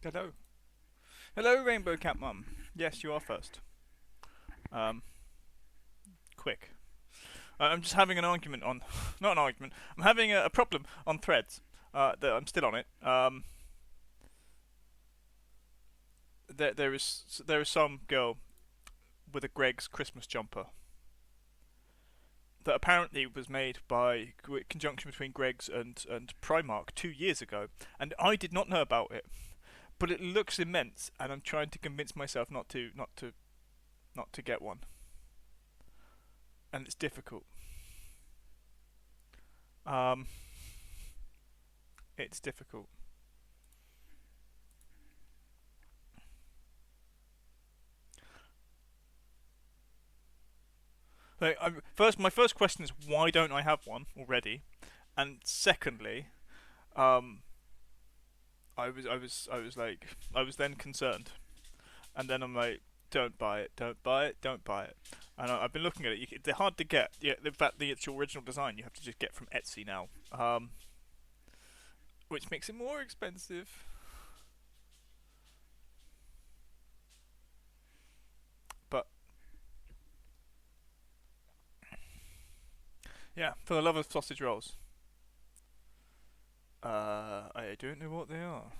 Hello. Hello, Rainbow Cat Mum. Yes, you are first. Um, quick. I'm just having an argument on. Not an argument. I'm having a problem on Threads. I'm still on it. There is some girl with a Greg's Christmas jumper that apparently was made by conjunction between Greg's and Primark 2 years ago, and I did not know about it. But it looks immense, and I'm trying to convince myself not to get one, and it's difficult. Um, it's difficult. Like, my first question is why don't I have one already? And secondly, um, I was then concerned, and then I'm like, don't buy it, don't buy it, don't buy it. And I've been looking at it. They're hard to get. Yeah, in fact, it's your original design. You have to just get from Etsy now, which makes it more expensive. But yeah, for the love of sausage rolls, I don't know what they are.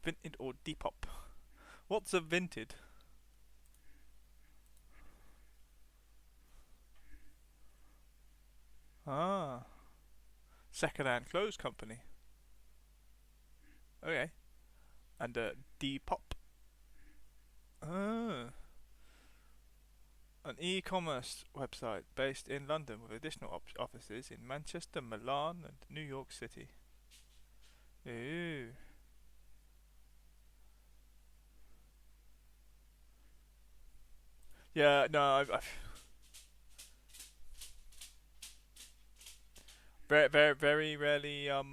Vinted or Depop? What's a vinted? Ah, second-hand clothes company. Okay. And Depop. Ah, an e-commerce website based in London with additional offices in Manchester, Milan, and New York City. Ooh. Yeah, no, I've very rarely well,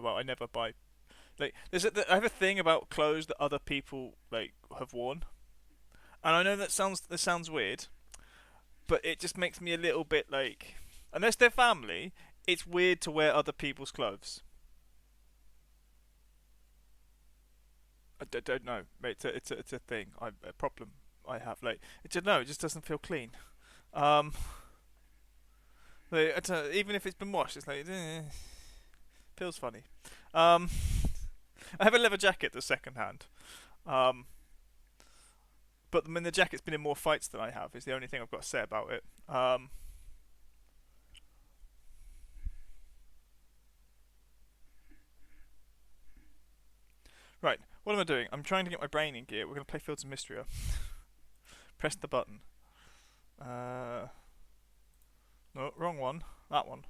I never buy. Like, I have a thing about clothes that other people like have worn, and I know that sounds weird, but it just makes me a little bit like, unless they're family, it's weird to wear other people's clothes. Don't know. It's a thing. A problem I have. Like, it just doesn't feel clean. Um, like, even if it's been washed, it's like feels funny. Um, I have a leather jacket that's second hand. Um, but I mean the jacket's been in more fights than I have. Is the only thing I've got to say about it. Right. What am I doing? I'm trying to get my brain in gear. We're gonna play Fields of Mistria. Press the button. Uh, no, wrong one. That one.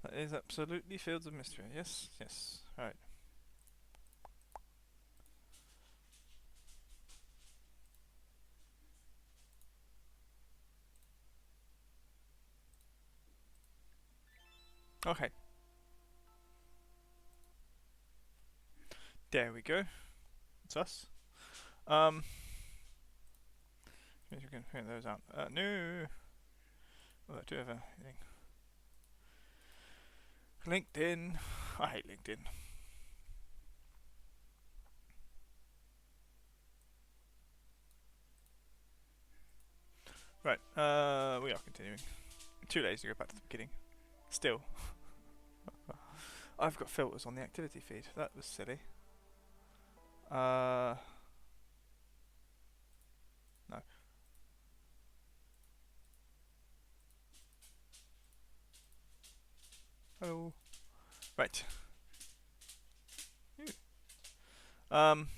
That is absolutely Fields of Mystery. Yes, yes. Right. Okay. There we go. It's us. Um, you can print those out. No. Oh, I do have a thing. LinkedIn. I hate LinkedIn. Right. We are continuing. Too lazy to go back to the beginning. Still, I've got filters on the activity feed. That was silly. Uh, no. Oh. Right. Um,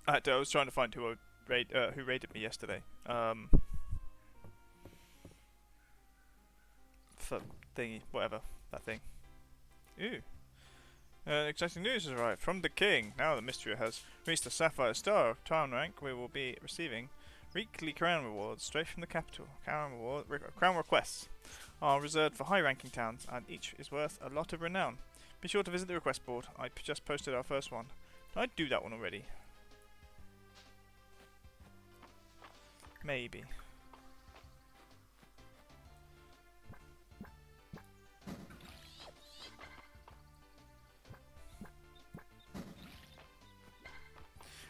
I was trying to find who raided me yesterday. For thingy, whatever that thing. Ooh. Exciting news has arrived from the king. Now that Mistria has reached the Sapphire Star town rank, we will be receiving Weekly crown rewards straight from the capital. Crown requests are reserved for high-ranking towns, and each is worth a lot of renown. Be sure to visit the request board. I just posted our first one. Did I do that one already? Maybe.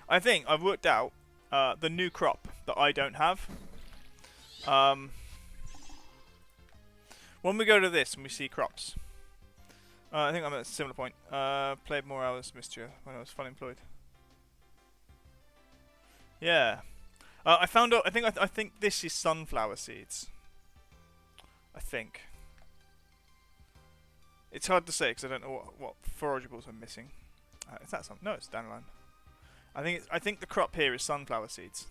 I think I've worked out the new crop that I don't have. When we go to this and we see crops, I think I'm at a similar point. Played more hours Mistria when I was fully employed. Yeah, I found out. I think this is sunflower seeds. I think it's hard to say because I don't know what forageables I'm missing. Is that something? No, it's dandelion. I think the crop here is sunflower seeds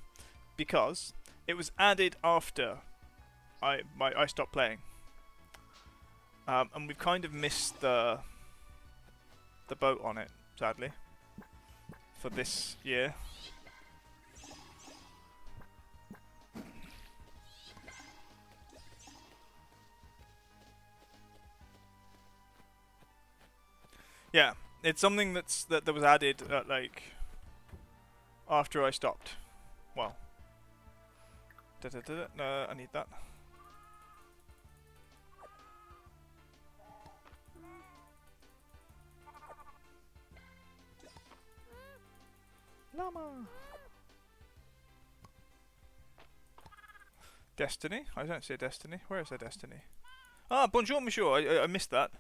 because it was added after I stopped playing, and we've kind of missed the boat on it, sadly, for this year. Yeah, it's something that was added like after I stopped. Well, no, I need that. Llama. Destiny? I don't see a destiny. Where is a destiny? Ah, bonjour, monsieur. I missed that.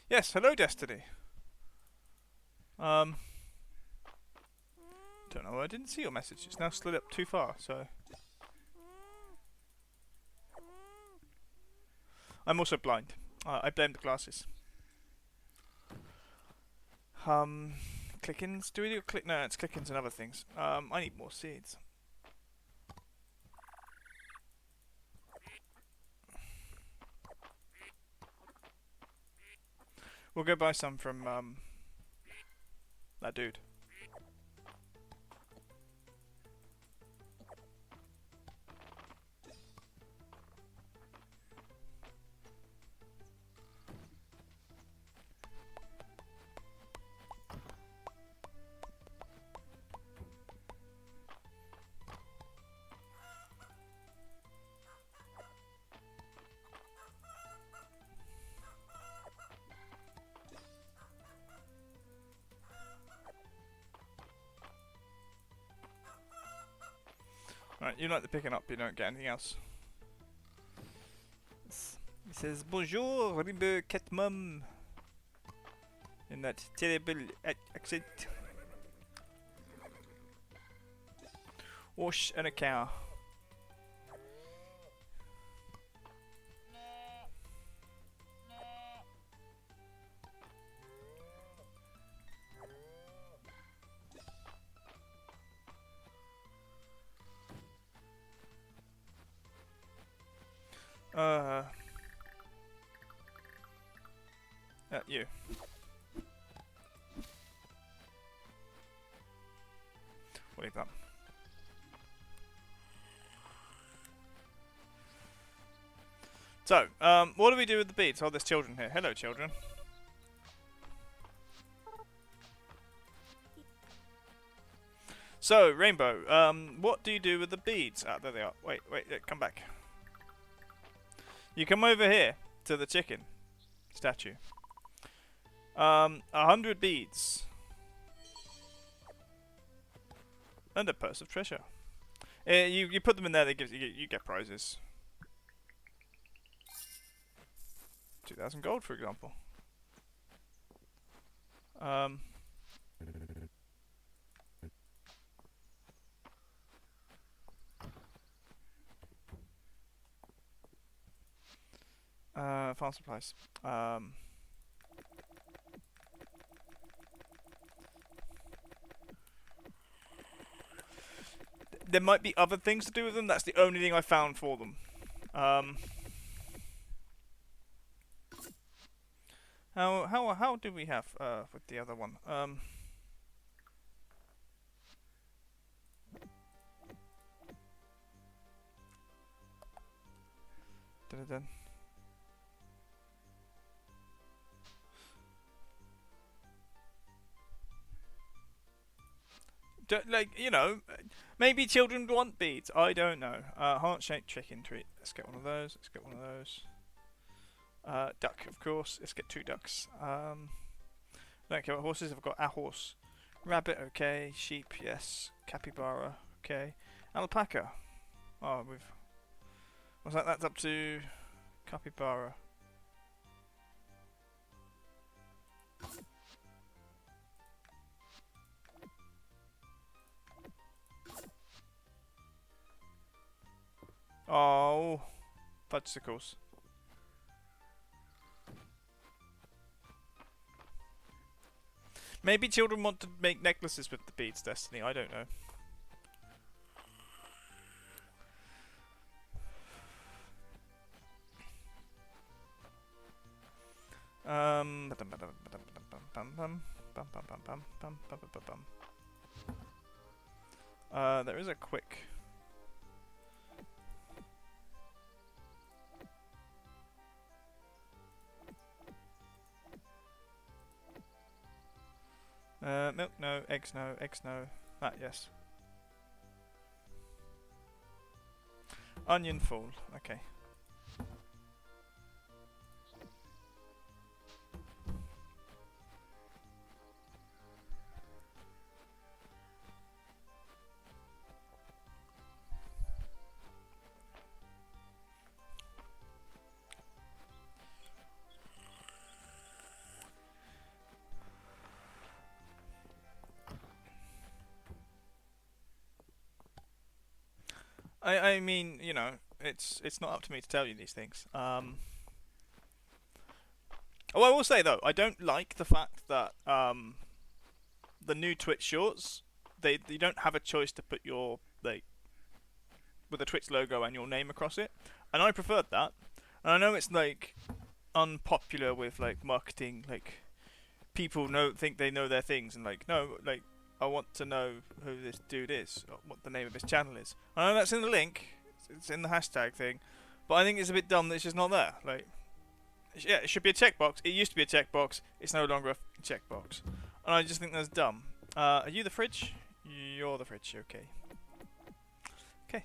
Yes, hello, Destiny. Don't know. I didn't see your message. It's now slid up too far. So I'm also blind. I blame the glasses. Click-ins. Do we do click? No, it's click-ins and other things. I need more seeds. We'll go buy some from that dude. Right, you like the picking up, you don't get anything else. It says, bonjour, Rimbe Catmum. In that terrible accent. Wash and a cow. You. We'll leave that. So, what do we do with the beads? Oh, there's children here. Hello, children. So, Rainbow, what do you do with the beads? Ah, there they are. Wait, come back. You come over here to the chicken statue. 100 beads. And a purse of treasure. You put them in there, they give you get prizes. 2,000 gold, for example. Farm supplies. There might be other things to do with them. That's the only thing I found for them. How do we have with the other one? Dun, dun, dun. Like, you know, maybe children want beads. I don't know. Heart-shaped chicken treat. Let's get one of those. Let's get one of those. Duck, of course. Let's get 2 ducks. Don't care about horses. I've got a horse. Rabbit, okay. Sheep, yes. Capybara, okay. Alpaca. Oh, we've. What's that? That's up to capybara. Oh, fudgesicles. Maybe children want to make necklaces with the beads, Destiny. I don't know. There is a quick. Milk, no. Eggs, no. Eggs, no. That, yes. Onion fall. Okay. I mean, you know, it's not up to me to tell you these things. Oh, I will say though, I don't like the fact that the new Twitch shorts, they you don't have a choice to put your like with a Twitch logo and your name across it, and I preferred that. And I know it's like unpopular with like marketing, like people think they know their things, and like no, like I want to know who this dude is, or what the name of his channel is. I know that's in the link, it's in the hashtag thing, but I think it's a bit dumb that it's just not there. Like, yeah, it should be a checkbox. It used to be a checkbox. It's no longer a checkbox, and I just think that's dumb. Are you the fridge? You're the fridge. Okay. Okay.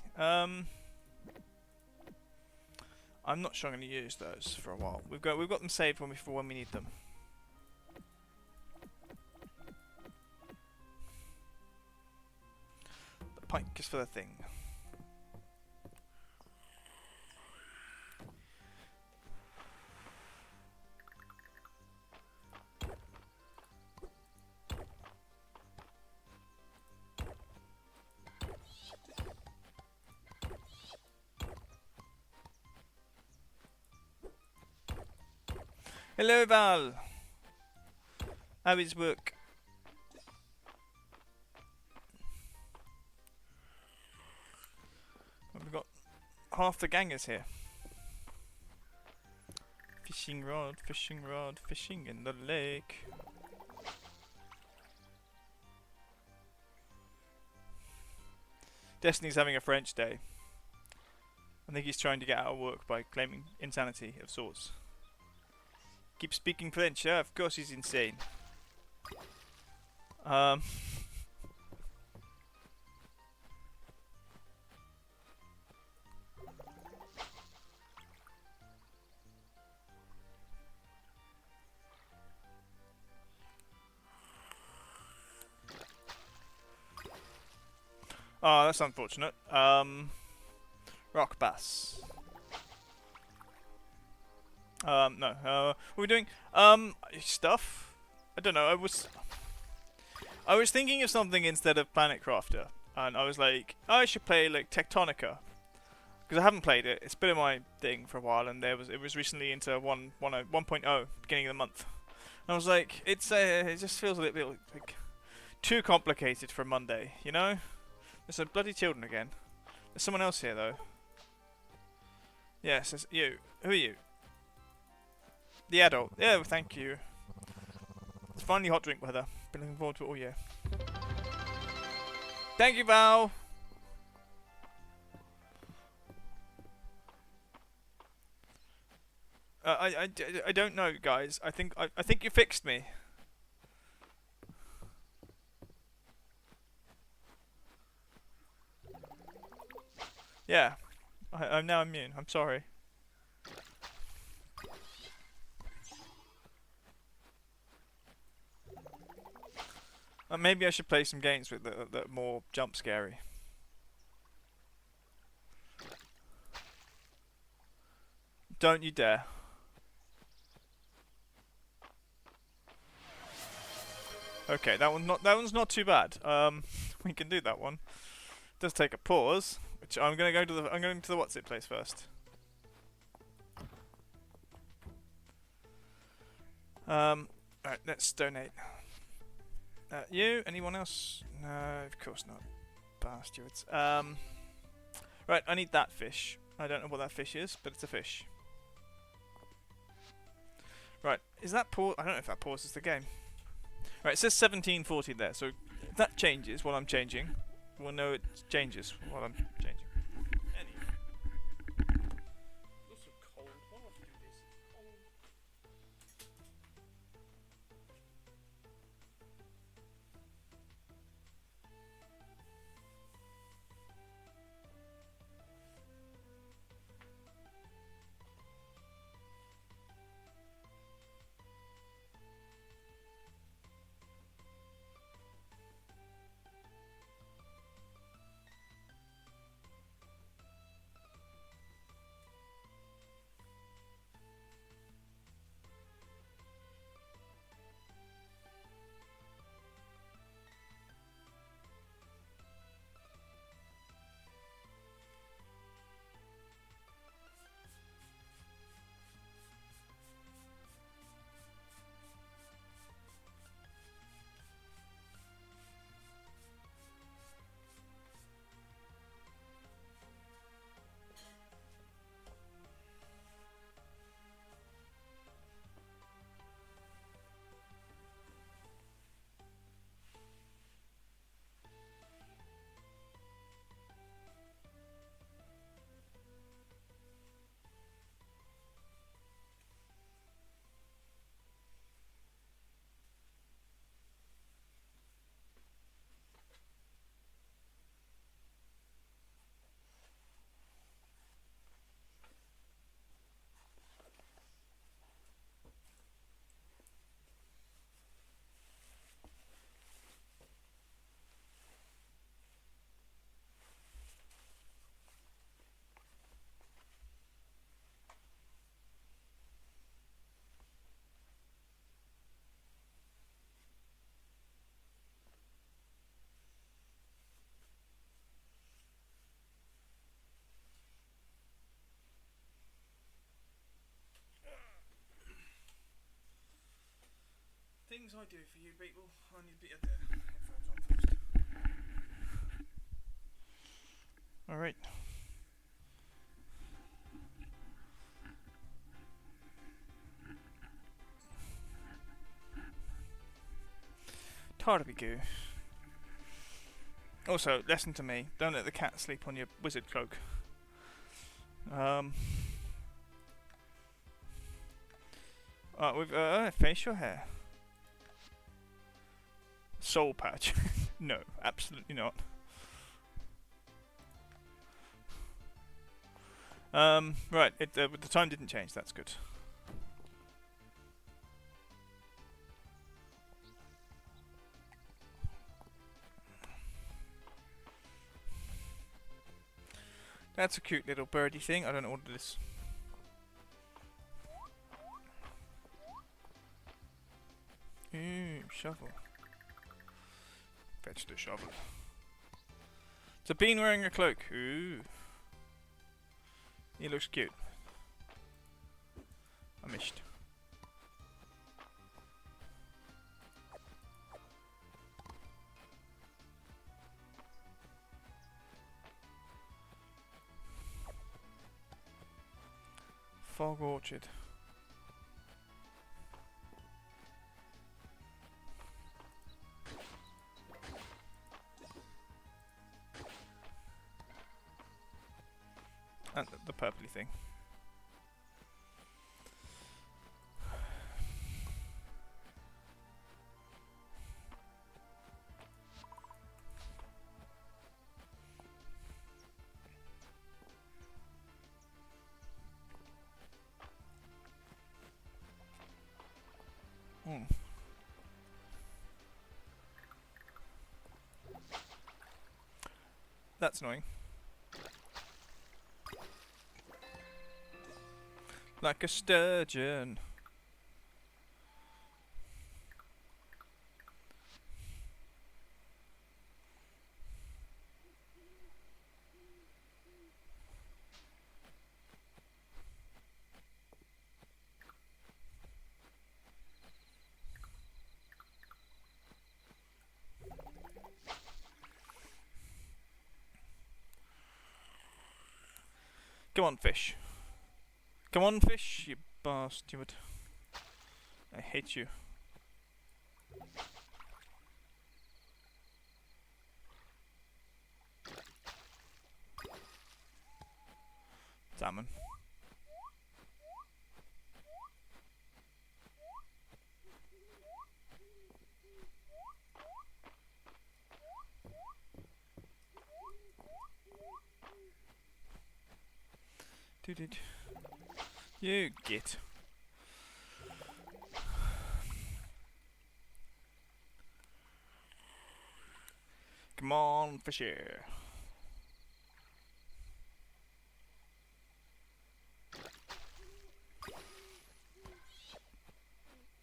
I'm not sure I'm going to use those for a while. We've got them saved for when we need them. The pike is for the thing. Hello, Val. How is work? We've got half the gangers here. Fishing rod, fishing in the lake. Destiny's having a French day. I think he's trying to get out of work by claiming insanity of sorts. Keep speaking French, yeah, of course he's insane. Oh, that's unfortunate. Rock bass. No. What are we doing? Stuff. I don't know. I was thinking of something instead of Planet Crafter, and I was like, oh, I should play like Tectonica, because I haven't played it. It's been in my thing for a while, and it was recently into 1.0 beginning of the month. And I was like, it just feels a little bit like too complicated for Monday, you know? There's some bloody children again. There's someone else here though. Yes, it's you. Who are you? The adult. Yeah, well, thank you. It's finally hot drink weather. Been looking forward to it all year. Thank you, Val. I don't know, guys. I think you fixed me. Yeah, I'm now immune. I'm sorry. Maybe I should play some games with that are more jump scary. Don't you dare. Okay, that one's not too bad. We can do that one. It does take a pause, which I'm going to the what's it place first. Right, let's donate. You? Anyone else? No, of course not. Bastards. Right, I need that fish. I don't know what that fish is, but it's a fish. Right, is that pause? I don't know if that pauses the game. Right, it says 1740 there, so if that changes while I'm changing, we'll know it changes while I'm changing. Anyway. It's also cold. Why do I have to do this? It's cold. Things I do for you people. I need to be at the headphones on first. Alright. Tardy goo. Also, lesson to me: don't let the cat sleep on your wizard cloak. With facial hair. Soul patch. No, absolutely not. Right, the time didn't change, that's good. That's a cute little birdie thing, I don't know what it is. Ooh, shovel. Fetch the shovel. It's a bean wearing a cloak. Ooh. He looks cute. I missed. Fog Orchard. And the purpley thing. That's annoying. Like a sturgeon. Come on, fish. Come on, fish, you bastard. I hate you. Salmon. Dude. You get. Come on, fishy.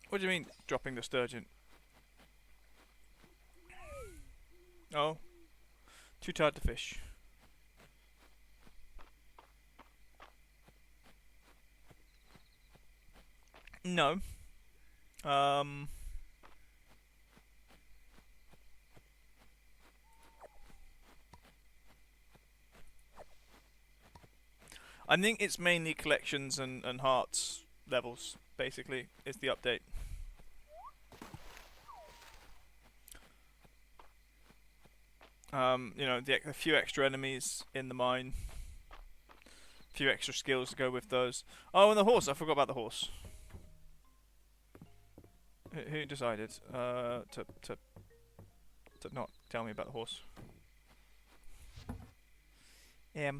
What do you mean, dropping the sturgeon? Oh. Too tired to fish. No. I think it's mainly collections and hearts levels, basically, is the update. You know, a few extra enemies in the mine. A few extra skills to go with those. Oh, and the horse. I forgot about the horse. Who decided to not tell me about the horse? They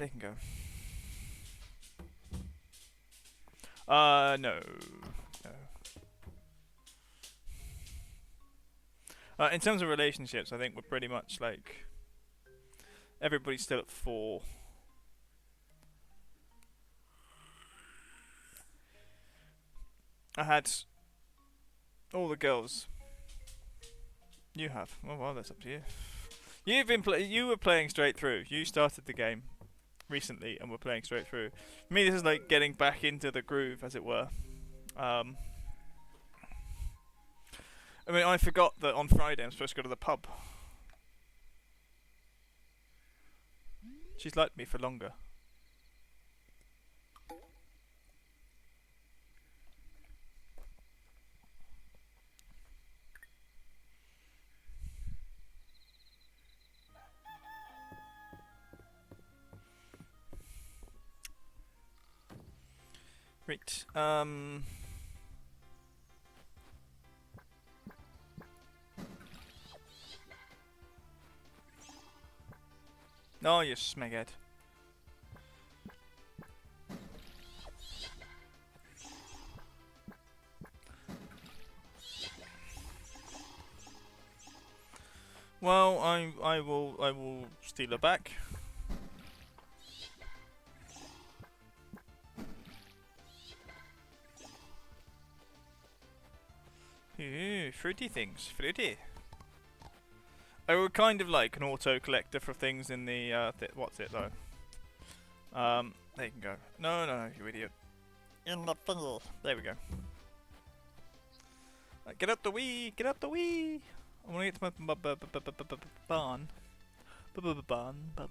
can go. No. In terms of relationships, I think we're pretty much like everybody's still at 4. I had all the girls. You have. Oh well, that's up to you. You were playing straight through. You started the game recently and were playing straight through. For me, this is like getting back into the groove, as it were. I mean, I forgot that on Friday I'm supposed to go to the pub. She's liked me for longer. Right. Oh, you smeghead. Well, I will steal her back. Ooh, fruity things, fruity. I would kind of like an auto collector for things in the what's it though? There you can go. No, you idiot. In the field. There we go. Get up the wee, get up the wee. I want to get to my barn.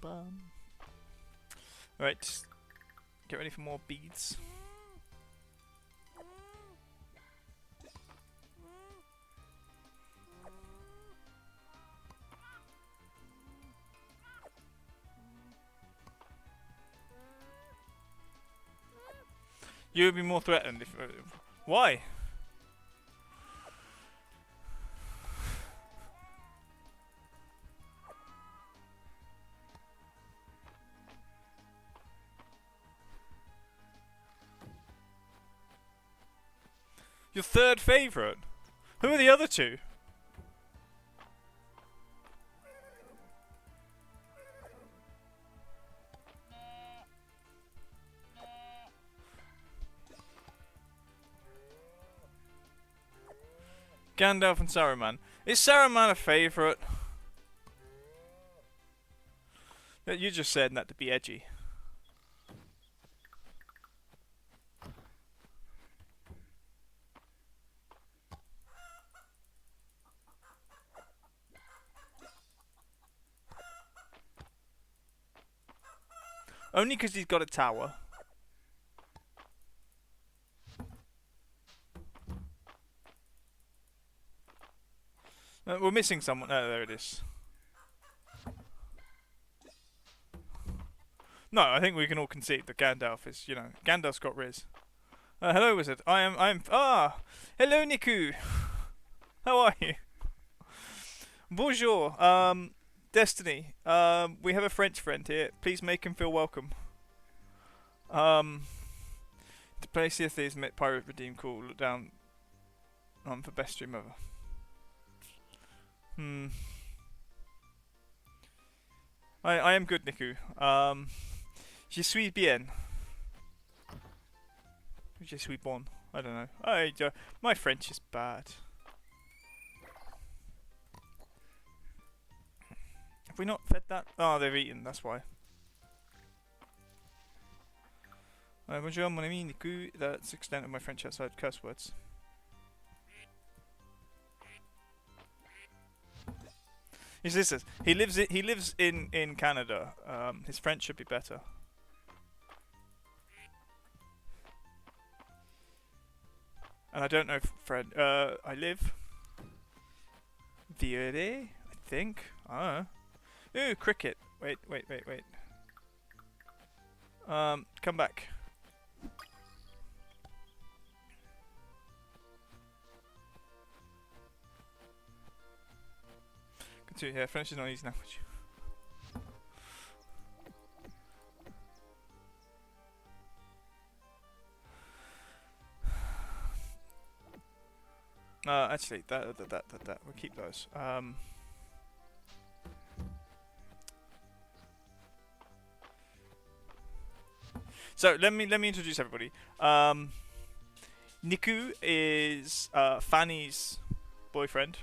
Barn. Right. Get ready for more beads. You would be more threatened if. Why? Your third favourite? Who are the other two? Gandalf and Saruman. Is Saruman a favourite? You just said that to be edgy. Only because he's got a tower. We're missing someone. Oh, there it is. No, I think we can all concede that Gandalf is, you know, Gandalf's got Riz. Hello, wizard. Hello, Niku. How are you? Bonjour. Destiny. We have a French friend here. Please make him feel welcome. To play Sea of Thieves, make Pirate Redeem call. Look down for best stream ever. I am good, Niku. Je suis bien. Je suis bon. I don't know. My French is bad. Have we not fed that? Oh, they've eaten. That's why. Bonjour, mon ami Niku. That's the extent of my French outside curse words. He lives in Canada. His French should be better. And I don't know French. I live. Viere, I think. I don't know. Ooh, cricket. Wait. Come back. Yeah, French is not an easy language. Actually, that we'll keep those. So let me introduce everybody. Niku is Fanny's boyfriend.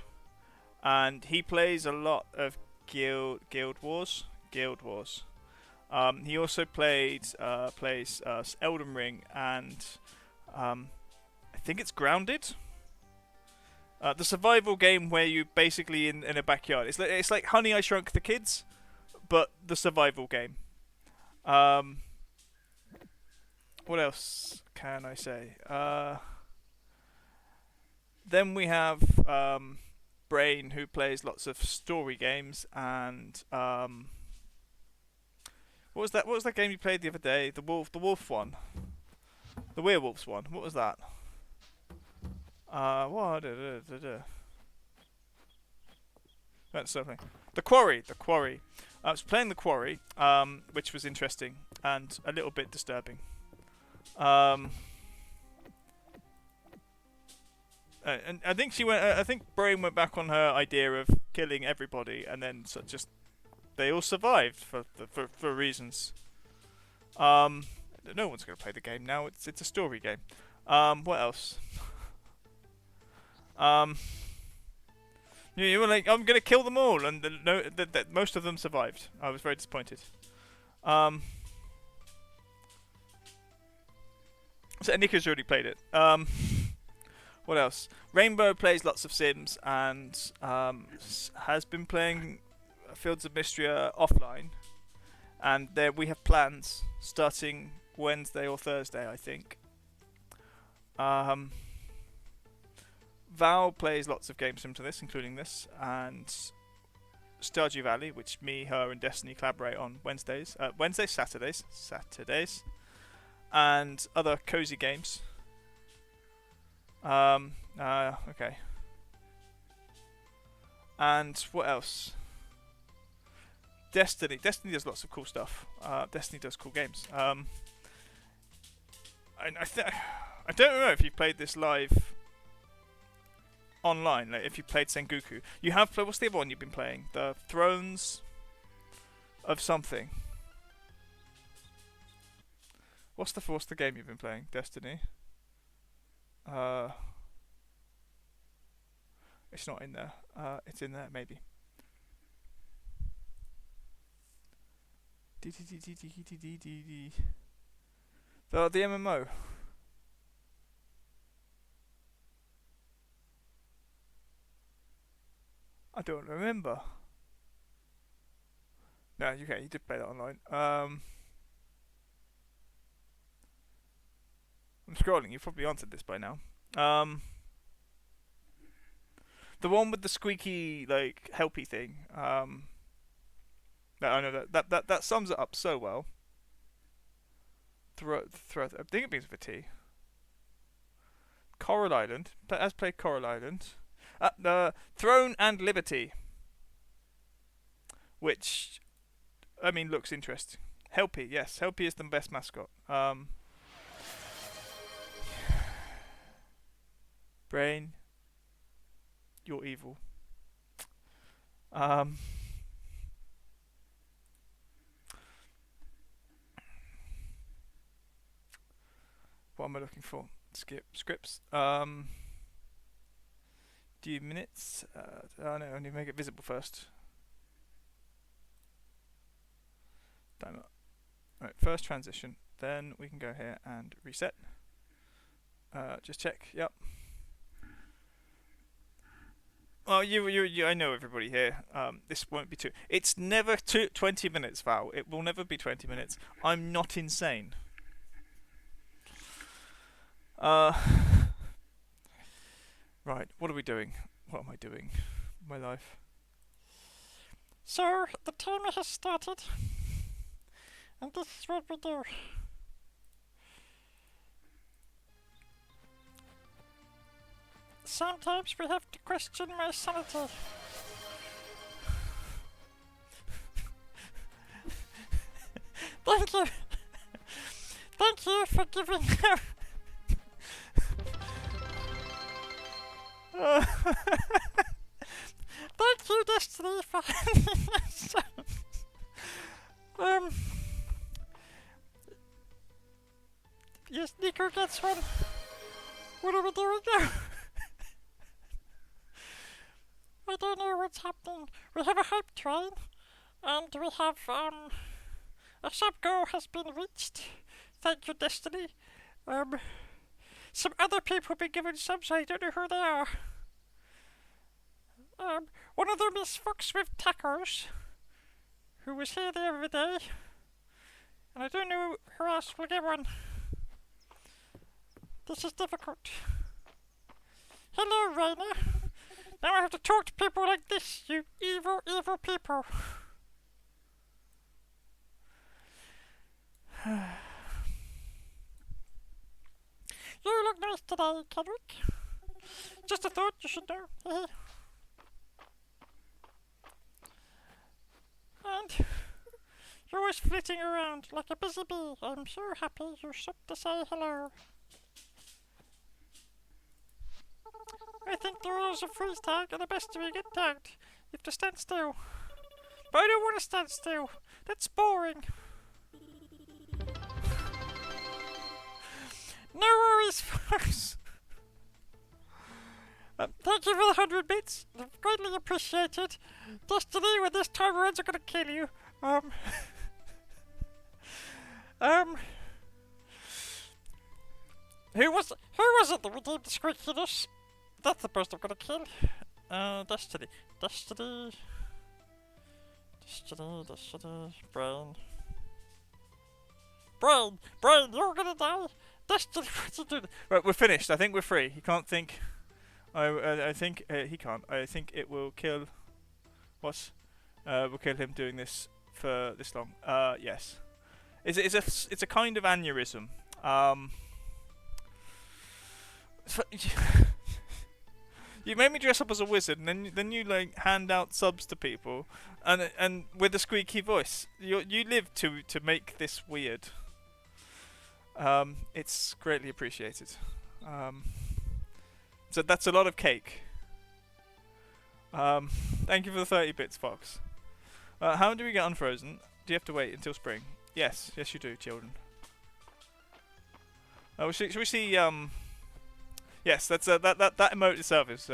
And he plays a lot of Guild Wars. He also plays Elden Ring and I think it's Grounded. The survival game where you basically in a backyard. It's like Honey, I Shrunk the Kids, but the survival game. What else can I say? Then we have Brain, who plays lots of story games, and what was that game you played the other day? The wolf one, the werewolves one. What was that? That's something. The Quarry. I was playing The Quarry, which was interesting and a little bit disturbing. And I think I think Brain went back on her idea of killing everybody, and then they all survived for reasons. No one's gonna play the game now. It's a story game. What else? You were like, I'm gonna kill them all, and most of them survived. I was very disappointed. So Nika's already played it. What else? Rainbow plays lots of Sims and has been playing Fields of Mistra offline. And we have plans starting Wednesday or Thursday, I think. Val plays lots of games similar to this, including this, and Stardew Valley, which me, her, and Destiny collaborate on Wednesdays, Saturdays, and other cozy games. Okay. And what else? Destiny does lots of cool stuff. Destiny does cool games. I don't know if you've played this live online. Like if you played Sengoku, you have played. What's the other one you've been playing? The Thrones of something. What's the game you've been playing? Destiny. It's not in there. It's in there maybe. The MMO. I don't remember. No, you did play that online. I'm scrolling. You've probably answered this by now. The one with the squeaky like helpy thing. I know that sums it up so well. I think it begins with a T. Coral Island. Has played Coral Island. Throne and Liberty. Which, I mean, looks interesting. Helpy, yes. Helpy is the best mascot. Brain. You're evil. What am I looking for? Skip scripts. Do minutes? Oh no, I need to make it visible first. Timer. Right, first transition. Then we can go here and reset. Just check. Yep. Oh, I know everybody here. This won't be It's never 20 minutes, Val. It will never be 20 minutes. I'm not insane. Right, what are we doing? What am I doing? My life. So, the timer has started. And this is what we do. Sometimes we have to question my sanity. Thank you. Thank you for giving her. Thank you, Destiny, for yes, Nico gets one. What are we doing now? I don't know what's happening. We have a hype train, and we have, a sub-goal has been reached. Thank you, Destiny. Some other people have been given subs, I don't know who they are. One of them is Fox with Tacos, who was here the other day, and I don't know who else will get one. This is difficult. Hello, Rainer. Now I have to talk to people like this, you evil, evil people. You look nice today, Kendrick. Just a thought you should know. And you're always flitting around like a busy bee. I'm so happy you stopped to say hello. I think the rules of freeze tag are the best way to get tagged. You have to stand still. But I don't want to stand still. That's boring. No worries, folks. Thank you for the 100 bits. Greatly appreciated. Destiny, when this time runs, I'm gonna kill you. Who was it that redeemed the squeakiness? That's the person I'm gonna kill. Destiny. Brain, you're gonna die. Destiny, what you doing? Right, we're finished. I think we're free. He can't think. I think he can't. I think it will kill. What? We'll kill him doing this for this long. Yes. It's a kind of aneurysm. You made me dress up as a wizard, and then you like hand out subs to people, and with a squeaky voice. You live to make this weird. It's greatly appreciated. So that's a lot of cake. Thank you for the 30 bits, Fox. How do we get unfrozen? Do you have to wait until spring? Yes, yes you do, children. Should we see? Yes, that's that emote itself is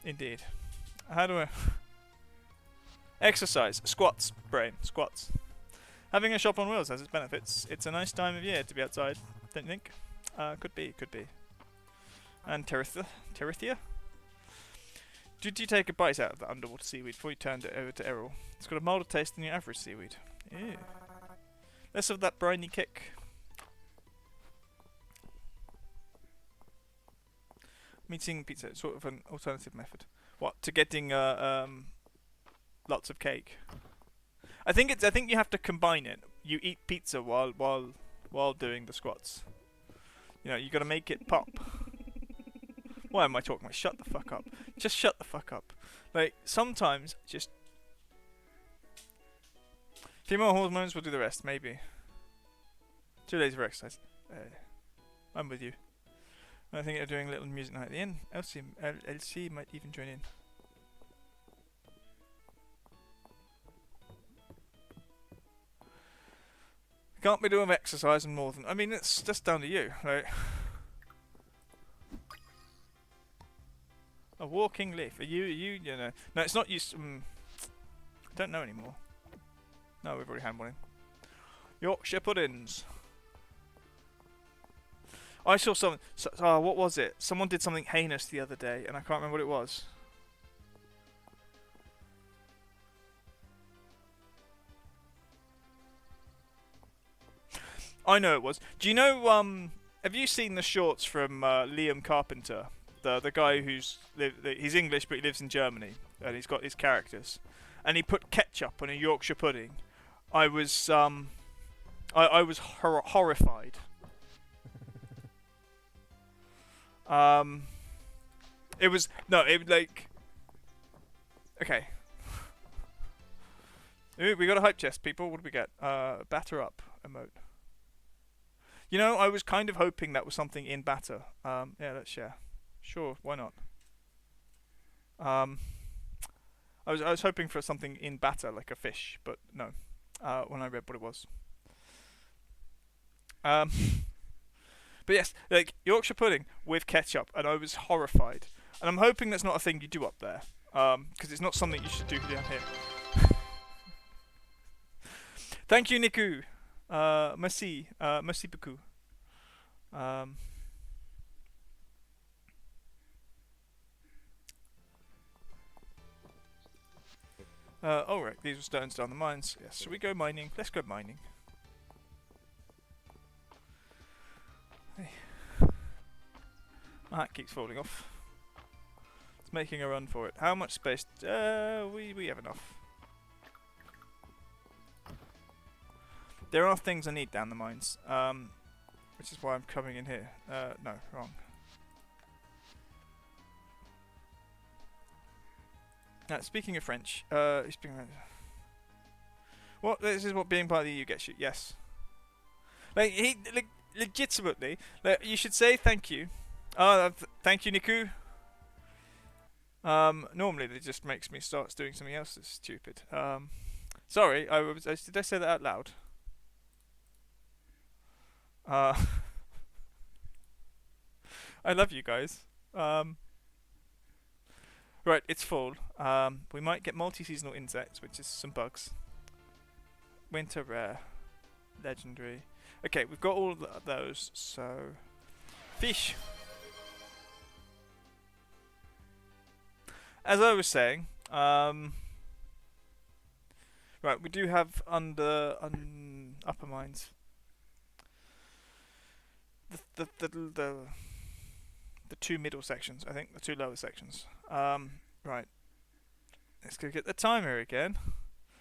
indeed. How do I exercise? Squats, brain, squats. Having a shop on wheels has its benefits. It's a nice time of year to be outside, don't you think? Could be. And Terithia? Did you take a bite out of the underwater seaweed before you turned it over to Errol? It's got a milder taste than your average seaweed. Ew. Less of that briny kick. Meeting pizza, sort of an alternative method. What, to getting lots of cake? I think you have to combine it. You eat pizza while doing the squats. You know, you got to make it pop. Why am I talking about? Shut the fuck up. Just shut the fuck up. Like, sometimes, just... Female hormones will do the rest, maybe. 2 days of exercise. I'm with you. I think they're doing a little music night at the end. LC might even join in. Can't be doing exercise and more than... I mean, it's just down to you. Like... A walking leaf. Are you know... No, it's not you... I don't know anymore. No, we've already had one in. Yorkshire puddings. I saw something... what was it? Someone did something heinous the other day, and I can't remember what it was. I know it was. Do you know, have you seen the shorts from Liam Carpenter? The guy who's he's English but he lives in Germany and he's got his characters, and he put ketchup on a Yorkshire pudding. I was I was horrified. It was like okay. Ooh, we got a hype chest, people. What did we get? Batter up emote. You know, I was kind of hoping that was something in batter. Yeah, let's share. Sure, why not? I was hoping for something in batter, like a fish, but no. When I read what it was. But yes, like Yorkshire pudding with ketchup, and I was horrified. And I'm hoping that's not a thing you do up there, because it's not something you should do down here. Thank you, Niku. Merci beaucoup. Oh right, these were stones down the mines. Yes, shall we go mining? Let's go mining. Hey. My hat keeps falling off. It's making a run for it. How much space? We have enough. There are things I need down the mines, which is why I'm coming in here. No, wrong. Speaking of French, what? This is what being part of the EU gets you. Yes. Like legitimately, like, you should say thank you. Thank you, Niku. Normally it just makes me start doing something else that's stupid. Sorry, did I say that out loud? I love you guys. Right, it's fall. We might get multi-seasonal insects, which is some bugs. Winter rare. Legendary. Okay, we've got all of those, so... Fish! As I was saying, right, we do have upper mines. The two middle sections, I think, the two lower sections. Right. Let's go get the timer again.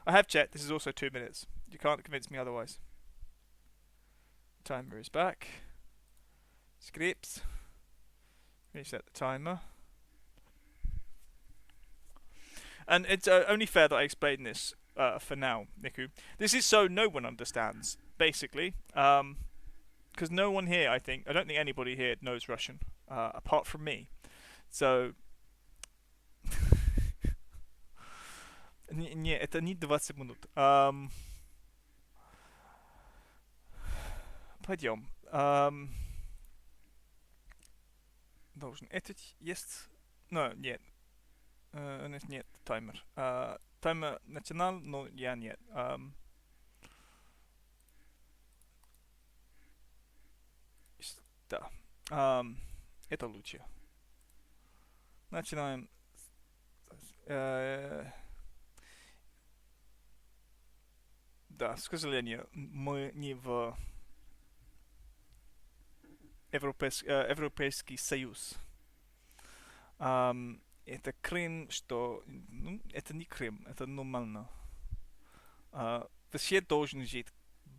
I have checked, this is also 2 minutes. You can't convince me otherwise. Timer is back. Scripts. Reset the timer. And it's only fair that I explain this for now, Niku. This is so no one understands, basically. Because no one here, I don't think anybody here knows Russian, apart from me. So, Не, это не 20 минут. Пойдем. Должен. Это есть... No, нет. Нет, таймер. Таймер начинал, но я нет. Да. Это лучше. Начинаем. Э, да, к сожалению, мы не в Европейский Союз. Это Крым, что... Ну, это не Крым, это нормально. Все должен жить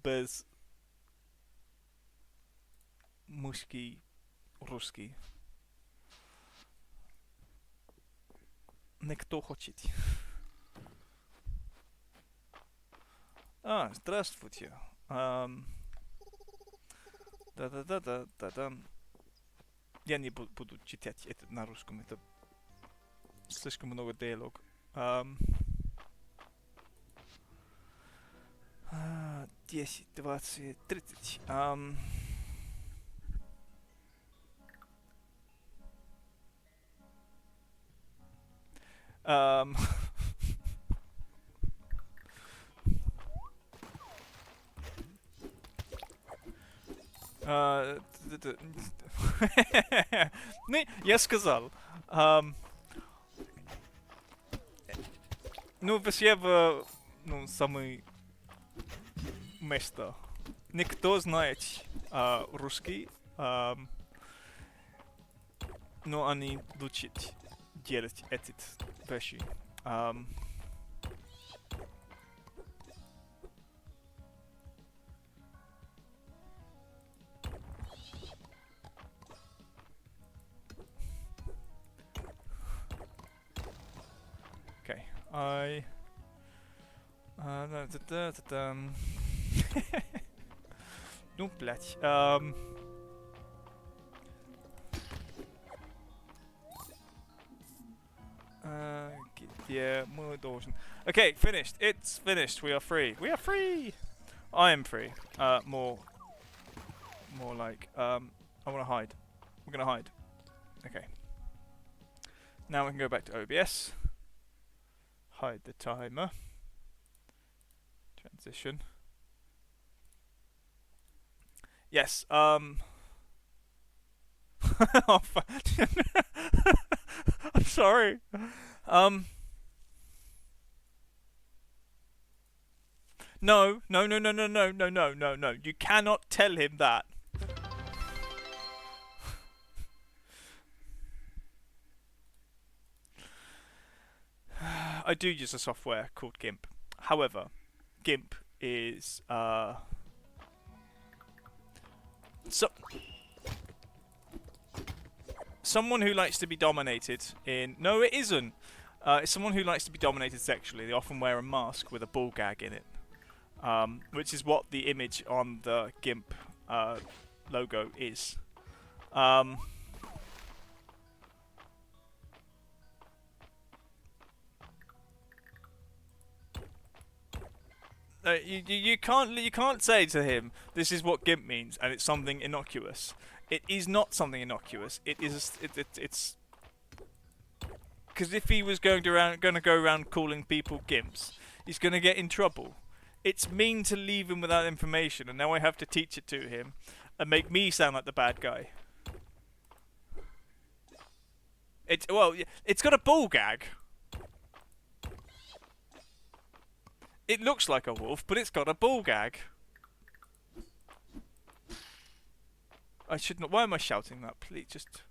без мужский русский. Никто хочет. Здравствуйте. Да-да-да-да-да-да. Я не буду читать это на русском, это слишком много диалог. 10, 20, 30. Ну, я сказал. Ну, все в самый место. Никто знает русский, но они учат делать эти вещи. Okay, ну, блядь. Где мы должен... Okay, finished. It's finished. We are free. We are free! I am free. More like... I want to hide. We're gonna hide. Okay. Now we can go back to OBS. Hide the timer. Transition. Yes, oh, I'm sorry. No. You cannot tell him that. I do use a software called GIMP. However, GIMP is someone who likes to be dominated in... No, it isn't. It's someone who likes to be dominated sexually. They often wear a mask with a ball gag in it, which is what the image on the GIMP logo is. You can't say to him, this is what GIMP means, and it's something innocuous. It is not something innocuous. It's because if he was going to go around calling people gimps, he's going to get in trouble. It's mean to leave him without information, and now I have to teach it to him and make me sound like the bad guy. It's got a ball gag. It looks like a wolf, but it's got a ball gag. I should not. Why am I shouting that? Please just.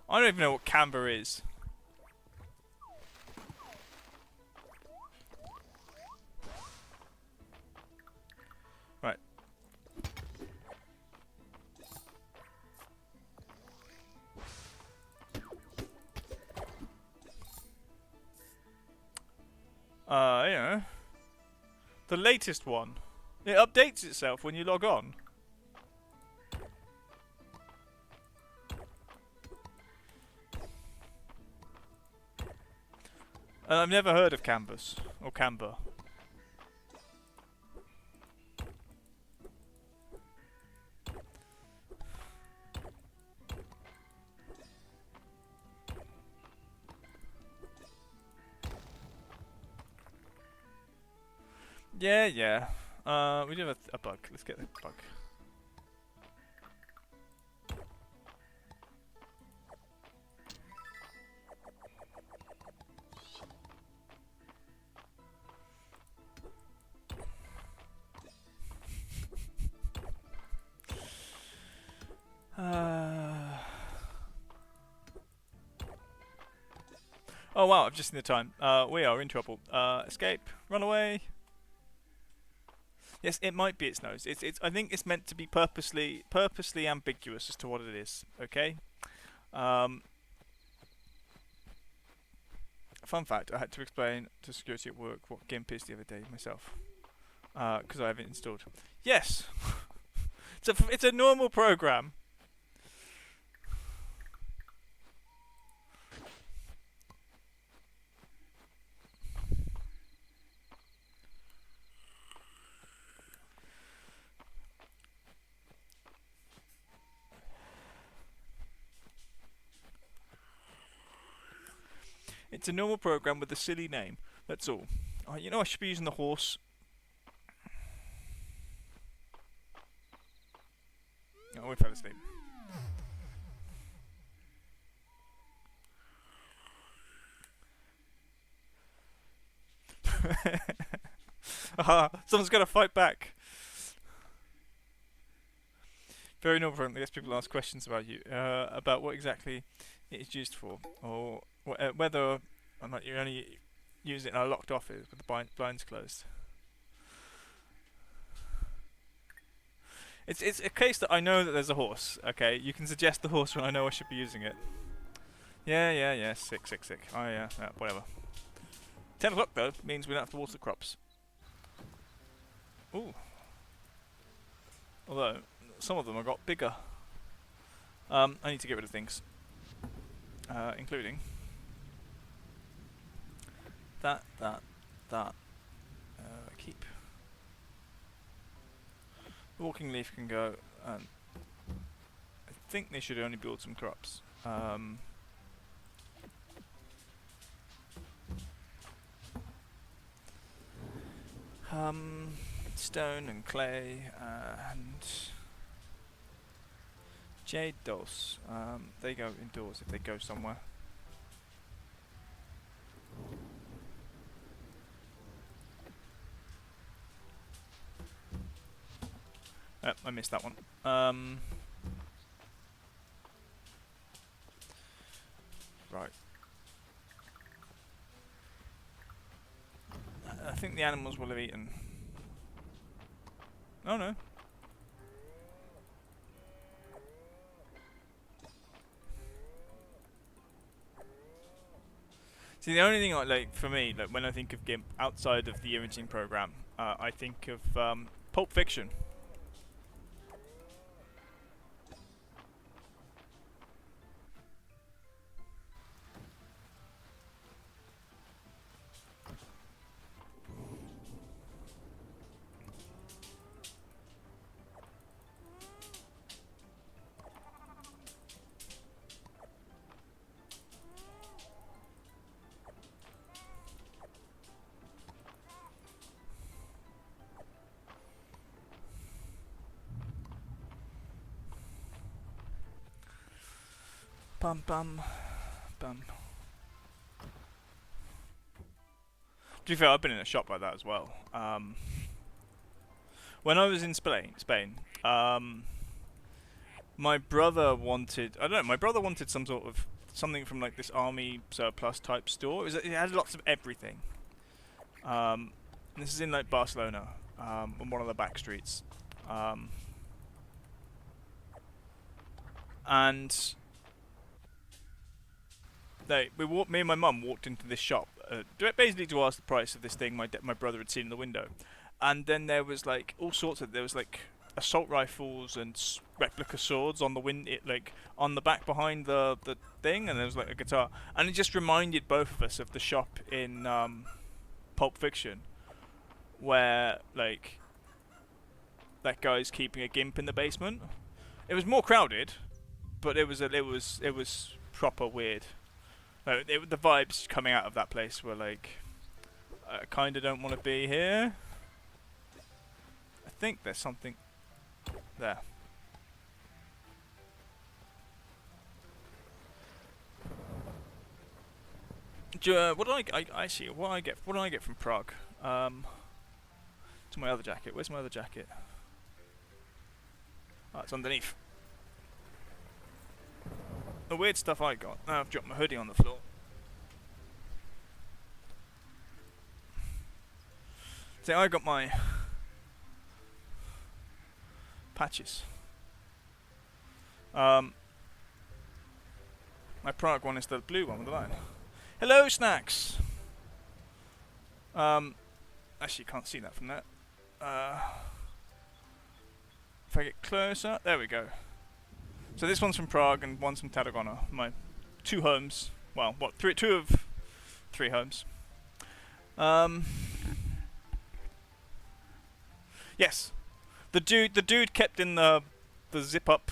I don't even know what camber is. Right. you know, the latest one. It updates itself when you log on. And I've never heard of Canvas or Canva. Yeah, yeah. We do have a bug. Let's get the bug. Oh wow, I've just seen the time. We are in trouble. Escape. Run away. Yes, it might be its nose. It's. I think it's meant to be purposely ambiguous as to what it is. Okay. Fun fact: I had to explain to security at work what GIMP is the other day myself, because I have it installed. Yes, it's a normal program. It's a normal program with a silly name. That's all. You know, I should be using the horse. Oh, we fell asleep. Someone's got to fight back. Very normal program. I guess people ask questions about you, about what exactly it is used for, or whether or not you only use it in a locked office with the blinds closed. It's a case that I know that there's a horse. Okay, you can suggest the horse when I know I should be using it. Yeah. Sick. Oh yeah, whatever. 10 o'clock though means we don't have to water the crops. Ooh. Although some of them have got bigger. I need to get rid of things, including that. Keep. The walking leaf can go. I think they should only build some crops. Stone and clay and jade dulse. They go indoors if they go somewhere. I missed that one. Right. I think the animals will have eaten. Oh no. See, the only thing like for me, like when I think of GIMP outside of the imaging program, I think of Pulp Fiction. Bum. To be fair, I've been in a shop like that as well. When I was in Spain, my brother wanted, I don't know, my brother wanted some sort of something from like this army surplus type store. It had lots of everything. This is in like Barcelona, on one of the back streets. And me and my mum walked into this shop, basically to ask the price of this thing my brother had seen in the window, and then there was like all sorts of assault rifles and replica swords on the on the back behind the thing, and there was like a guitar, and it just reminded both of us of the shop in Pulp Fiction, where like that guy's keeping a gimp in the basement. It was more crowded, but it was proper weird. The vibes coming out of that place were like, I kind of don't want to be here. I think there's something there. What do I get from Prague? To my other jacket. Where's my other jacket? Oh, it's underneath. The weird stuff I got. Oh, I've dropped my hoodie on the floor. See, I got my patches. My Prague one is the blue one with the line. Hello, Snacks! Actually, you can't see that from that. If I get closer, there we go. So this one's from Prague and one's from Tarragona. My two homes. Well, what? Two of three homes. Yes, the dude kept in the zip up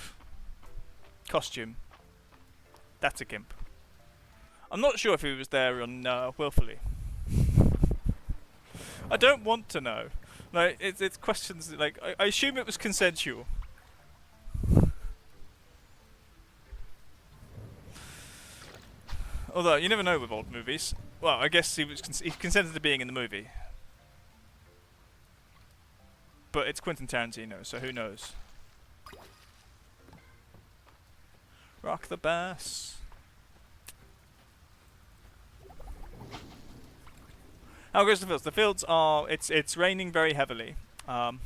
costume. That's a gimp. I'm not sure if he was there on willfully. I don't want to know. Like it's questions like I assume it was consensual. Although you never know with old movies. Well, I guess he consented to being in the movie. But it's Quentin Tarantino, so who knows? Rock the bass. How goes the fields? The fields are it's raining very heavily. We're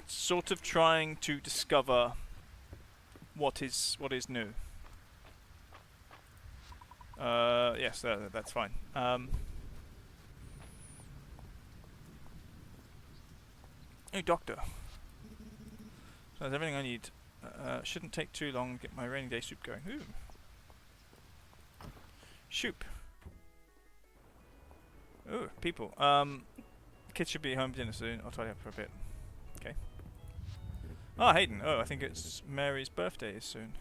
sort of trying to discover what is new. Yes, that's fine. Oh, doctor. So that's everything I need. Shouldn't take too long to get my rainy day soup going. Ooh. Soup. Ooh, people. Kids should be home for dinner soon. I'll tidy up for a bit. Okay. Ah, Hayden. Oh, I think it's Mary's birthday is soon.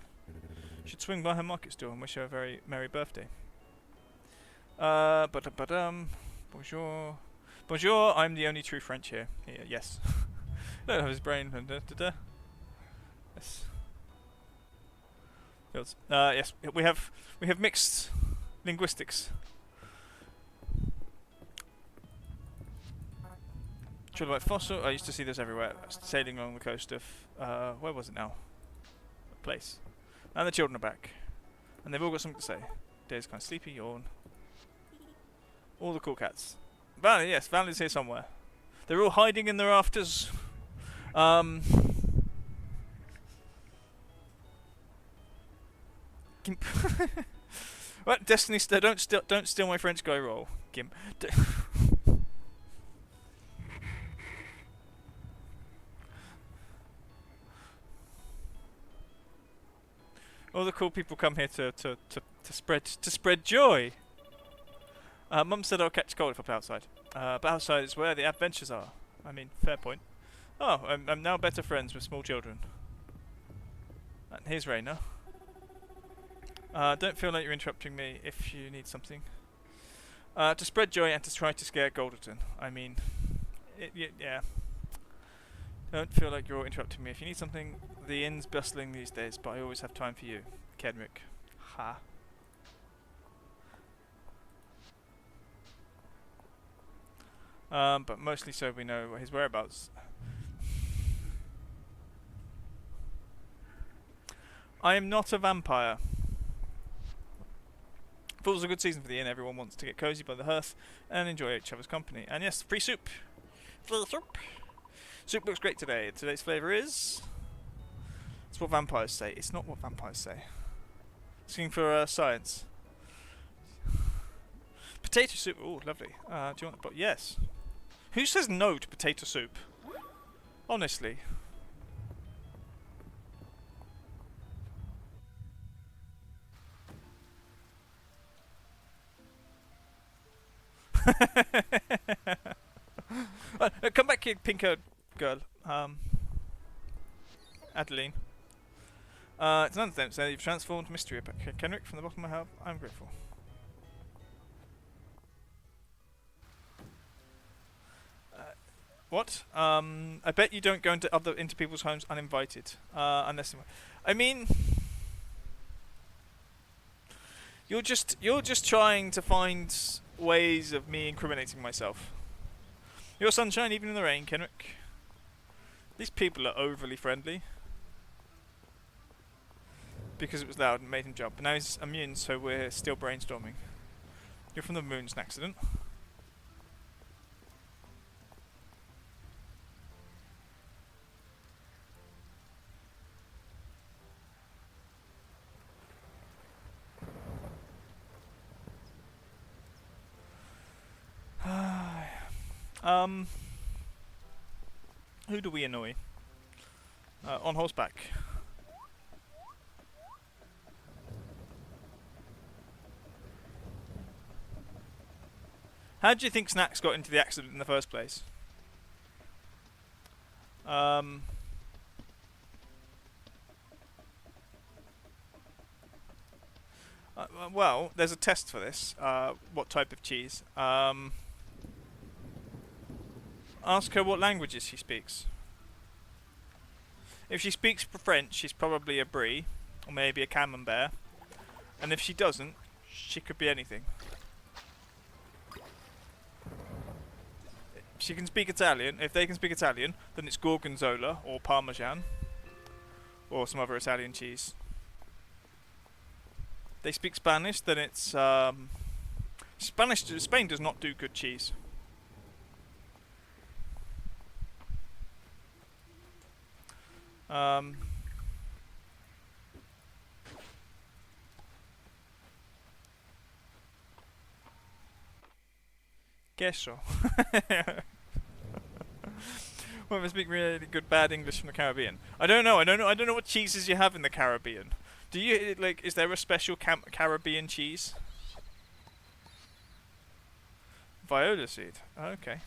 Should swing by her market stall and wish her a very merry birthday. Bonjour. Bonjour, I'm the only true French here. Yes. Don't have his brain. Yes. Fields. Yes, we have mixed linguistics. Trilobite fossil. I used to see this everywhere. Sailing along the coast of where was it now? A place. And the children are back, and they've all got something to say. Day's kind of sleepy. Yawn. All the cool cats. Valley, yes, Valley's here somewhere. They're all hiding in the rafters. Gimp. What? Destiny? Don't steal my French guy role, Gimp. All the cool people come here to spread joy. Mum said I'll catch cold if I play outside. But outside is where the adventures are. I mean, fair point. Oh, I'm now better friends with small children. And here's Raina. Don't feel like you're interrupting me if you need something. To spread joy and to try to scare Golderton. I mean, yeah. Don't feel like you're interrupting me if you need something. The inn's bustling these days, but I always have time for you. Kenrick. Ha. But mostly so we know his whereabouts. I am not a vampire. Fall's a good season for the inn. Everyone wants to get cozy by the hearth and enjoy each other's company. And yes, free soup. Free soup. Soup looks great today. Today's flavour is... It's what vampires say. It's not what vampires say. Asking for science. Potato soup. Oh, lovely. Do you want? But yes. Who says no to potato soup? Honestly. Come back here, pink-haired girl. Adeline. It's none of them. So you've transformed Mistria, but Kenrick, from the bottom of my heart, I'm grateful. What? I bet you don't go into people's homes uninvited, unless. I mean, you're just trying to find ways of me incriminating myself. You're sunshine even in the rain, Kenrick. These people are overly friendly. Because it was loud and made him jump. But now he's immune, so we're still brainstorming. You're from the moon's an accident. Who do we annoy? On horseback. How do you think Snacks got into the accident in the first place? Well, there's a test for this. What type of cheese? Ask her what languages she speaks. If she speaks French, she's probably a brie, or maybe a camembert. And if she doesn't, she could be anything. She can speak Italian. If they can speak Italian, then it's gorgonzola or parmesan, or some other Italian cheese. They speak Spanish, then it's Spain does not do good cheese. Queso. Well, they speak really good bad English from the Caribbean. I don't know what cheeses you have in the Caribbean. Do you is there a special Caribbean cheese? Viola seed. Okay.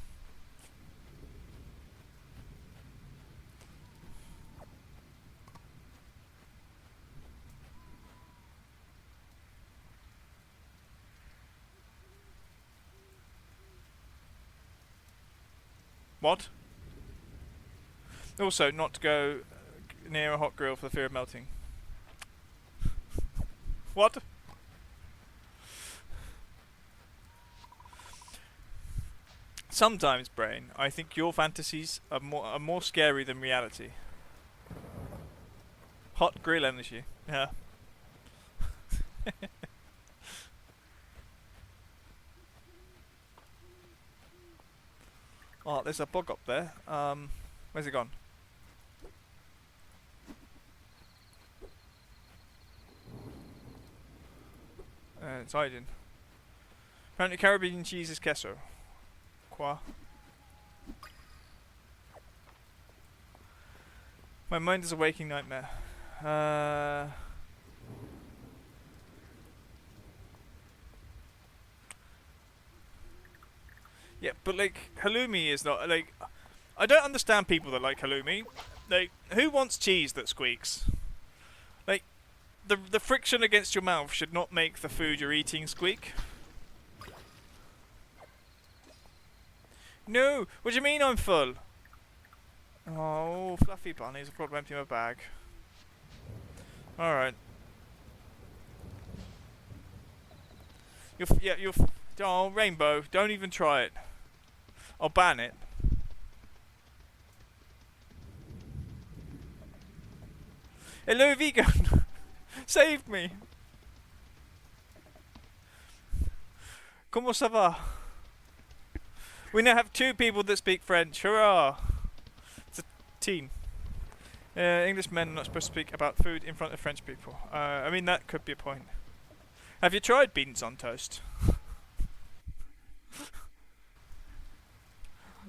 What? Also, not to go near a hot grill for the fear of melting. What? Sometimes, brain, I think your fantasies are more scary than reality. Hot grill energy. Yeah. Oh, there's a bug up there. Where's it gone? It's hiding. Apparently Caribbean cheese is queso. Qua. My mind is a waking nightmare. Yeah, but like halloumi is not like. I don't understand people that like halloumi. Like, who wants cheese that squeaks? Like, the friction against your mouth should not make the food you're eating squeak. No, what do you mean I'm full? Oh, fluffy bunnies! I forgot to empty my bag. All right. You're. Oh, Rainbow! Don't even try it. I'll ban it. Hello, vegan! Saved me! Comment ça va? We now have 2 people that speak French. Hurrah! It's a team. English men are not supposed to speak about food in front of French people. I mean, that could be a point. Have you tried beans on toast?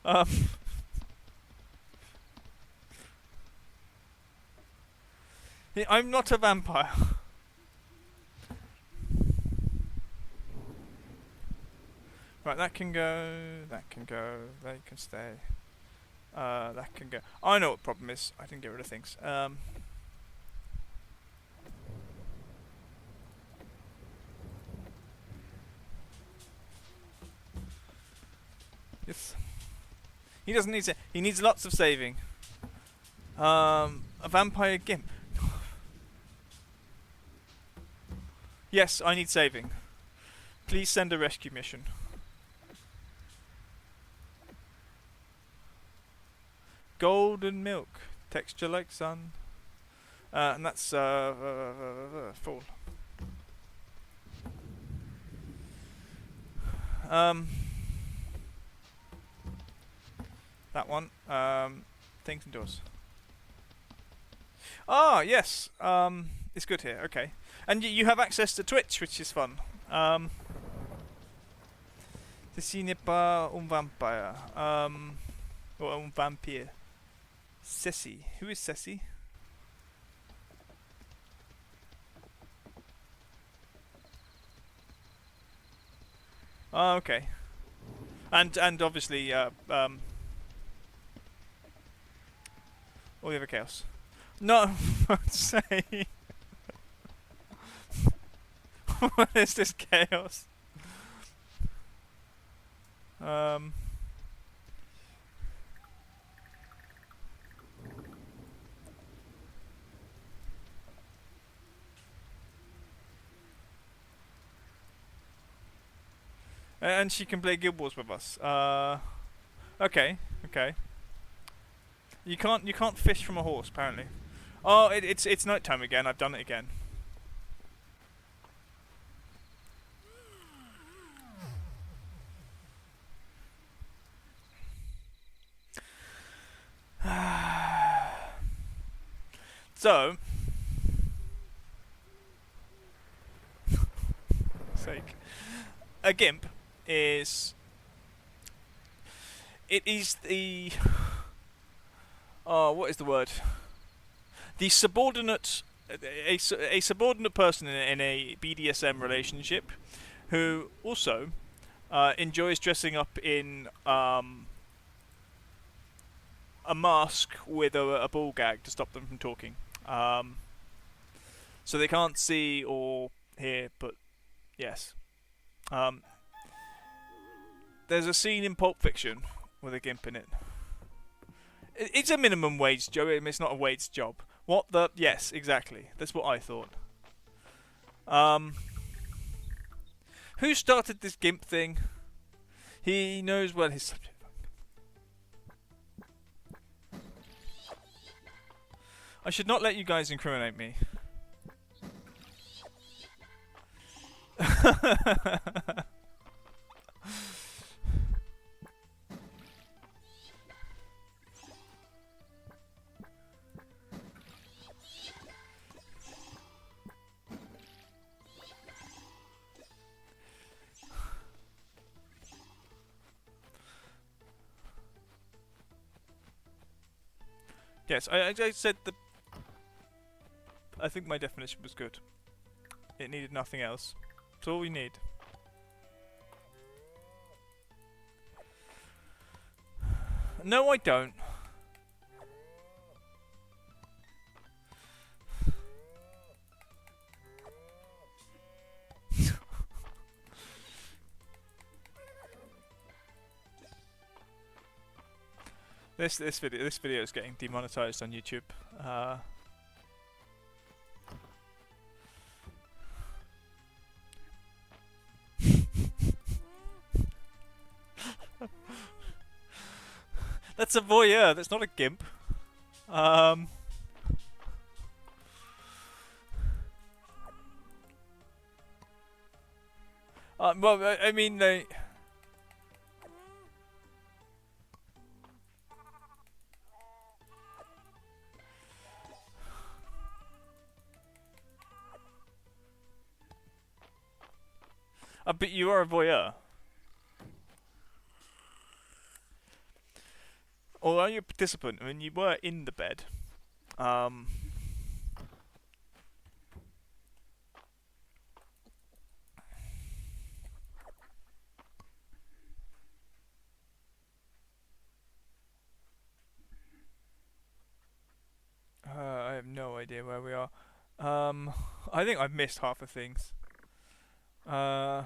Um, I'm not a vampire. Right, that can go. That can go. They can stay. That can go. I know what the problem is. I didn't get rid of things. Yes. He doesn't need to. He needs lots of saving. A vampire gimp. Yes, I need saving. Please send a rescue mission. Golden milk, texture like sun. And that's full. That one. Things and doors. Ah, yes. It's good here. Okay, and you have access to Twitch, which is fun. Ceci n'est pas un vampire. Or un vampire. Ceci. Who is Ceci? Oh, okay. And obviously, all the other chaos. No, I'd say. What is this chaos? And she can play Guild Wars with us. Okay, okay. You can't fish from a horse apparently. Oh, it's nighttime again. I've done it again. So, sake. A gimp is. It is the. Oh, what is the word? The subordinate. A subordinate person in a BDSM relationship who also enjoys dressing up in a mask with a ball gag to stop them from talking. So they can't see or hear, but yes. There's a scene in Pulp Fiction with a gimp in it. It's a minimum wage job. I mean, it's not a wage job. What the? Yes, exactly. That's what I thought. Who started this gimp thing? He knows well his subject. I should not let you guys incriminate me. Yes, I said the. I think my definition was good. It needed nothing else. That's all we need. No, I don't. This video is getting demonetized on YouTube. That's a voyeur. That's not a gimp. Well, I mean, they. But you are a voyeur. or are you a participant? I mean, you were in the bed. Um, I have no idea where we are. I think I've missed half the things. Uh,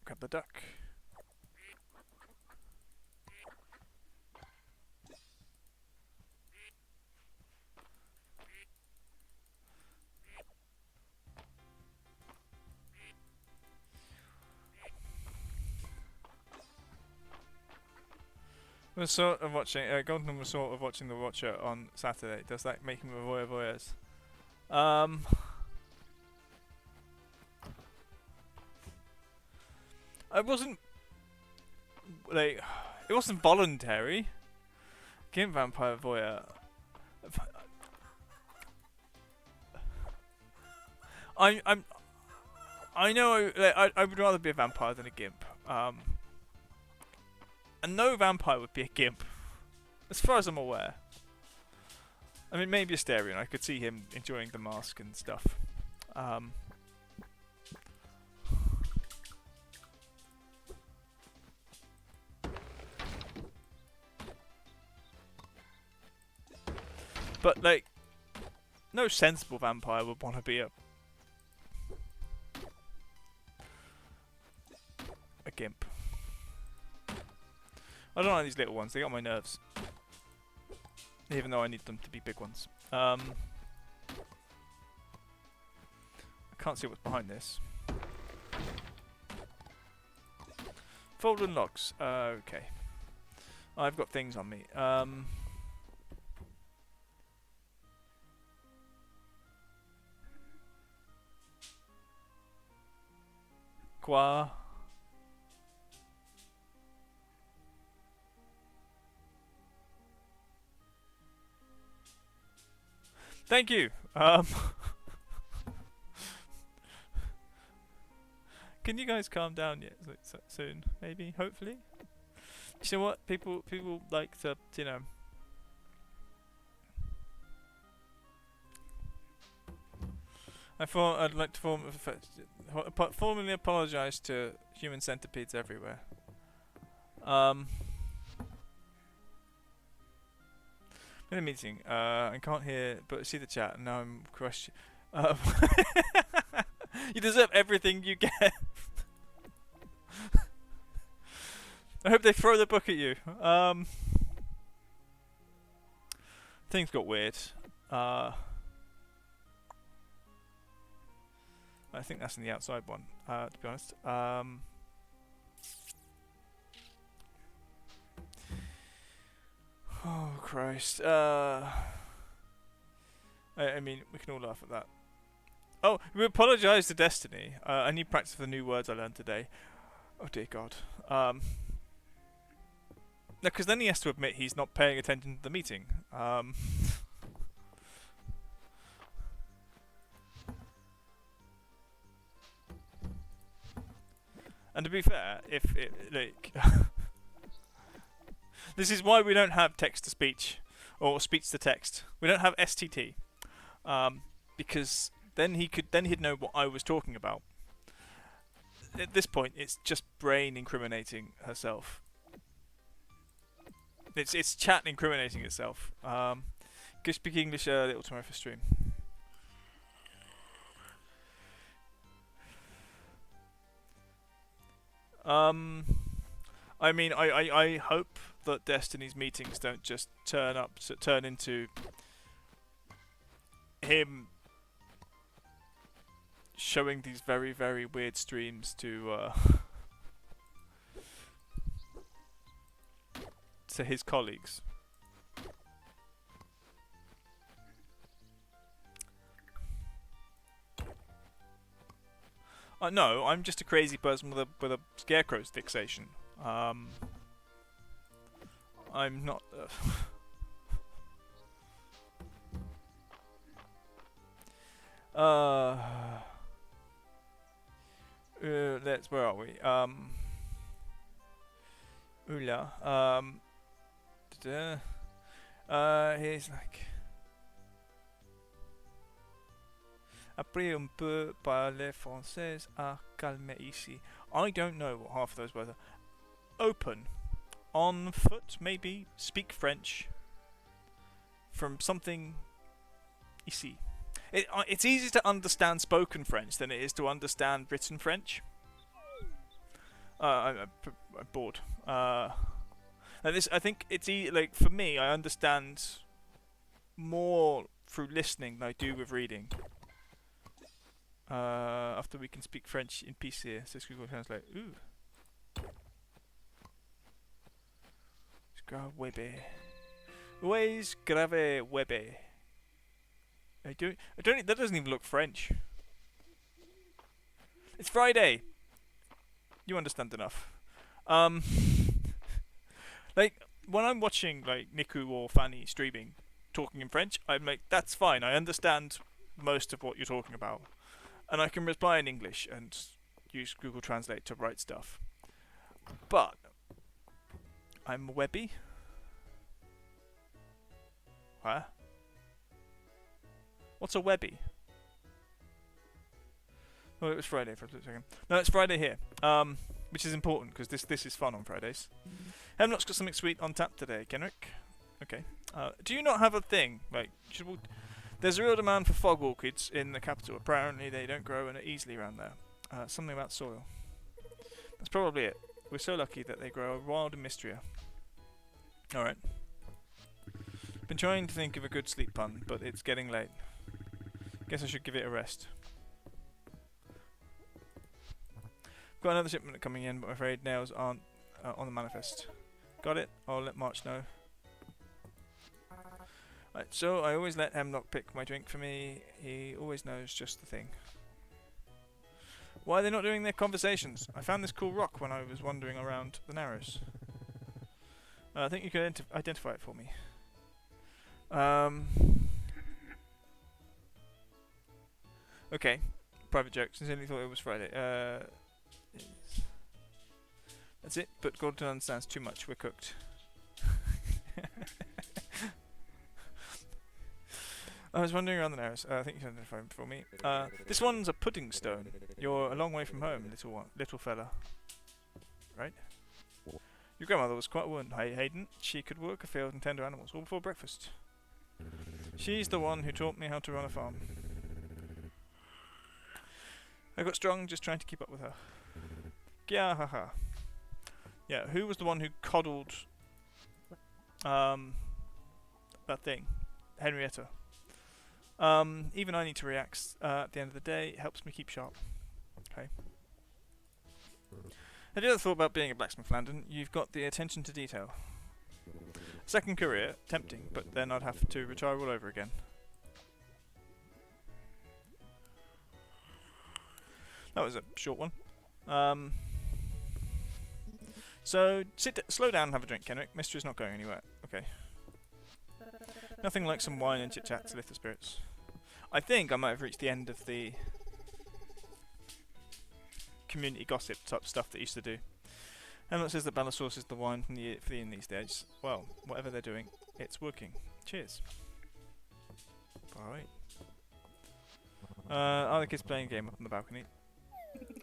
grab the duck. We're sort of watching. Golden was sort of watching The Watcher on Saturday. Does that make him a voyeur voyeurs? I wasn't like it wasn't voluntary. Gimp vampire voyeur. I'm I know like, I would rather be a vampire than a gimp. And no vampire would be a gimp, as far as I'm aware. I mean, maybe Asterion. I could see him enjoying the mask and stuff. But like, no sensible vampire would want to be a gimp. I don't like these little ones. They got my nerves. Even though I need them to be big ones. I can't see what's behind this. Folded logs. Okay. I've got things on me. Qua. Thank you. Can you guys calm down yet? Soon, maybe, hopefully. You know what? People like to, you know. I thought I'd like to formally apologise to human centipedes everywhere. In a meeting, I can't hear but see the chat, and now I'm questioning. You deserve everything you get. I hope they throw the book at you. Things got weird. I think that's in the outside one, to be honest. Oh Christ. I mean, we can all laugh at that. Oh, we apologise to Destiny. I need practice for the new words I learned today. Oh dear God. No, because then he has to admit he's not paying attention to the meeting. And to be fair, if it, like, this is why we don't have text to speech or speech to text. We don't have STT, because then he'd know what I was talking about. At this point, it's just Brain incriminating herself. It's chat incriminating itself. Go speak English a little tomorrow for stream. I mean, I hope that Destiny's meetings don't just turn into him showing these very, very weird streams to his colleagues. No, I'm just a crazy person with a scarecrow's fixation. I'm not. Uh, let's. Where are we? Oula. Da-da. Here's like. Après on peut parler français à calmer ici. I don't know what half of those words are. Open. On foot, maybe. Speak French. From something ici. It's easier to understand spoken French than it is to understand written French. I'm bored. This, I think it's like for me, I understand more through listening than I do with reading. After we can speak French in peace here, says Google Translate. Ooh. Webe. Always grave webe. I don't. That doesn't even look French. It's Friday. You understand enough. Like when I'm watching like Niku or Fanny streaming, talking in French, I'm like, that's fine. I understand most of what you're talking about, and I can reply in English and use Google Translate to write stuff. But I'm a Webby. Huh? What's a Webby? Oh, it was Friday for a second. No, it's Friday here. Which is important because this is fun on Fridays. Hemlock's got something sweet on tap today, Kenrick. Okay. Do you not have a thing like? There's a real demand for fog orchids in the capital. Apparently, they don't grow and are easily around there. Something about soil. That's probably it. We're so lucky that they grow wild in Mistria. All right. Been trying to think of a good sleep pun, but it's getting late. Guess I should give it a rest. Got another shipment coming in, but I'm afraid nails aren't on the manifest. Got it? I'll let March know. Right, so I always let Hemlock pick my drink for me. He always knows just the thing. Why are they not doing their conversations? I found this cool rock when I was wandering around the Narrows. I think you could identify it for me. Okay. Private joke. Sincerely thought it was Friday. That's it, but Gordon understands too much. We're cooked. I was wandering around the Narrows. I think you can identify him for me. This one's a pudding stone. You're a long way from home, little fella. Right? Your grandmother was quite a woman, Hayden. She could work a field and tend to animals all before breakfast. She's the one who taught me how to run a farm. I got strong just trying to keep up with her. Yeah, haha. Yeah, who was the one who coddled that thing? Henrietta. Even I need to react at the end of the day. It helps me keep sharp. Okay. Have you ever thought about being a blacksmith, Landon? You've got the attention to detail. Second career, tempting, but then I'd have to retire all over again. That was a short one. So, slow down and have a drink, Kenrick. Mistria's not going anywhere. Okay. Nothing like some wine and chit-chat to lift the spirits. I think I might have reached the end of the community gossip type stuff that used to do. Hamlet says that Balasource is the wine for the inn these days. Well, whatever they're doing, it's working. Cheers. Alright. Are the kids playing a game up on the balcony?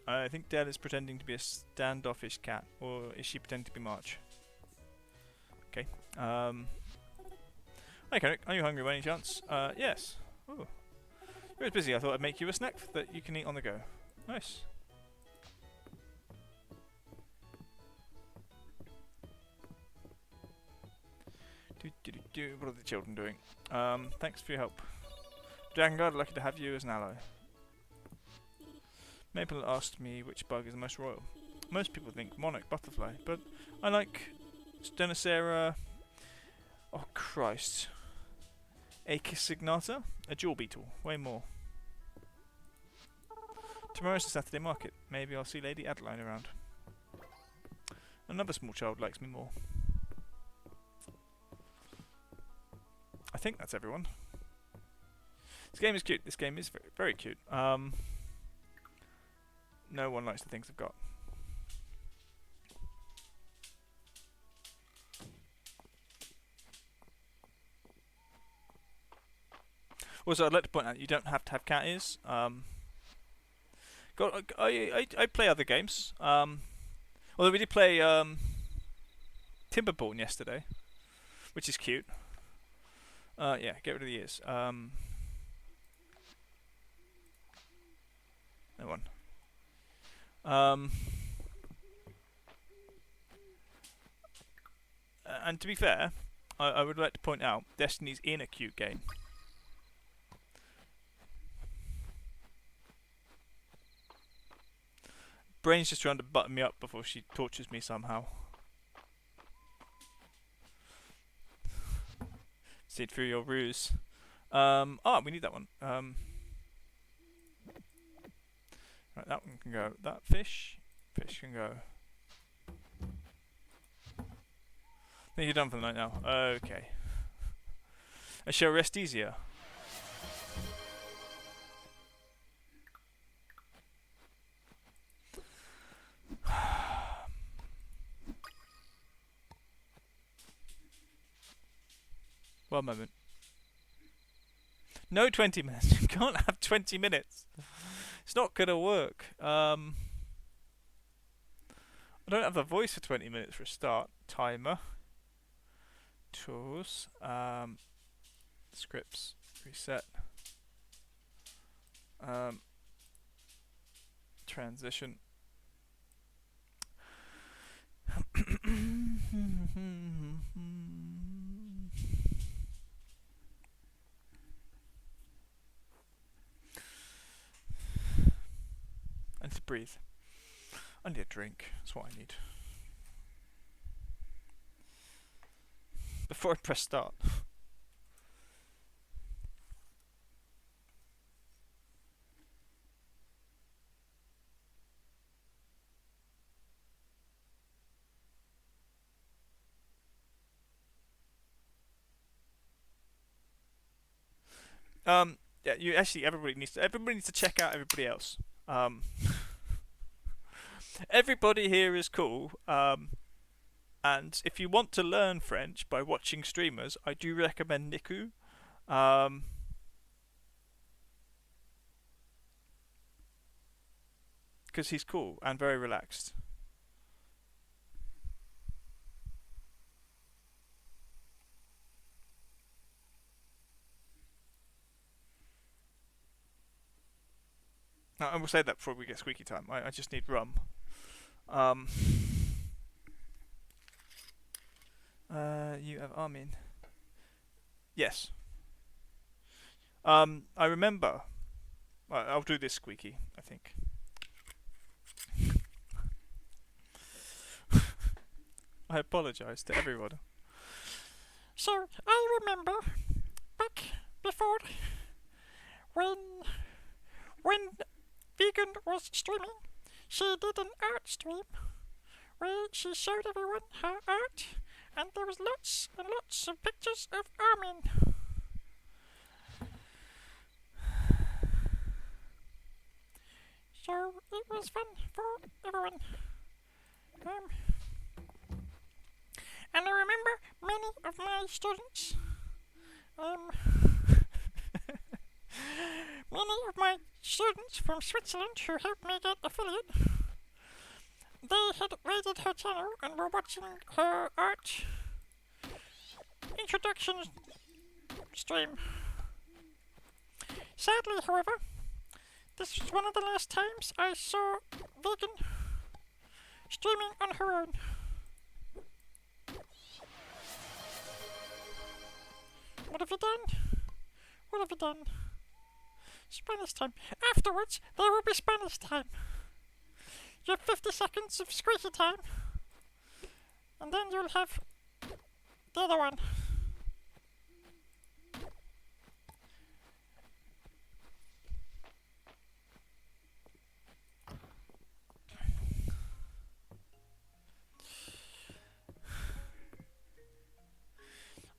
I think Dell is pretending to be a standoffish cat, or is she pretending to be March? Okay. Hi, Kenrick. Are you hungry by any chance? Yes. Ooh. You're always busy. I thought I'd make you a snack that you can eat on the go. Nice. What are the children doing? Thanks for your help. Dragon Guard, lucky to have you as an ally. Maple asked me which bug is the most royal. Most people think monarch butterfly, but I like Stenocera. Oh Christ. Acissignata? A jewel beetle. Way more. Tomorrow's the Saturday market. Maybe I'll see Lady Adeline around. Another small child likes me more. I think that's everyone. This game is cute. This game is very, very cute. No one likes the things I've got. Also, I'd like to point out you don't have to have cat ears. I play other games. Although we did play Timberborn yesterday, which is cute. Yeah, get rid of the ears. No one. And to be fair, I would like to point out Destiny's in a cute game. Brain's just trying to button me up before she tortures me somehow. See it through your ruse. We need that one. Right, that one can go. That fish can go. I think you're done for the night now. Okay. I shall rest easier. One moment. No 20 minutes. You can't have 20 minutes. It's not gonna work. I don't have the voice for 20 minutes for a start. Timer. Tools. Scripts. Reset. Transition. I need to breathe. I need a drink. That's what I need. Before I press start. Yeah, everybody needs to check out everybody else. Everybody here is cool. And if you want to learn French by watching streamers, I do recommend Niku. Because he's cool and very relaxed. Now, I will say that before we get squeaky time. I just need rum. You have Armin. Yes. I remember. I'll do this squeaky, I think. I apologise to everyone. So, I remember back before when Vegan was streaming, she did an art stream where she showed everyone her art, and there was lots and lots of pictures of Armin. So it was fun for everyone. And I remember many of my students, from Switzerland who helped me get affiliate, they had raided her channel and were watching her art introduction stream. Sadly, however, this was one of the last times I saw Vegan streaming on her own. What have you done? What have you done? Spanish time. Afterwards, there will be Spanish time. You have 50 seconds of squeaky time. And then you'll have the other one.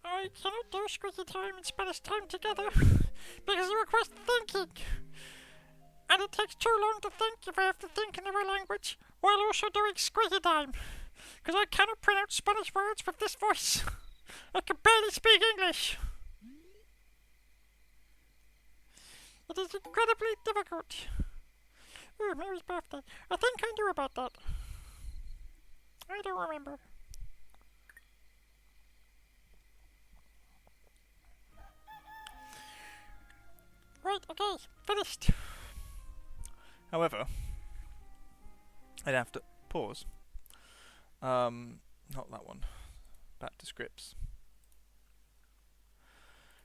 I cannot do squeaky time and Spanish time together. because it requires thinking. And it takes too long to think if I have to think in another language while also doing squeaky time. Because I cannot pronounce Spanish words with this voice. I can barely speak English. It is incredibly difficult. Oh, Mary's birthday. I think I knew about that. I don't remember. Right, okay, finished. However, I'd have to pause. Not that one. Back to scripts.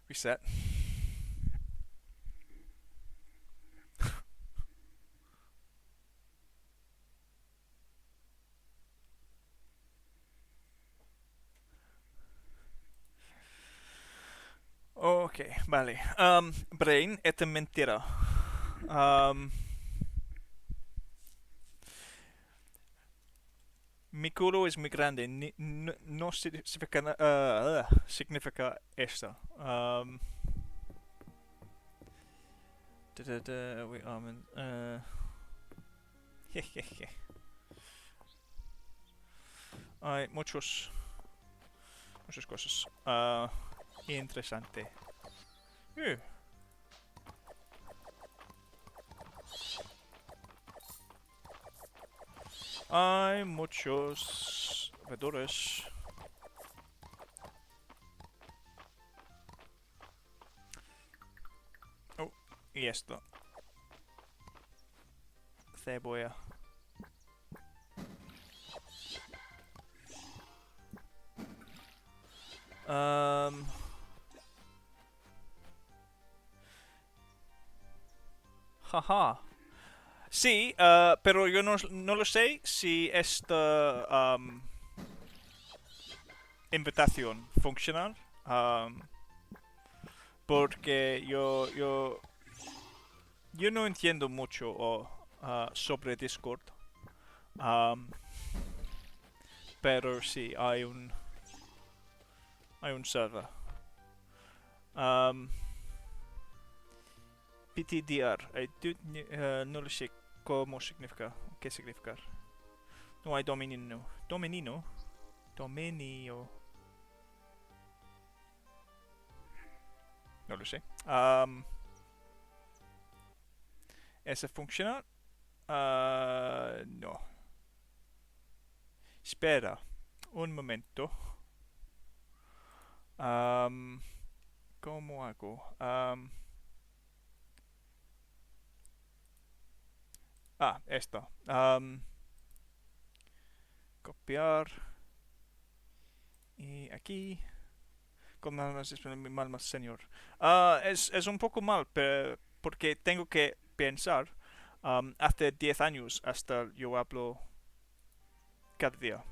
Reset. Ok, vale. Brain es mentira. Mi culo es muy grande. No significa, significa esto. Wait, jejeje. Hay muchas cosas. Interesante. Hay muchos verduras. Oh, y esto. Cebolla. Jaja. Sí, pero yo no lo sé si esta invitación funciona. Porque yo no entiendo mucho sobre Discord. Pero sí, hay un server. PTDR. No lo sé cómo significa. ¿Qué significa? No hay dominio. Dominio. Dominio. No lo sé. ¿Ese funciona? No. Espera. Un momento. ¿Cómo hago? Esto. Copiar. Y aquí. Con más mal más señor. Es un poco mal, porque tengo que pensar. Hace 10 años hasta yo hablo cada día.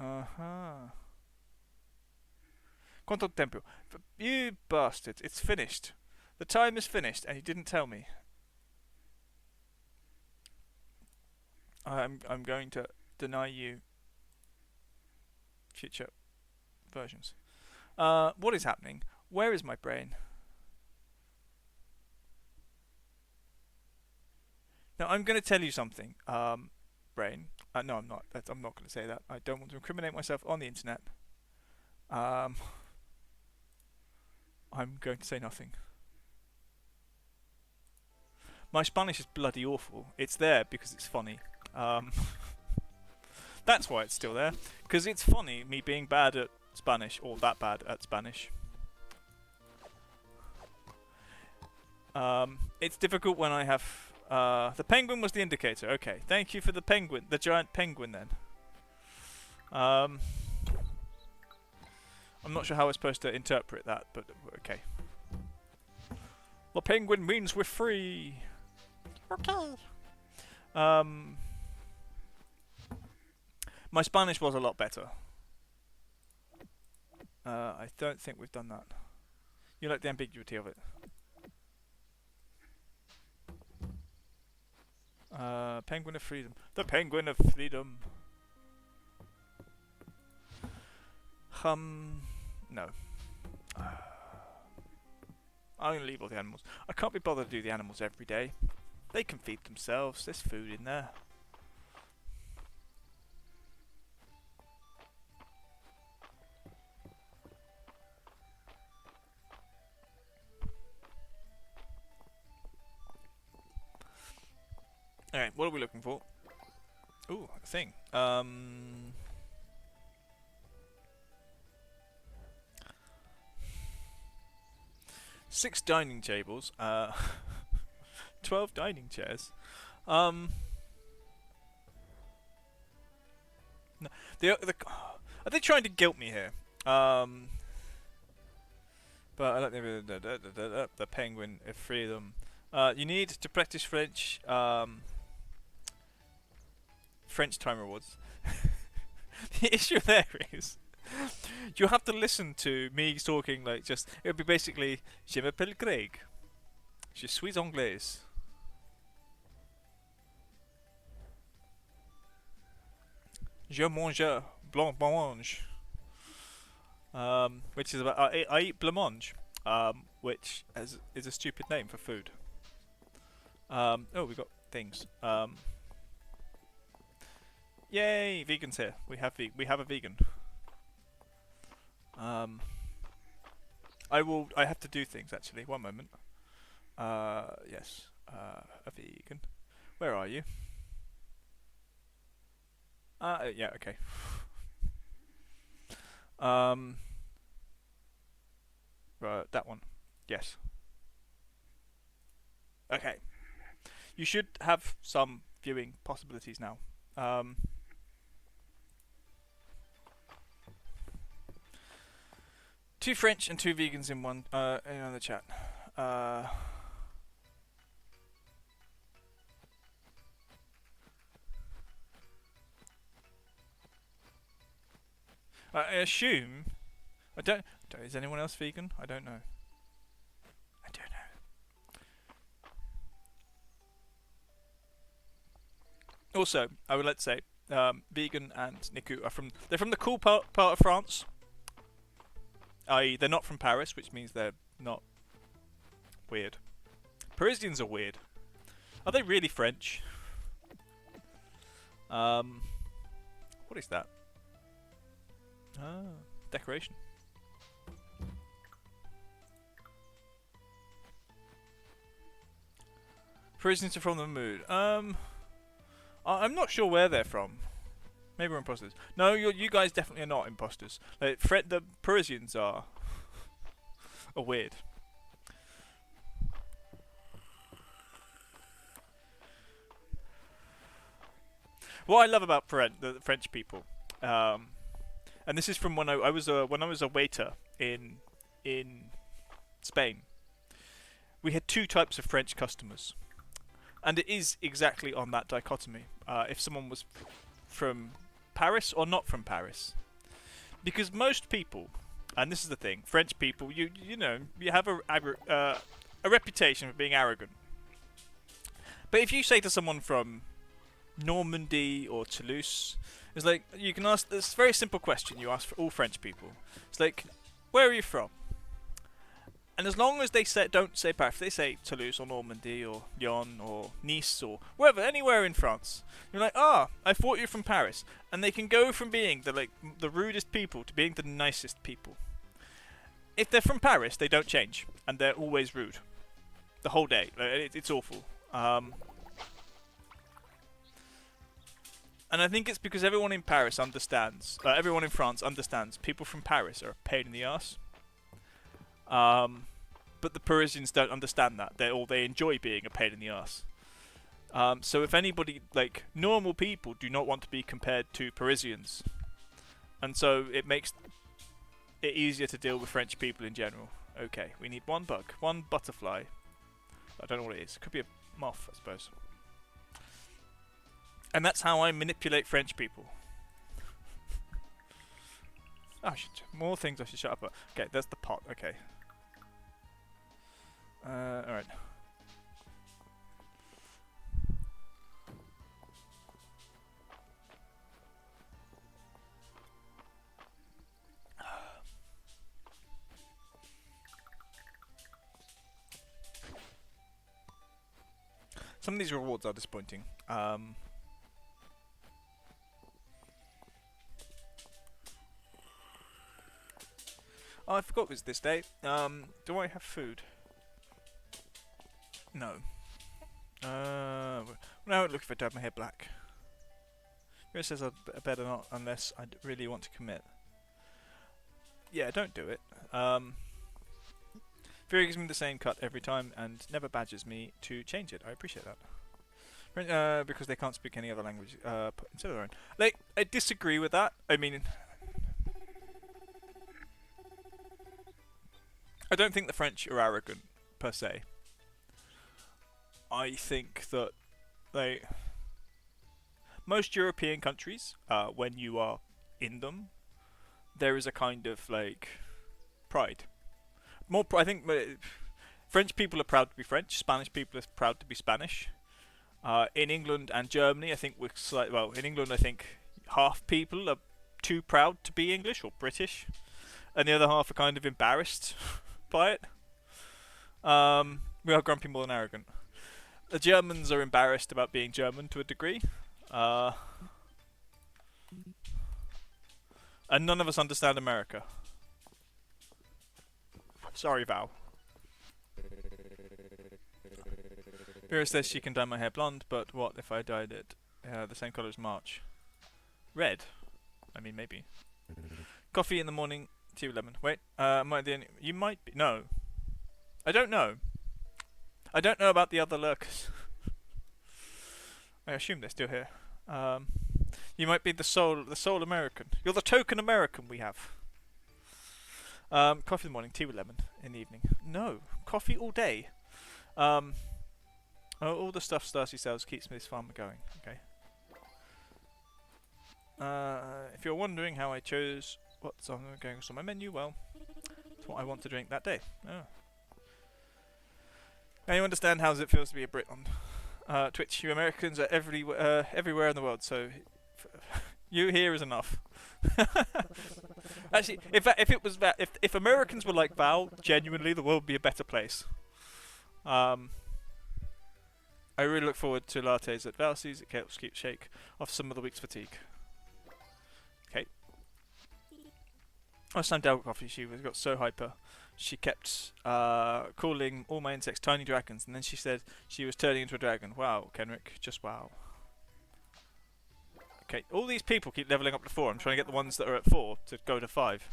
Ajá. ¿Cuánto tiempo? You bastard, it's finished. The time is finished and you didn't tell me. I'm going to deny you future versions. What is happening? Where is my brain? Now I'm going to tell you something, brain. No, I'm not. I'm not going to say that. I don't want to incriminate myself on the internet. I'm going to say nothing. My Spanish is bloody awful. It's there because it's funny. That's why it's still there. Because it's funny, me being bad at Spanish, or that bad at Spanish. It's difficult when I have... the penguin was the indicator. Okay, thank you for the penguin. The giant penguin, then. I'm not sure how we're supposed to interpret that, but okay. The penguin means we're free. Okay. My Spanish was a lot better. I don't think we've done that. You like the ambiguity of it. Penguin of freedom. The penguin of freedom. No. I'm going to leave all the animals. I can't be bothered to do the animals every day. They can feed themselves. There's food in there. Alright, what are we looking for? Ooh, a thing. 6 dining tables. 12 dining chairs. No, are they trying to guilt me here? But I don't think the penguin of freedom. You need to practice French. French time rewards. The issue there is you have to listen to me talking like just. It would be basically Je m'appelle Greg. Je suis anglais. Je mange blancmange. Which is about I eat blancmange. Which is a stupid name for food. Oh, we got things. Yay, vegans here. We have a vegan. I have to do things actually. One moment. Yes. A vegan. Where are you? Yeah. Okay. Right, that one. Yes. Okay. You should have some viewing possibilities now. 2 French and 2 vegans in one in the chat. I assume. I don't. Is anyone else vegan? I don't know. I don't know. Also, I would like to say, vegan and Niku are they're from the cool part of France. I.e., they're not from Paris, which means they're not weird. Parisians are weird. Are they really French? What is that? Ah, decoration. Parisians are from the mood. I'm not sure where they're from. Maybe we're imposters. No, you guys definitely are not imposters. Like, the Parisians are weird. What I love about the French people, and this is from when I was a waiter in Spain. We had 2 types of French customers, and it is exactly on that dichotomy. If someone was from Paris or not from Paris, because most people, and this is the thing, French people, you have a reputation for being arrogant. But if you say to someone from Normandy or Toulouse, it's like you can ask this very simple question you ask for all French people. It's like, where are you from? And as long as they don't say Paris, if they say Toulouse or Normandy or Lyon or Nice or wherever, anywhere in France, you're like, I thought you were from Paris. And they can go from being the rudest people to being the nicest people. If they're from Paris, they don't change, and they're always rude, the whole day. It's awful. And I think it's because everyone in Paris understands, everyone in France understands people from Paris are a pain in the ass. But the Parisians don't understand that. They enjoy being a pain in the ass. So if anybody, like, normal people do not want to be compared to Parisians. And so it makes it easier to deal with French people in general. Okay, we need 1 bug, 1 butterfly. I don't know what it is. Could be a moth, I suppose. And that's how I manipulate French people. More things I should shut up about. Okay, that's the pot. Okay. Alright. Some of these rewards are disappointing. Oh, I forgot it was this day. Do I have food? No. No, look if I dyed my hair black. It says I better not unless I really want to commit. Yeah, don't do it. Fury gives me the same cut every time and never badgers me to change it. I appreciate that. Because they can't speak any other language instead of their own. Like, I disagree with that. I mean, I don't think the French are arrogant, per se. I think that, like, most European countries, when you are in them, there is a kind of, like, pride. I think French people are proud to be French, Spanish people are proud to be Spanish. In England and Germany, I think in England, I think half people are too proud to be English or British, and the other half are kind of embarrassed by it. We are grumpy more than arrogant. The Germans are embarrassed about being German to a degree. And none of us understand America. Sorry, Val. Vera says she can dye my hair blonde, but what if I dyed it the same colour as March? Red? I mean, maybe. Coffee in the morning, tea with lemon. Wait, you might be. No. I don't know. I don't know about the other lurkers. I assume they're still here. You might be the sole American. You're the token American we have. Coffee in the morning, tea with lemon in the evening. No, coffee all day. All the stuff Stacy sells keeps this farm going. Okay. If you're wondering how I chose what's on my menu, well, it's what I want to drink that day. Oh. Now you understand how it feels to be a Brit on Twitch. You Americans are everywhere in the world, so you here is enough. Actually, if Americans were like Val, genuinely the world would be a better place. I really look forward to lattes at Valsey's. It helps keep shake off some of the week's fatigue. Okay. Last time Dell got coffee, she got so hyper. She kept calling all my insects tiny dragons, and then she said she was turning into a dragon. Wow, Kenrick, just wow. Okay, all these people keep leveling up to 4. I'm trying to get the ones that are at 4 to go to 5.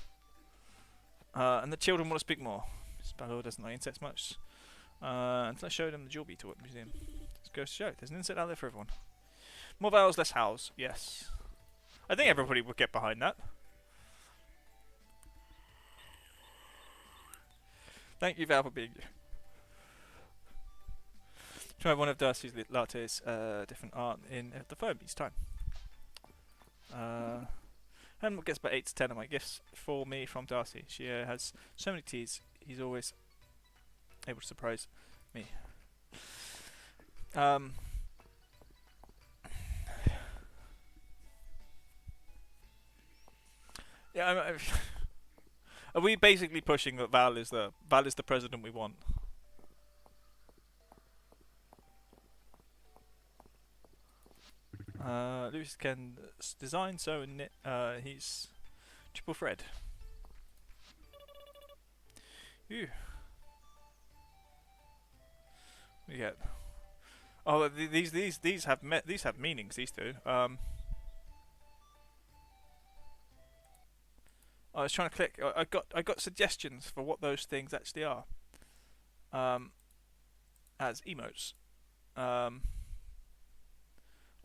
And the children want to speak more. Spalor doesn't like insects much. Until I showed them the jewel beetle at the museum. Just goes to show. There's an insect out there for everyone. More vowels, less howls. Yes. I think everybody would get behind that. Thank you, Val, for being you. Try one of Darcy's lattes, different art in the foam each time. And gets about 8 to 10 of my gifts for me from Darcy. She has so many teas. He's always able to surprise me. Yeah, are we basically pushing that Val is the president we want? Lewis can design, sew, and knit. He's triple thread. Ew. We get. Oh, these have meanings. These do. I was trying to click. I got suggestions for what those things actually are. As emotes.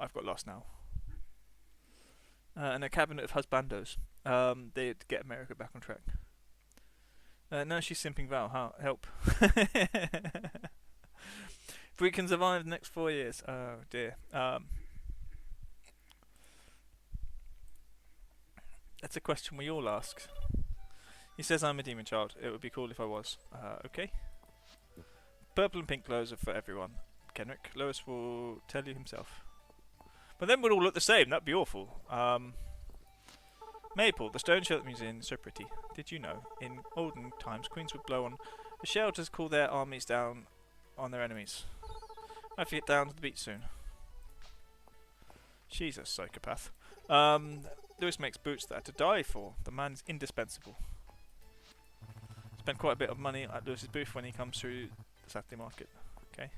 I've got lost now. And a cabinet of husbandos. They'd get America back on track. Now she's simping Val. Help. If we can survive the next 4 years. Oh dear. That's a question we all ask. He says I'm a demon child. It would be cool if I was. Okay. Purple and pink clothes are for everyone. Kenrick. Lois will tell you himself. But then we'd all look the same. That'd be awful. Maple, the stone shell at the museum is so pretty. Did you know? In olden times, queens would blow on the shell to call their armies down on their enemies. I have to get down to the beach soon. She's a psychopath. Lewis makes boots that are to die for. The man is indispensable. Spent quite a bit of money at Lewis's booth when he comes through the Saturday market. Okay.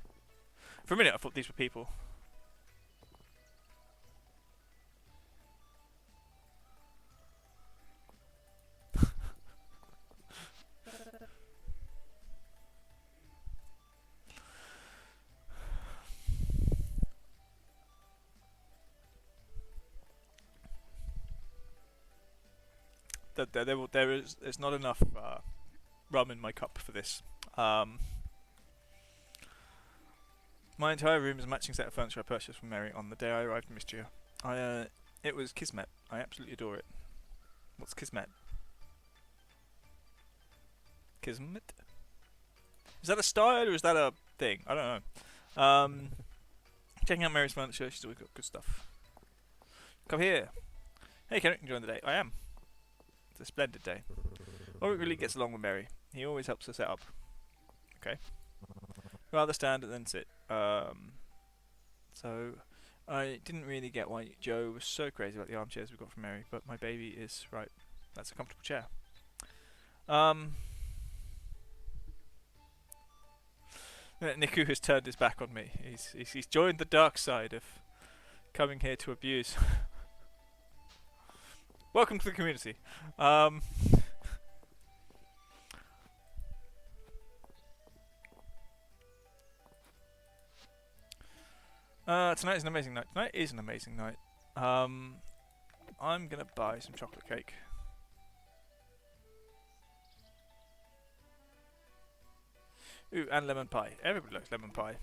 For a minute I thought these were people. There's not enough rum in my cup for this. My entire room is a matching set of furniture I purchased from Mary on the day I arrived in Mistria. It was Kismet. I absolutely adore it. What's Kismet? Kismet? Is that a style or is that a thing? I don't know. Checking out Mary's furniture. She's always got good stuff. Come here. Hey, Kenneth, enjoying the day? I am. It's a splendid day. Ulrich really gets along with Mary. He always helps her set up. Okay. Rather stand and then sit. So, I didn't really get why Joe was so crazy about the armchairs we got from Mary, but my baby is right. That's a comfortable chair. Niku has turned his back on me. He's joined the dark side of coming here to abuse. Welcome to the community. Tonight is an amazing night. Tonight is an amazing night. I'm gonna buy some chocolate cake. Ooh, and lemon pie. Everybody likes lemon pie.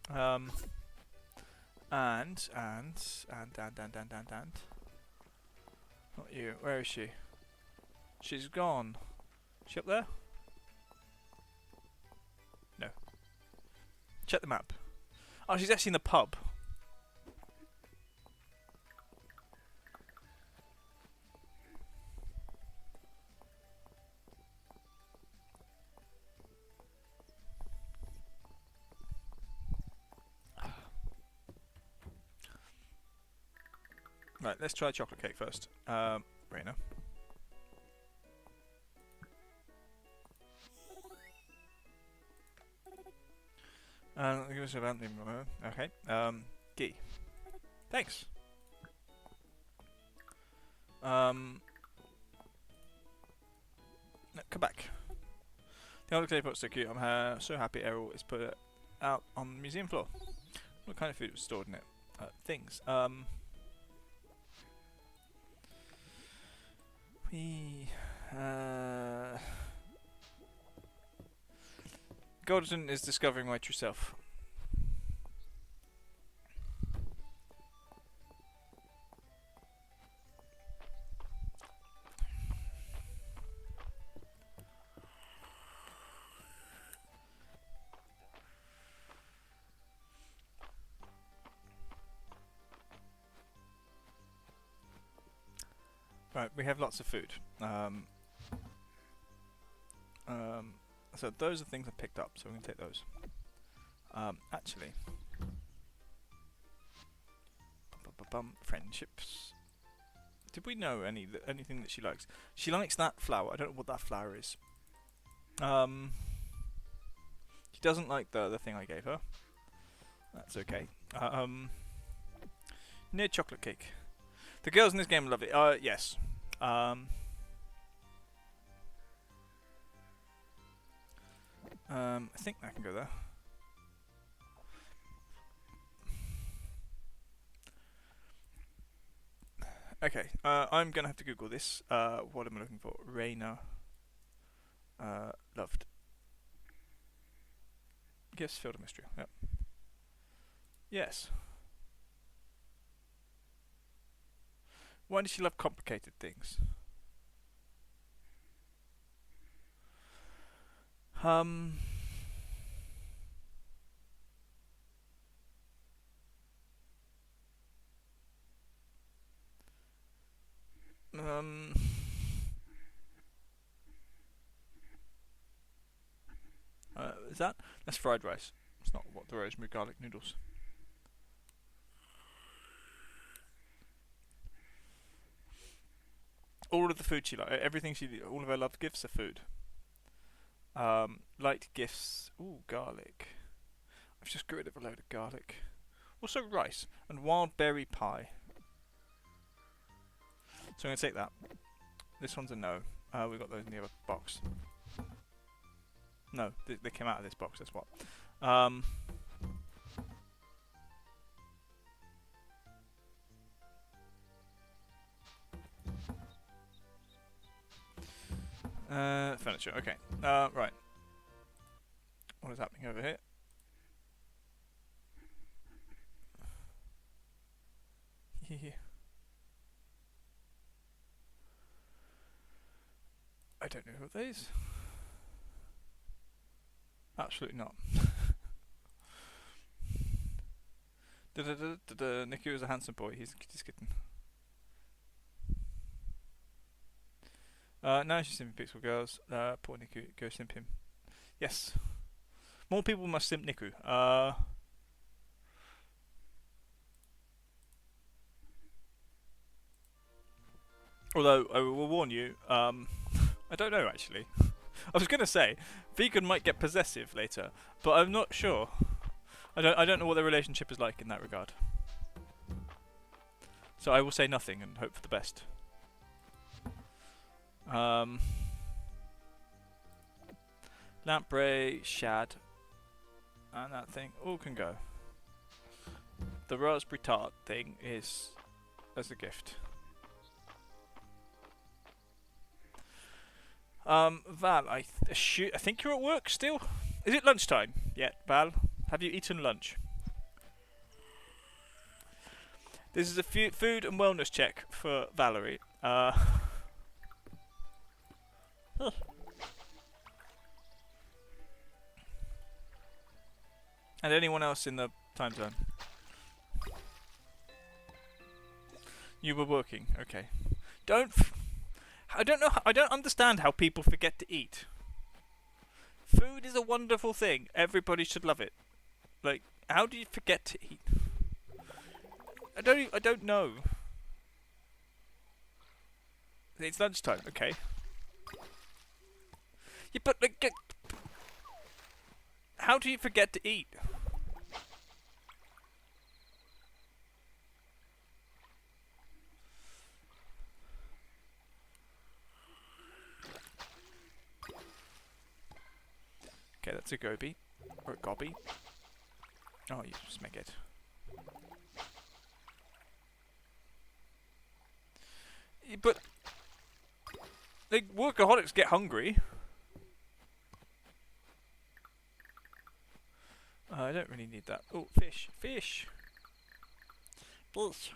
And. Not you. Where is she? She's gone. Is she up there? No. Check the map. Oh, she's actually in the pub. Right, let's try chocolate cake first. Raina. Give us about okay. Gee. Thanks. No, come back. The old clay pot's so cute. I'm so happy Errol is put it out on the museum floor. What kind of food was stored in it? Things. Gordon is discovering my true self. Right, we have lots of food. So those are things I picked up, so we're going to take those. Actually, friendships. Did we know anything that she likes? She likes that flower. I don't know what that flower is. She doesn't like the thing I gave her. That's okay. Near chocolate cake. The girls in this game love it. Yes. I think I can go there. Okay, I'm gonna have to Google this. What am I looking for? Raina. Loved. Yes, Fields of Mistra. Yep. Yes. Why does she love complicated things? Is that's fried rice. It's not what the rosemary garlic noodles. All of the food she liked, everything all of her loved gifts are food. Liked gifts. Ooh, garlic. I've just got rid of a load of garlic. Also rice and wild berry pie. So I'm going to take that. This one's a no. We got those in the other box. No, they came out of this box, that's what. Furniture, okay. Right. What is happening over here? I don't know who that is. Absolutely not. Niku is a handsome boy. He's kitten. Now she's simping Pixel Girls. Poor Niku. Go simp him. Yes. More people must simp Niku. Although, I will warn you, I don't know actually. I was gonna say, Vegan might get possessive later, but I'm not sure. I don't know what their relationship is like in that regard. So I will say nothing and hope for the best. Lamprey, shad, and that thing all can go. The raspberry tart thing is as a gift. Val, I think you're at work still. Is it lunchtime yet, Val? Have you eaten lunch? This is a food and wellness check for Valerie. And anyone else in the time zone? You were working, okay. I don't know. I don't understand how people forget to eat. Food is a wonderful thing. Everybody should love it. Like, how do you forget to eat? I don't know. It's lunchtime. Okay. Yeah, but like, how do you forget to eat? Okay, that's a goby. Or a gobby. Oh, you just make it. Yeah, but like, workaholics get hungry. I don't really need that. Oh, fish. Fish! Fish.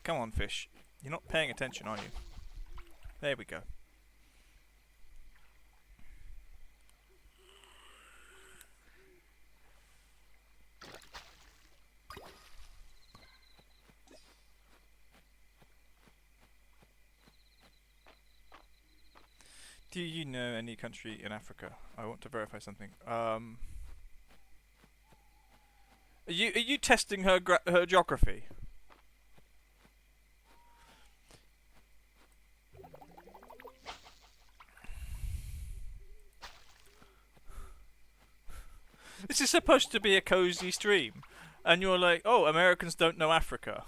Come on, fish. You're not paying attention, are you? There we go. Do you know any country in Africa? I want to verify something. Are you testing her geography? This is supposed to be a cozy stream, and you're like, oh, Americans don't know Africa.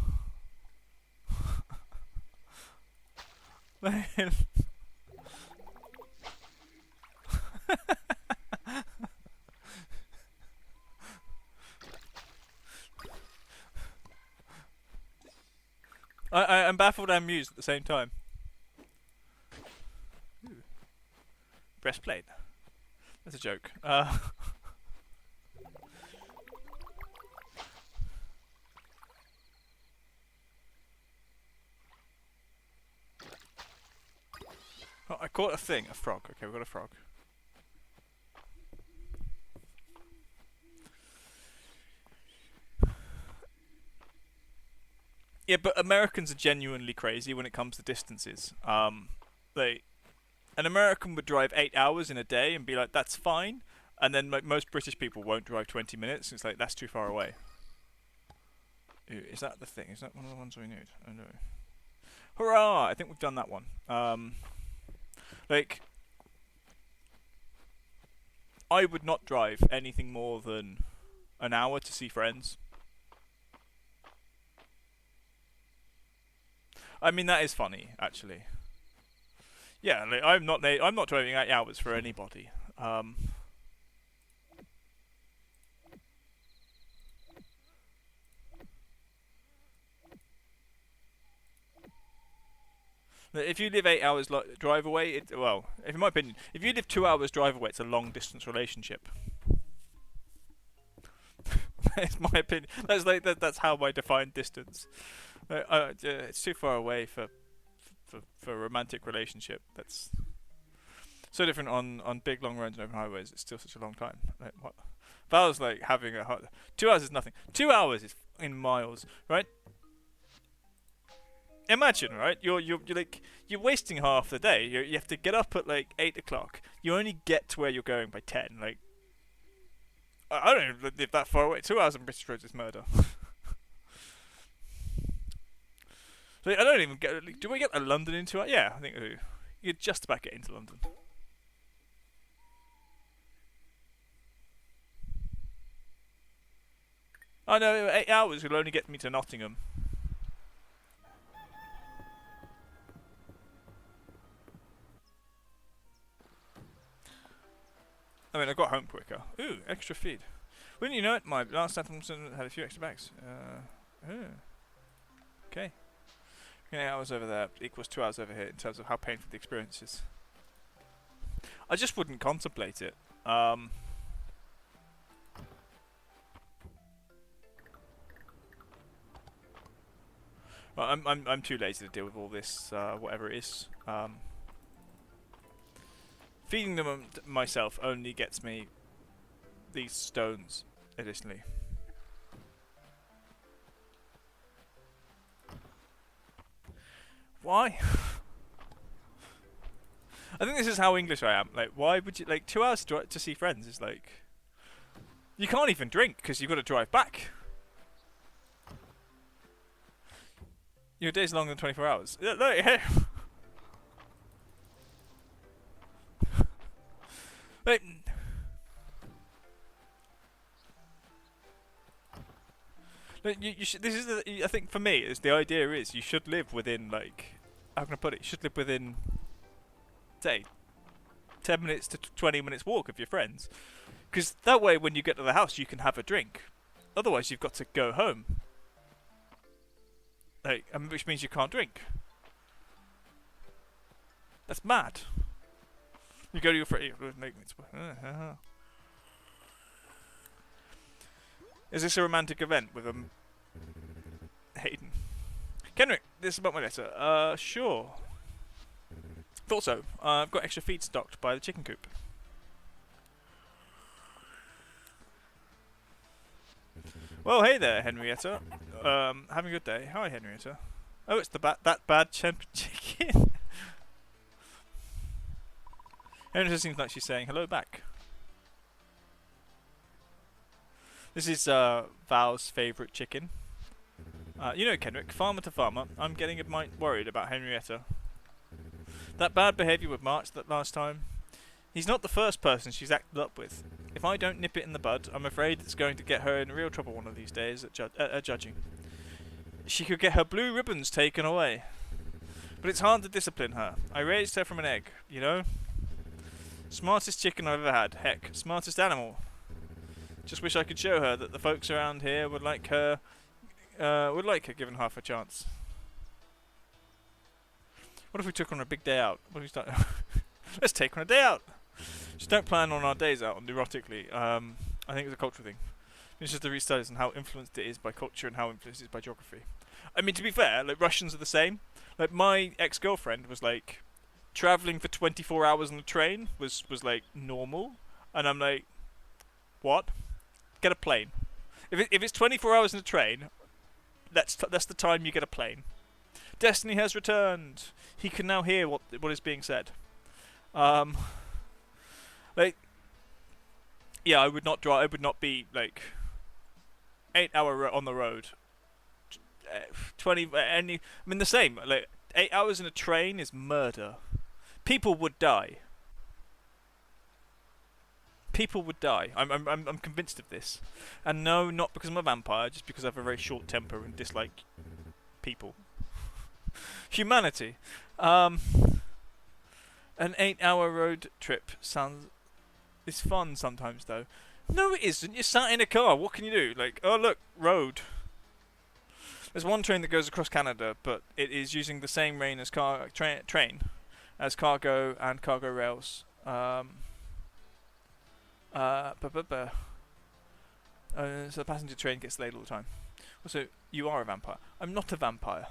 I'm baffled and amused at the same time. Ooh. Breastplate. That's a joke. I caught a thing, a frog. Okay, we got a frog. Yeah, but Americans are genuinely crazy when it comes to distances. They an American would drive 8 hours in a day and be like, "That's fine," and then like most British people won't drive 20 minutes. It's like that's too far away. Ooh, is that the thing? Is that one of the ones we need? Oh no! Hurrah! I think we've done that one. Like, I would not drive anything more than an hour to see friends. I mean, that is funny, actually. Yeah, like, I'm not driving 8 hours for anybody. If you live 8 hours drive away, well, in my opinion, if you live 2 hours drive away, it's a long distance relationship. That's my opinion. That's like that's how I define distance. It's too far away for a romantic relationship. That's so different on big long roads and open highways. It's still such a long time. Like, what? Val's like having 2 hours is nothing. 2 hours is in miles, right? Imagine, right? You're wasting half the day. You have to get up at like 8 o'clock. You only get to where you're going by 10. Like, I don't even live that far away. 2 hours on British roads is murder. Like, I don't even get. Do we get to London in 2 hours? Yeah, I think we do. You could just about get into London. I know 8 hours will only get me to Nottingham. I mean, I got home quicker. Ooh, extra feed. Wouldn't you know it? My last Southampton had a few extra bags. Okay. 8 hours over there equals 2 hours over here in terms of how painful the experience is. I just wouldn't contemplate it. Well, I'm too lazy to deal with all this, whatever it is. Feeding them myself only gets me these stones additionally. Why? I think this is how English I am. Like, why would you like 2 hours to see friends? Is like you can't even drink because you've got to drive back. Your day's longer than 24 hours. Look, like, you should, this is I think for me is the idea is you should live within like how can I put it? You should live within say 10 minutes to 20 minutes walk of your friends, because that way when you get to the house you can have a drink. Otherwise you've got to go home. Like, which means you can't drink. That's mad. You go to your friend. Is this a romantic event with Hayden? Kenrick, this is about my letter. Sure. Thought so. I've got extra feed stocked by the chicken coop. Well, hey there, Henrietta. Having a good day. Hi, Henrietta. Oh, it's that bad champion chicken. Henrietta seems like she's saying hello back. This is Val's favourite chicken. You know, Kenrick, farmer to farmer, I'm getting a mite worried about Henrietta. That bad behaviour with March that last time, he's not the first person she's acted up with. If I don't nip it in the bud, I'm afraid it's going to get her in real trouble one of these days at judging. She could get her blue ribbons taken away. But it's hard to discipline her. I raised her from an egg, you know? Smartest chicken I've ever had. Heck, smartest animal. Just wish I could show her that the folks around here would like her given half a chance. What if we took on a big day out? What if we start? Let's take on a day out. Just don't plan on our days out neurotically. I think it's a cultural thing. It's just the restudies on how influenced it is by culture and how influenced it is by geography. I mean, to be fair, like Russians are the same. Like my ex-girlfriend was like traveling for 24 hours on the train was like normal, and I'm like, what? Get a plane. If it's 24 hours in a train, that's the time you get a plane. Destiny has returned. He can now hear what is being said. Um, like, yeah, I would not drive. I would not be like 8 hour on the road. 20 any. I mean, the same. Like 8 hours in a train is murder. People would die. People would die. I'm convinced of this. And no, not because I'm a vampire, just because I have a very short temper and dislike people. Humanity. An 8 hour road trip sounds... It's fun sometimes, though. No, it isn't. You're sat in a car. What can you do? Like, oh, look, road. There's one train that goes across Canada, but it is using the same train as cargo and cargo rails. So the passenger train gets delayed all the time. Also, you are a vampire. I'm not a vampire.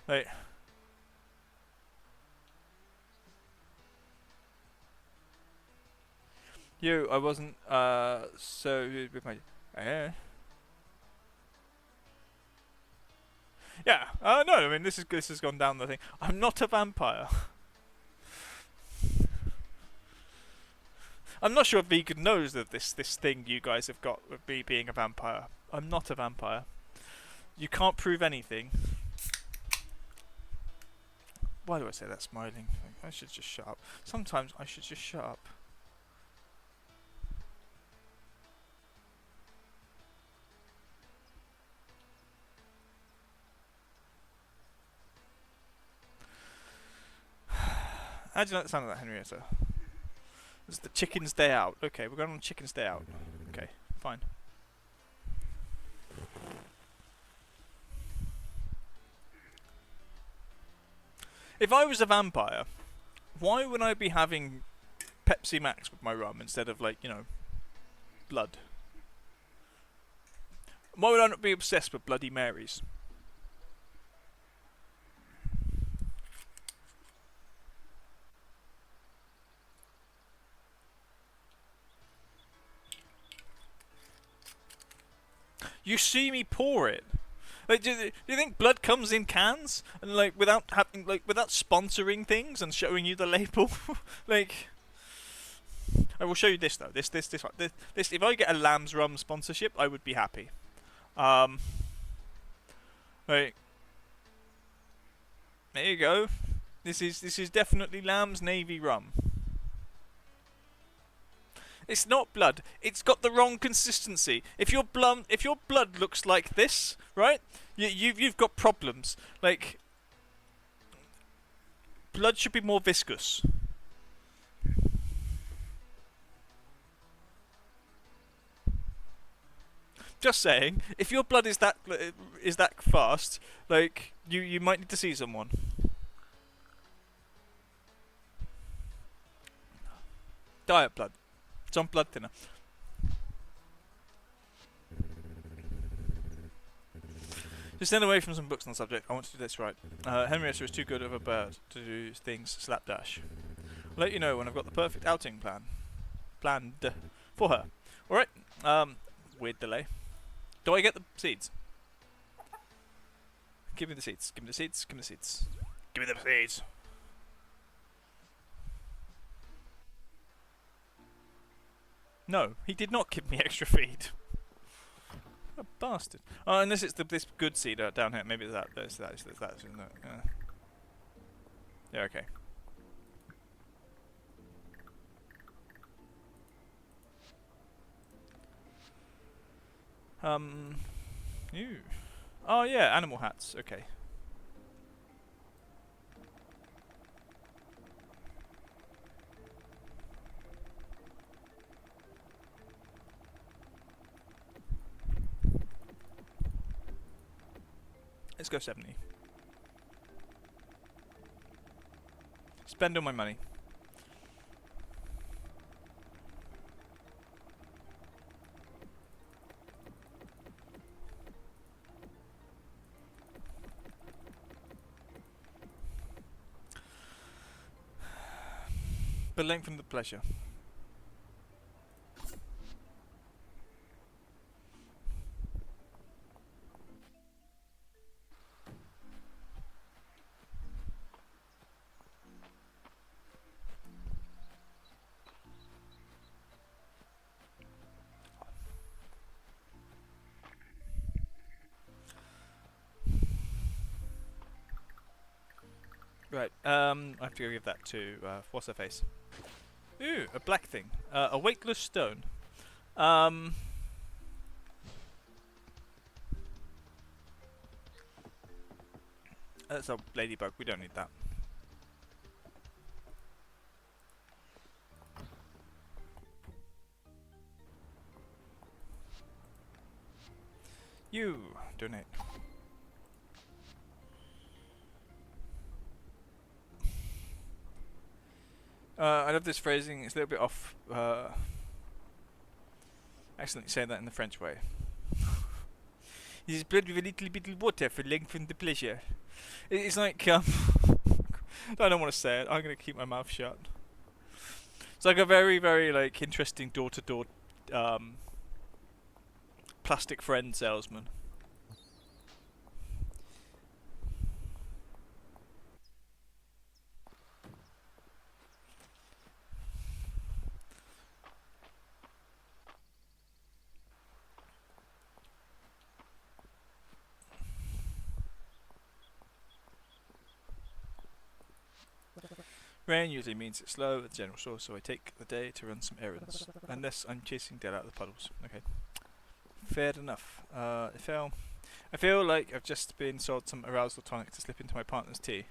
Like, I wasn't, so, with my, yeah, no, I mean, this has gone down the thing. I'm not a vampire. I'm not sure if Vegan knows that this thing you guys have got with me being a vampire. I'm not a vampire. You can't prove anything. Why do I say that smiling? I should just shut up. Sometimes I should just shut up. How do you like the sound of that, Henrietta? It's the chicken's day out. Okay, we're going on chicken's day out. Okay, fine. If I was a vampire, why would I be having Pepsi Max with my rum instead of, like, blood? Why would I not be obsessed with Bloody Marys? You see me pour it. Like, do you think blood comes in cans and without sponsoring things and showing you the label? Like, I will show you this though. This. If I get a Lamb's Rum sponsorship, I would be happy. Like, there you go. This is definitely Lamb's Navy Rum. It's not blood. It's got the wrong consistency. If your blood looks like this, right? You've got problems. Like, blood should be more viscous. Just saying. If your blood is that fast, like, you might need to see someone. Diet blood. It's on blood thinner. Just stand away from some books on the subject. I want to do this right. Henrietta is too good of a bird to do things slapdash. I'll let you know when I've got the perfect outing planned for her. Alright. Weird delay. Do I get the seeds? Give me the seeds. Give me the seeds. Give me the seeds. Give me the seeds. No, he did not give me extra feed. What a bastard. Oh, unless it's this good seed down here. Maybe it's that. That's that. Isn't it? Yeah, okay. Ew. Oh, yeah, animal hats. Okay. Let's go 70. Spend all my money. But lengthen the pleasure. Right, I have to go give that to, what's her face? Ooh, a black thing. A weightless stone. That's a ladybug, we don't need that. You donate. I love this phrasing, it's a little bit off, accidentally saying that in the French way. This blood with a little bit of water for lengthen the pleasure. It's like, I don't want to say it, I'm going to keep my mouth shut. It's like a very, very, like, interesting door-to-door, plastic friend salesman. Rain usually means it's slow at the general store, so I take the day to run some errands. Unless I'm chasing dead out of the puddles. Okay. Fair enough. I feel like I've just been sold some arousal tonic to slip into my partner's tea.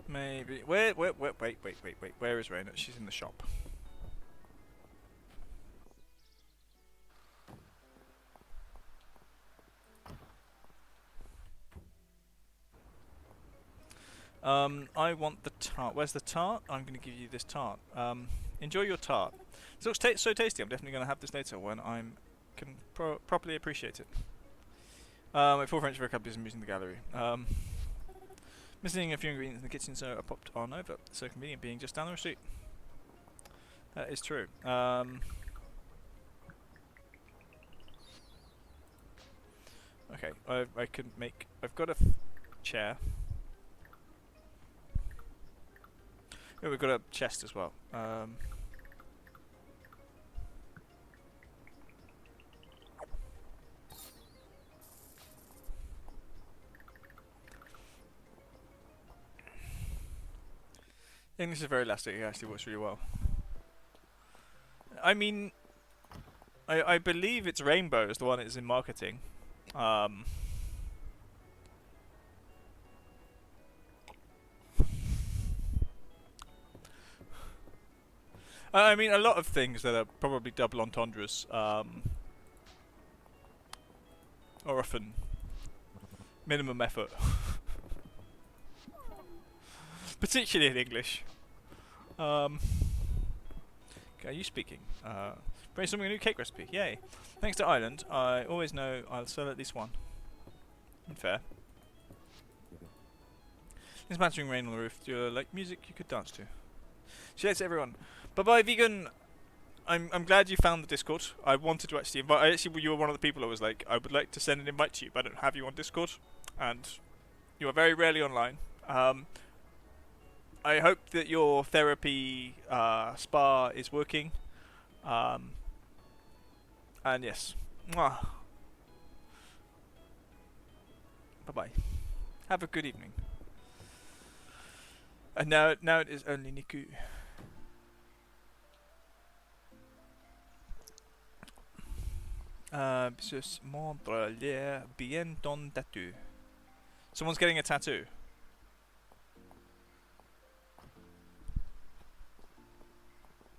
Maybe. Wait. Where is Raina? She's in the shop. I want the tart. Where's the tart? I'm going to give you this tart. Enjoy your tart. It looks so tasty. I'm definitely going to have this later when I can properly appreciate it. My full French vocabulary is using the gallery. Missing a few ingredients in the kitchen, so I popped on over. So convenient being just down the street. That is true. Okay, I can make. I've got a chair. Oh, we've got a chest as well. I think this is very elastic. It actually works really well. I mean, I believe it's Rainbow is the one that is in marketing. I mean, a lot of things that are probably double entendres are often minimum effort. Particularly in English. Okay, are you speaking? Brainstorming a new cake recipe. Yay. Thanks to Ireland, I always know I'll sell at least one. Fair. There's mattering rain on the roof. Do you like music you could dance to? Cheers everyone. Bye bye vegan. I'm glad you found the Discord. I wanted to actually invite. You were one of the people I was like, I would like to send an invite to you, but I don't have you on Discord, and you are very rarely online. I hope that your therapy spa is working. And yes, mwah. Bye bye. Have a good evening. And now it is only Niku. Just montre l'air bien ton tattoo. Someone's getting a tattoo.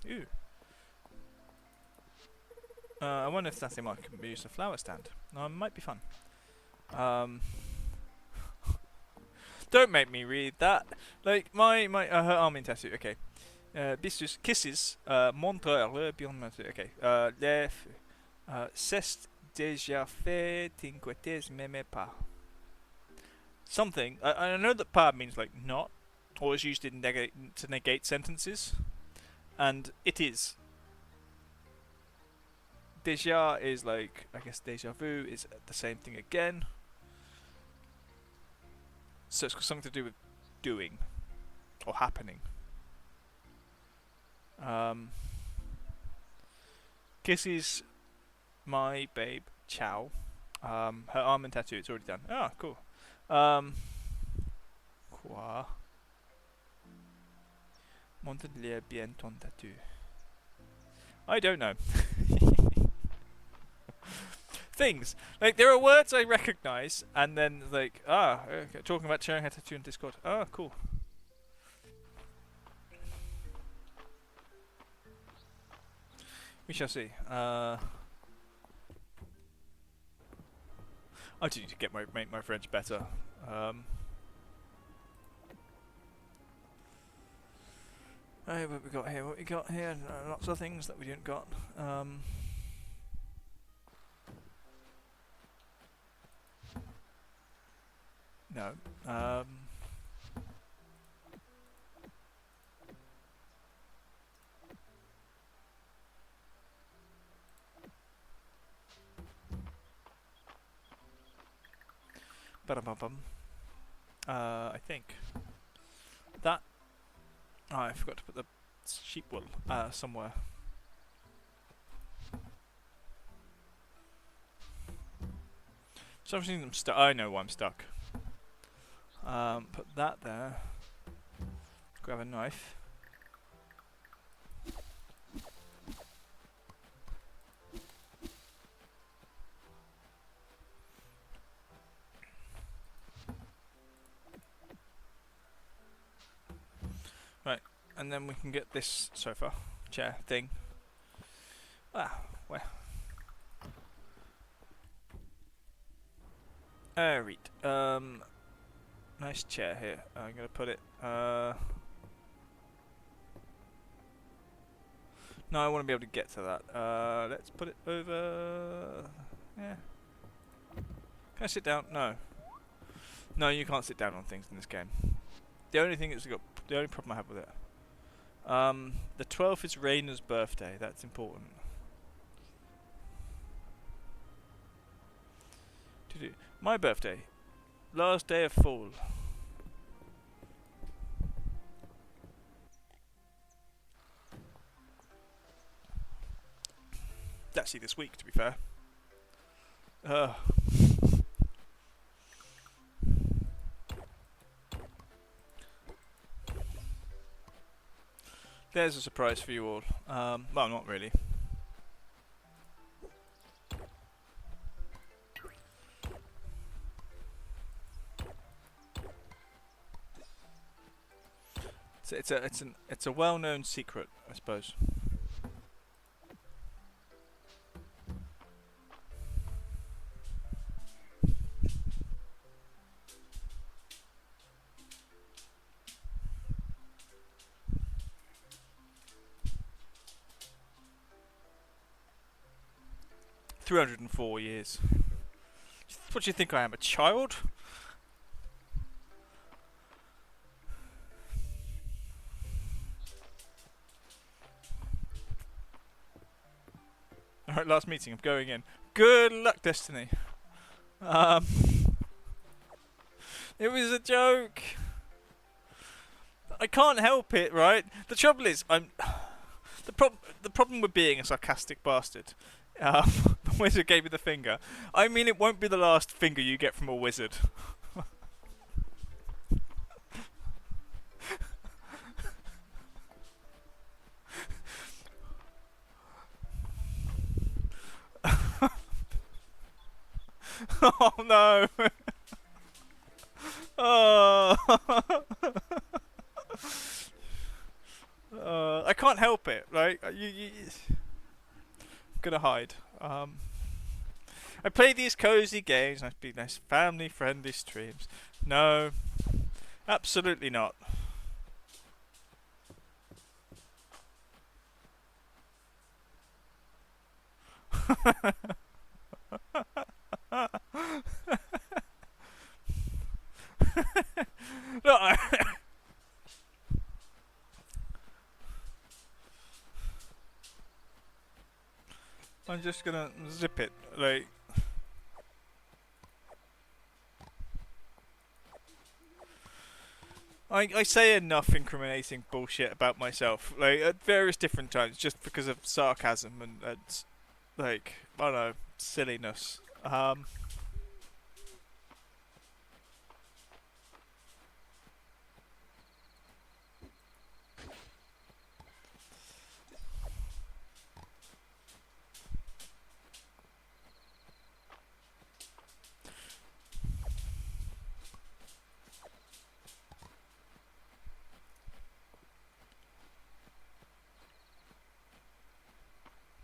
Ooh. I wonder if that might be used as a flower stand. It might be fun. Don't make me read that. Like her arm in tattoo. Okay. Bisous kisses. Montre l'air bien ton tattoo. Okay. C'est déjà fait, t'inquiètes même pas. something. I know that par means like not, or is used in to negate sentences, and it is. Déjà is like, I guess déjà vu is the same thing again. So it's got something to do with doing or happening. Kisses my babe Chow. Her arm and tattoo, it's already done. Ah, cool. Quoi? Montre-lui bien ton tattoo. I don't know. Things. Like, there are words I recognise, and then, like, okay, talking about sharing her tattoo on Discord. Ah, cool. We shall see. I do need to make my French better. Hey, what we got here? What we got here? Lots of things that we didn't got. No. Ba-dum-bum-bum. I think that. Oh, I forgot to put the sheep wool somewhere. So I'm seeing them stuck. I know why I'm stuck. Put that there. Grab a knife. Right, and then we can get this sofa, chair thing. Where? Right. Nice chair here. I'm gonna put it. No, I want to be able to get to that. Let's put it over. Yeah. Can I sit down? No. No, you can't sit down on things in this game. The only problem I have with it. The 12th is Raina's birthday. That's important. My birthday. Last day of fall. It's actually this week, to be fair. There's a surprise for you all. Well, not really. It's a well-known secret, I suppose. $304. What do you think I am, a child? Alright, last meeting, I'm going in. Good luck, Destiny. It was a joke. I can't help it, right? The trouble is, the problem with being a sarcastic bastard. The wizard gave me the finger. I mean, it won't be the last finger you get from a wizard. Oh no! Oh. I can't help it, right? I'm gonna hide. I play these cozy games. Nice family-friendly streams. No, absolutely not. I'm just gonna zip it. Like, I say enough incriminating bullshit about myself, like at various different times, just because of sarcasm and like I don't know, silliness.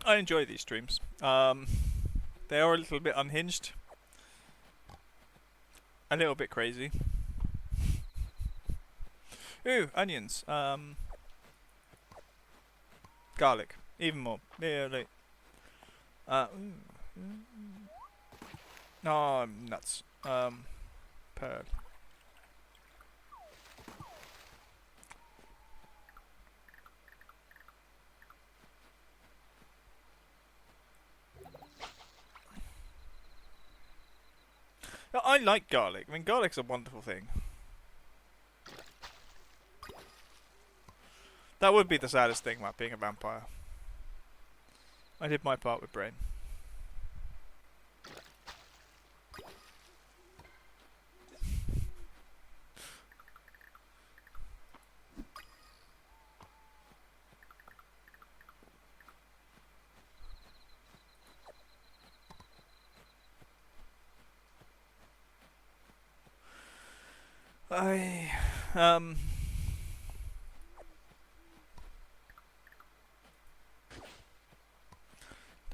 I enjoy these streams. They are a little bit unhinged, a little bit crazy. Ooh, onions. Garlic, even more. Yeah, like. Oh, I'm nuts. Pearl. I like garlic. I mean, garlic's a wonderful thing. That would be the saddest thing about being a vampire. I did my part with brain. I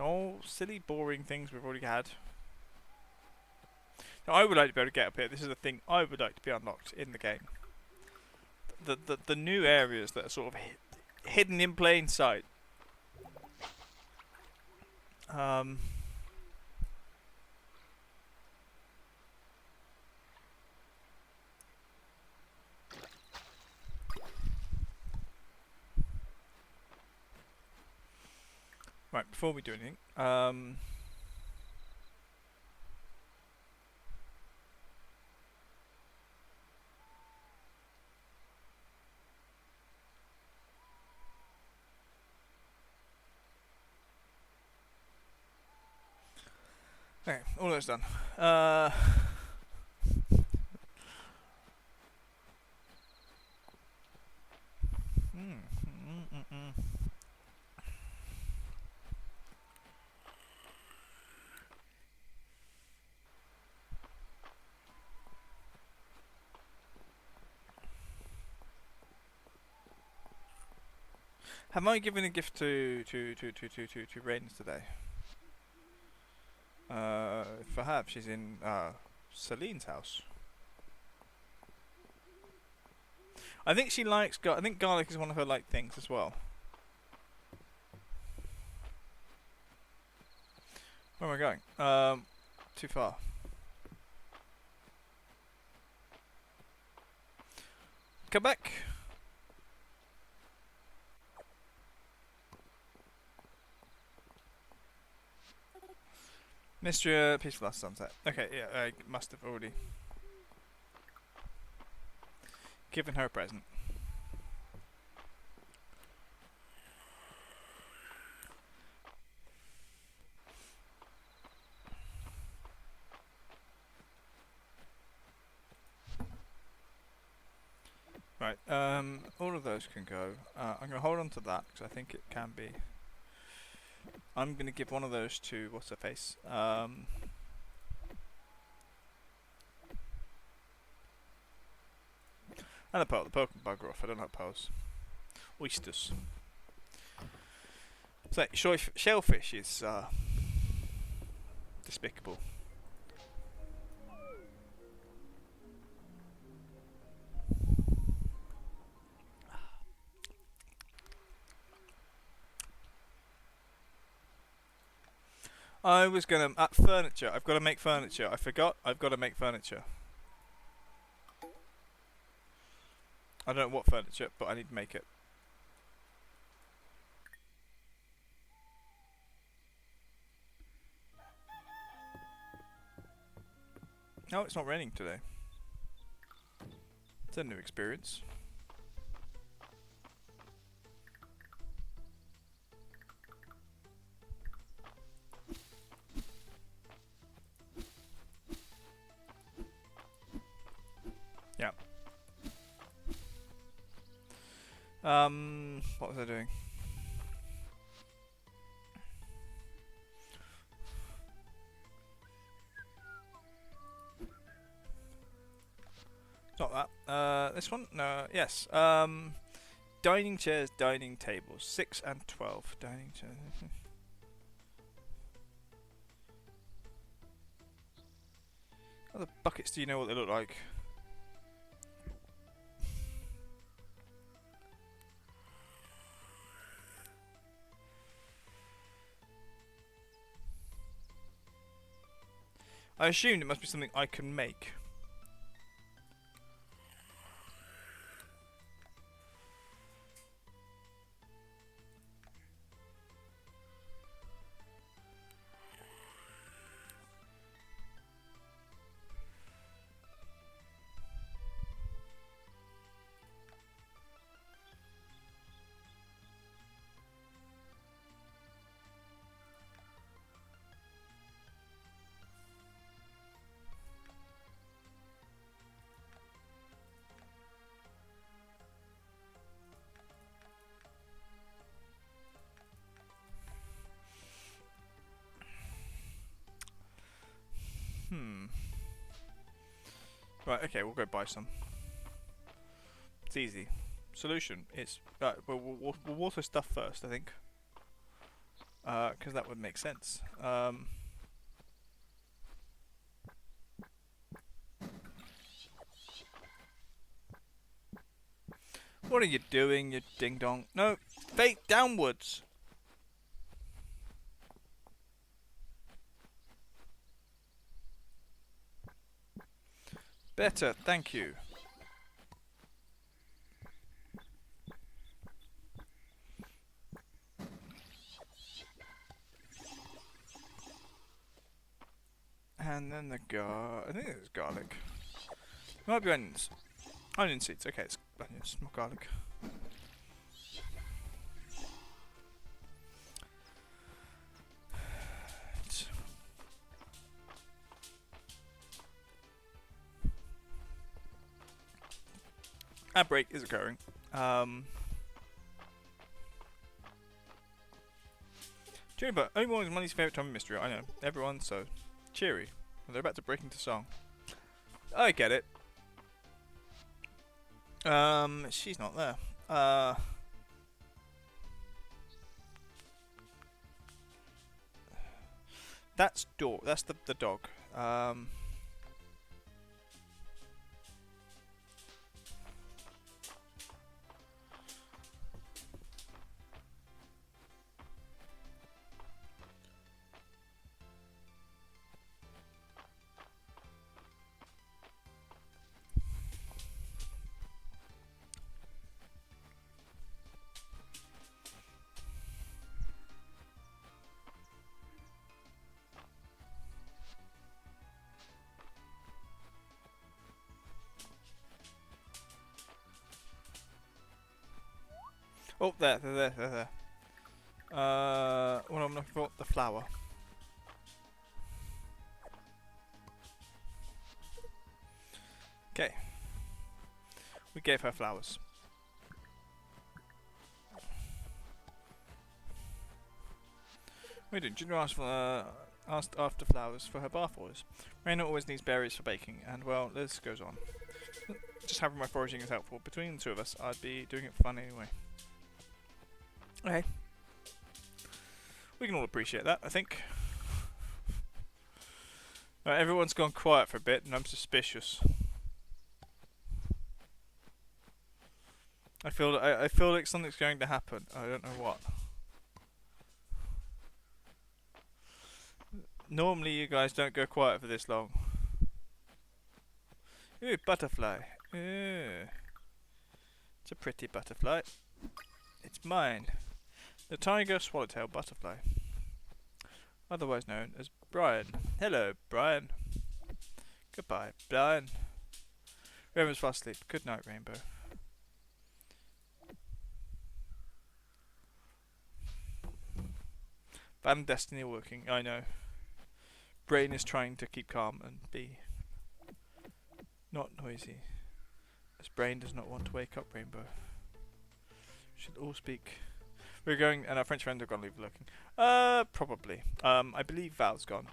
all silly, boring things we've already had. Now, I would like to be able to get up here. This is the thing I would like to be unlocked in the game. The new areas that are sort of hidden in plain sight. Right, before we do anything, okay, all that's done. Have I given a gift to Rains today? If I have, she's in Celine's house. I think she likes. I think garlic is one of her like things as well. Where am I going? Too far. Come back. Mistria, peaceful last sunset. Okay, yeah, I must have already given her a present. Right, all of those can go. I'm going to hold on to that because I think it can be. I'm going to give one of those to what's her face. And the pearl. The pearl can bugger off. I don't like pearls. Oysters. So shellfish is despicable. I was gonna furniture. I've got to make furniture. I forgot. I've got to make furniture. I don't know what furniture, but I need to make it. No, it's not raining today. It's a new experience. Yeah. What was I doing? Not that. This one? No. Yes. Dining chairs, dining tables. 6 and 12. Dining chairs. Other buckets, do you know what they look like? I assumed it must be something I can make. Right, okay, we'll go buy some. It's easy. Solution is... we'll water stuff first, I think. Because that would make sense. What are you doing, you ding-dong? No, fate downwards! Better, thank you. And then the I think it's garlic. It might be onions. Onion seeds, okay, it's onions, not garlic. Ad break is occurring. Cheery, but early morning is Money's favourite time in Mistria. I know. Everyone's so cheery. They're about to break into song. I get it. She's not there. That's That's the dog. Oh, there. What I'm looking for? The flower. Okay. We gave her flowers. We did. Junior asked after flowers for her bath orders. Raina always needs berries for baking, and well, this goes on. Just having my foraging is helpful. Between the two of us, I'd be doing it for fun anyway. Okay. We can all appreciate that, I think. Right, everyone's gone quiet for a bit, and I'm suspicious. I feel like something's going to happen. I don't know what. Normally, you guys don't go quiet for this long. Ooh, butterfly. Ooh. It's a pretty butterfly. It's mine. The tiger swallowtail butterfly. Otherwise known as Brian. Hello, Brian. Goodbye, Brian. Rainbow's fast asleep. Good night, Rainbow. Van and Destiny are working. I know. Brain is trying to keep calm and be not noisy. His brain does not want to wake up, Rainbow. Should all speak. We're going, and our French friends are gone. Leave looking. Probably. I believe Val's gone.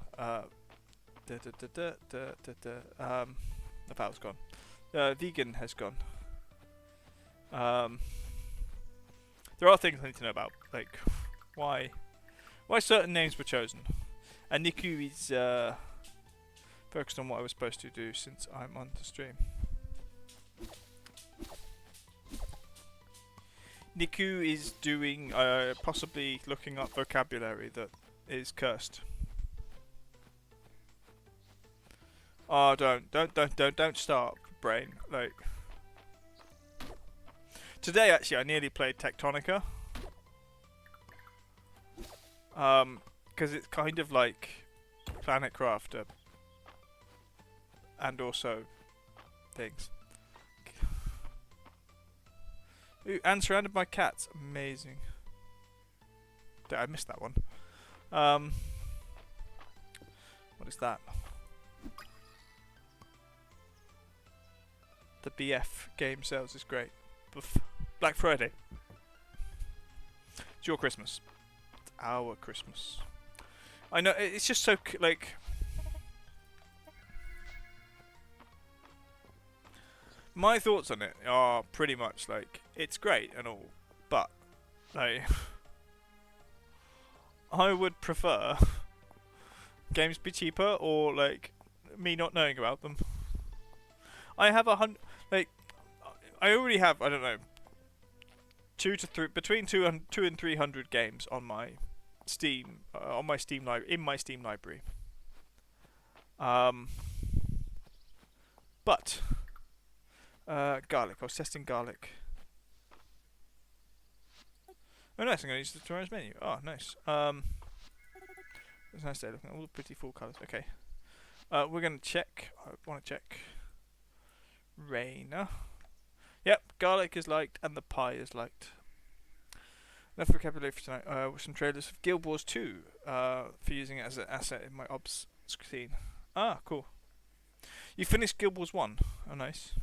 Val's gone. Vegan has gone. There are things I need to know about, like why certain names were chosen. And Niku is focused on what I was supposed to do since I'm on the stream. Niku is doing, possibly looking up vocabulary that is cursed. Oh, don't start, brain. Like, today actually I nearly played Tectonica. Because it's kind of like Planet Crafter. And also things. Ooh, and surrounded by cats. Amazing. I missed that one. What is that? The BF game sales is great. Black Friday. It's your Christmas. It's our Christmas. I know, it's just so, like... My thoughts on it are pretty much like, it's great and all, but, like... I would prefer games be cheaper, or, like, me not knowing about them. I have like, I already have, I don't know, between 200 and 300 games on my Steam, in my Steam library. But garlic. I was testing garlic. Oh, nice! I'm going to use the tomorrow's menu. Oh, nice. It's a nice day. Looking at all the pretty full colours. Okay. We're going to check. I want to check. Raina. Yep, garlic is liked and the pie is liked. Enough vocabulary for tonight. With some trailers of Guild Wars 2 for using it as an asset in my ops screen. Ah, cool. You finished Guild Wars 1. Oh, nice.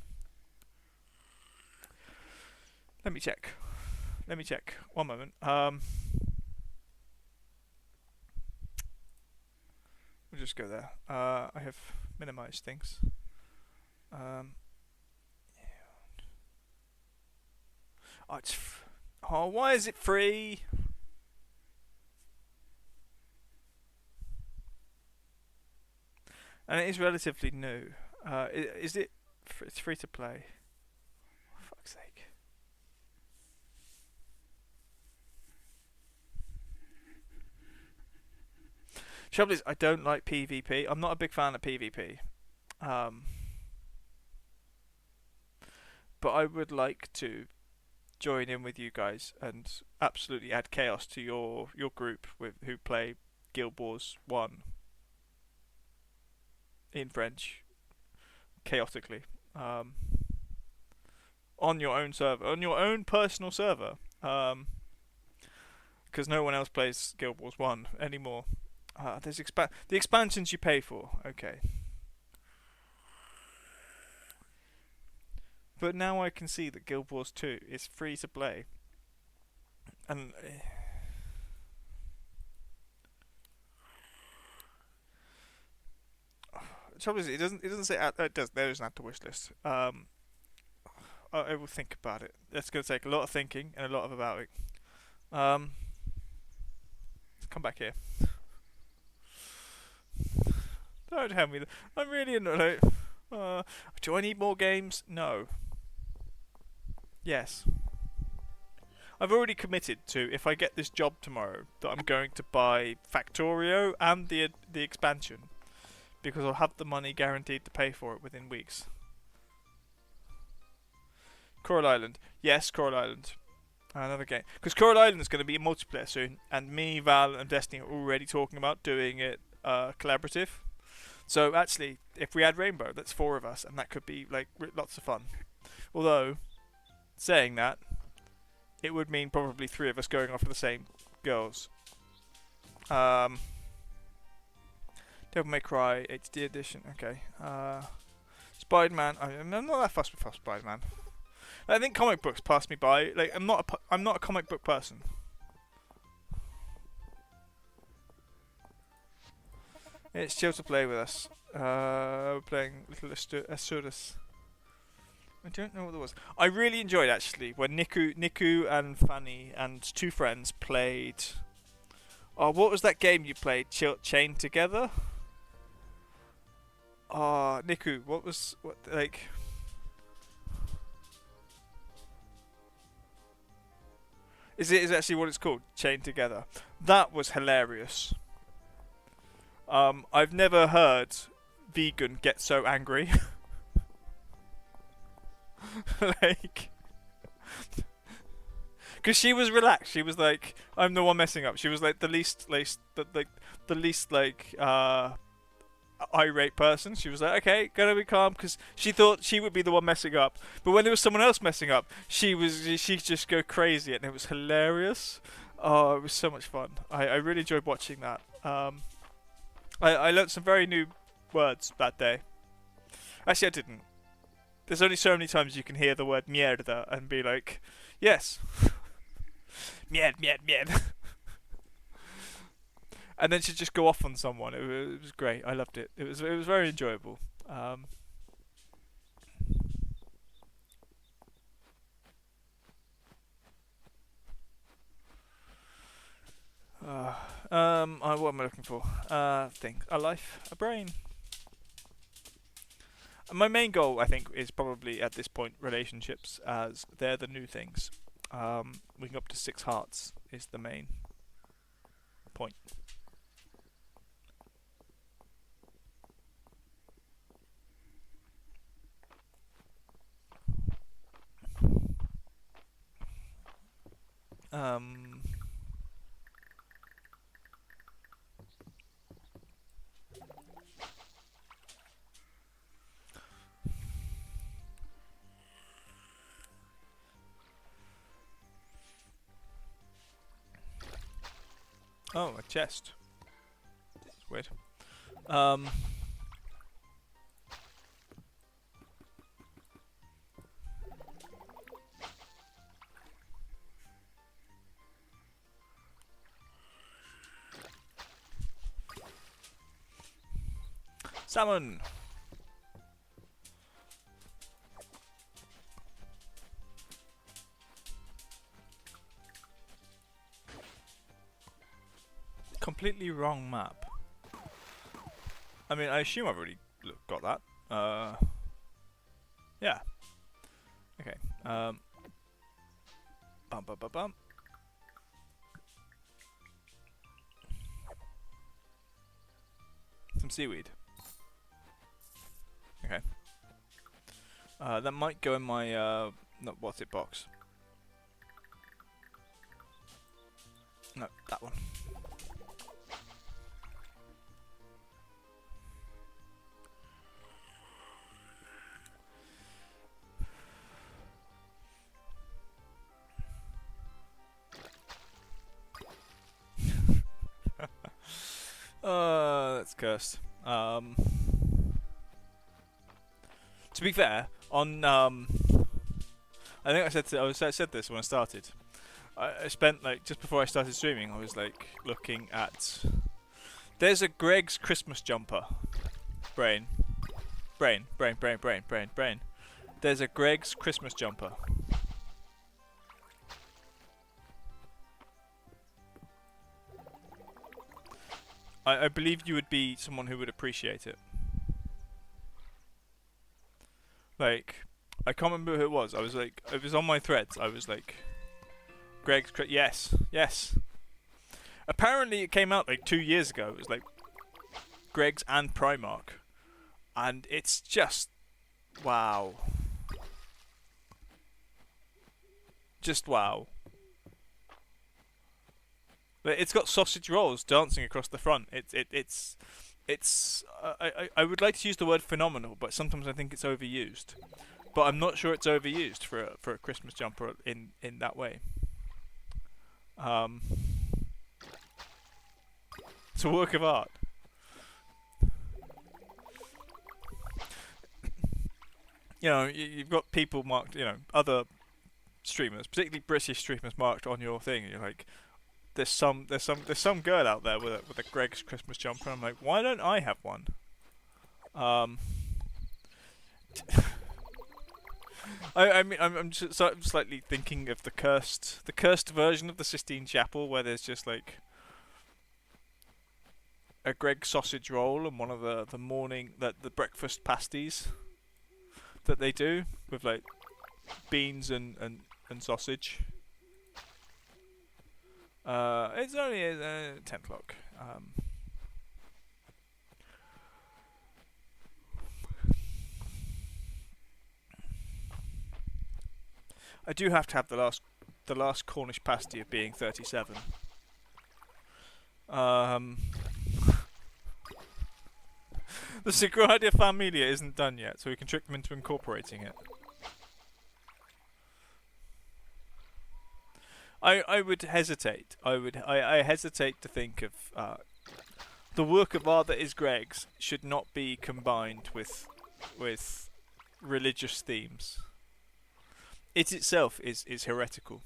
Let me check. One moment. We'll just go there. I have minimized things. Oh, why is it free? And it is relatively new. Is it? It's free to play. For fuck's sake. Trouble is, I don't like PvP. I'm not a big fan of PvP. But I would like to join in with you guys and absolutely add chaos to your group who play Guild Wars 1 in French chaotically, on your own server, on your own personal server, because no one else plays Guild Wars 1 anymore. There's the expansions you pay for. Okay. But now I can see that Guild Wars 2 is free to play. And the trouble is, it doesn't say it does. There is an add to wish list. I will think about it. That's going to take a lot of thinking and a lot of about it. Let's come back here. Don't tell me that. I'm really annoyed. Do I need more games? No. Yes. I've already committed to, if I get this job tomorrow, that I'm going to buy Factorio and the expansion, because I'll have the money guaranteed to pay for it within weeks. Coral Island. Yes, Coral Island. Another game. Because Coral Island is going to be a multiplayer soon, and me, Val, and Destiny are already talking about doing it collaborative. So actually, if we had Rainbow, that's four of us, and that could be like lots of fun. Although, saying that, it would mean probably three of us going off with the same girls. Um, Devil May Cry HD edition. Okay. Spider-Man. I'm not that fussed with Spider-Man. I think comic books pass me by. Like I'm not a comic book person. It's chill to play with us. We're playing Little Asudus. I don't know what it was. I really enjoyed actually when Niku and Fanny and two friends played. Oh, what was that game you played? Chained Together. Oh, Niku, what like? Is it actually what it's called? Chained Together. That was hilarious. I've never heard vegan get so angry. Like, because she was relaxed. She was like, "I'm the one messing up." She was like the least irate person. She was like, "Okay, gotta be calm," because she thought she would be the one messing up. But when there was someone else messing up, she just go crazy, and it was hilarious. Oh, it was so much fun. I really enjoyed watching that. I learnt some very new words that day. Actually, I didn't. There's only so many times you can hear the word mierda and be like, yes. Mierd, mierd, mierd. And then she'd just go off on someone. It was great. I loved it. It was very enjoyable. What am I looking for? Thing. A life. A brain. My main goal, I think, is probably at this point relationships, as they're the new things. We can up to 6 hearts is the main point. Oh, a chest. It's weird. Salmon. Completely wrong map. I mean, I assume I've already got that. Yeah. Okay. Bum bum bum bum. Some seaweed. Okay. That might go in my not what's it box. No, that one. That's cursed. To be fair, on I think I said this when I started. I spent like just before I started streaming, I was like looking at. There's a Greg's Christmas jumper. Brain. There's a Greg's Christmas jumper. I believe you would be someone who would appreciate it. Like, I can't remember who it was. I was like, it was on my threads. I was like, yes. Apparently, it came out like 2 years ago. It was like Greg's and Primark, and it's just wow. Just wow. It's got sausage rolls dancing across the front. It's it's I would like to use the word phenomenal, but sometimes I think it's overused. But I'm not sure it's overused for a Christmas jumper in that way. Um, it's a work of art. You know, you've got people marked. You know, other streamers, particularly British streamers, marked on your thing. And you're like, there's some girl out there with a Greg's Christmas jumper. And I'm like, why don't I have one? Um, I mean, I'm just slightly thinking of the cursed version of the Sistine Chapel, where there's just like a Greg sausage roll and one of the morning the breakfast pasties that they do with like beans and sausage. It's only 10 o'clock. I do have to have the last Cornish pasty of being 37. The Sagrada Familia isn't done yet, so we can trick them into incorporating it. I would hesitate. I hesitate to think of the work of art that is Greg's should not be combined with religious themes. It itself is heretical,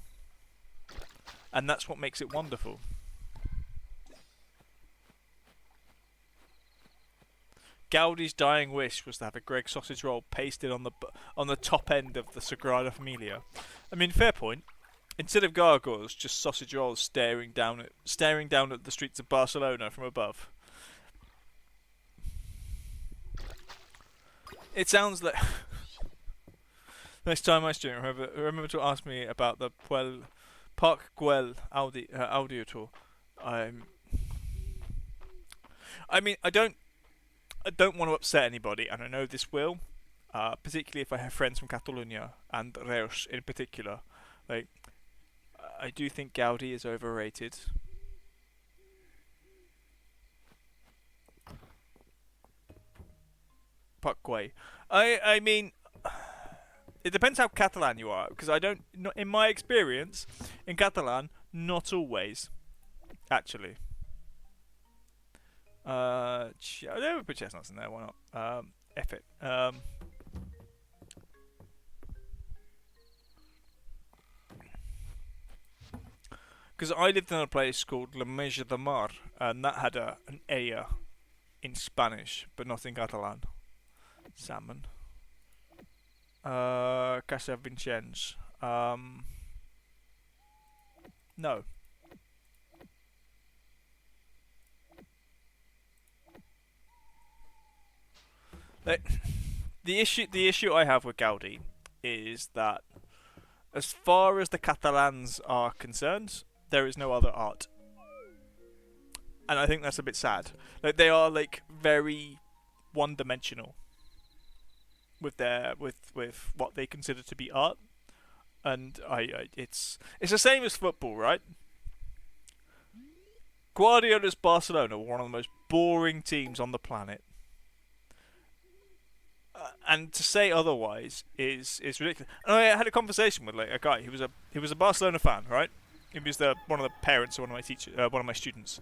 and that's what makes it wonderful. Gaudi's dying wish was to have a Greg sausage roll pasted on the top end of the Sagrada Familia. I mean, fair point. Instead of gargoyles, just sausage rolls staring down at the streets of Barcelona from above. It sounds like next time I stream, remember to ask me about the Park Güell audio tour. I mean, I don't want to upset anybody, and I know this will, particularly if I have friends from Catalonia and Reus in particular. Like, I do think Gaudi is overrated. Park Güell. I mean, it depends how Catalan you are, because in my experience, in Catalan, not always, actually. There we put chestnuts in there. Why not? F it. Because I lived in a place called La Meja de Mar, and that had an aya in Spanish, but not in Catalan. Salmon. Casa Vincennes. No. The issue I have with Gaudi is that, as far as the Catalans are concerned, there is no other art, and I think that's a bit sad. Like, they are like very one-dimensional with what they consider to be art, and it's the same as football, right? Guardiola's Barcelona were one of the most boring teams on the planet. And to say otherwise is ridiculous. And I had a conversation with like a guy who was a Barcelona fan, right? He was one of the parents of one of my students,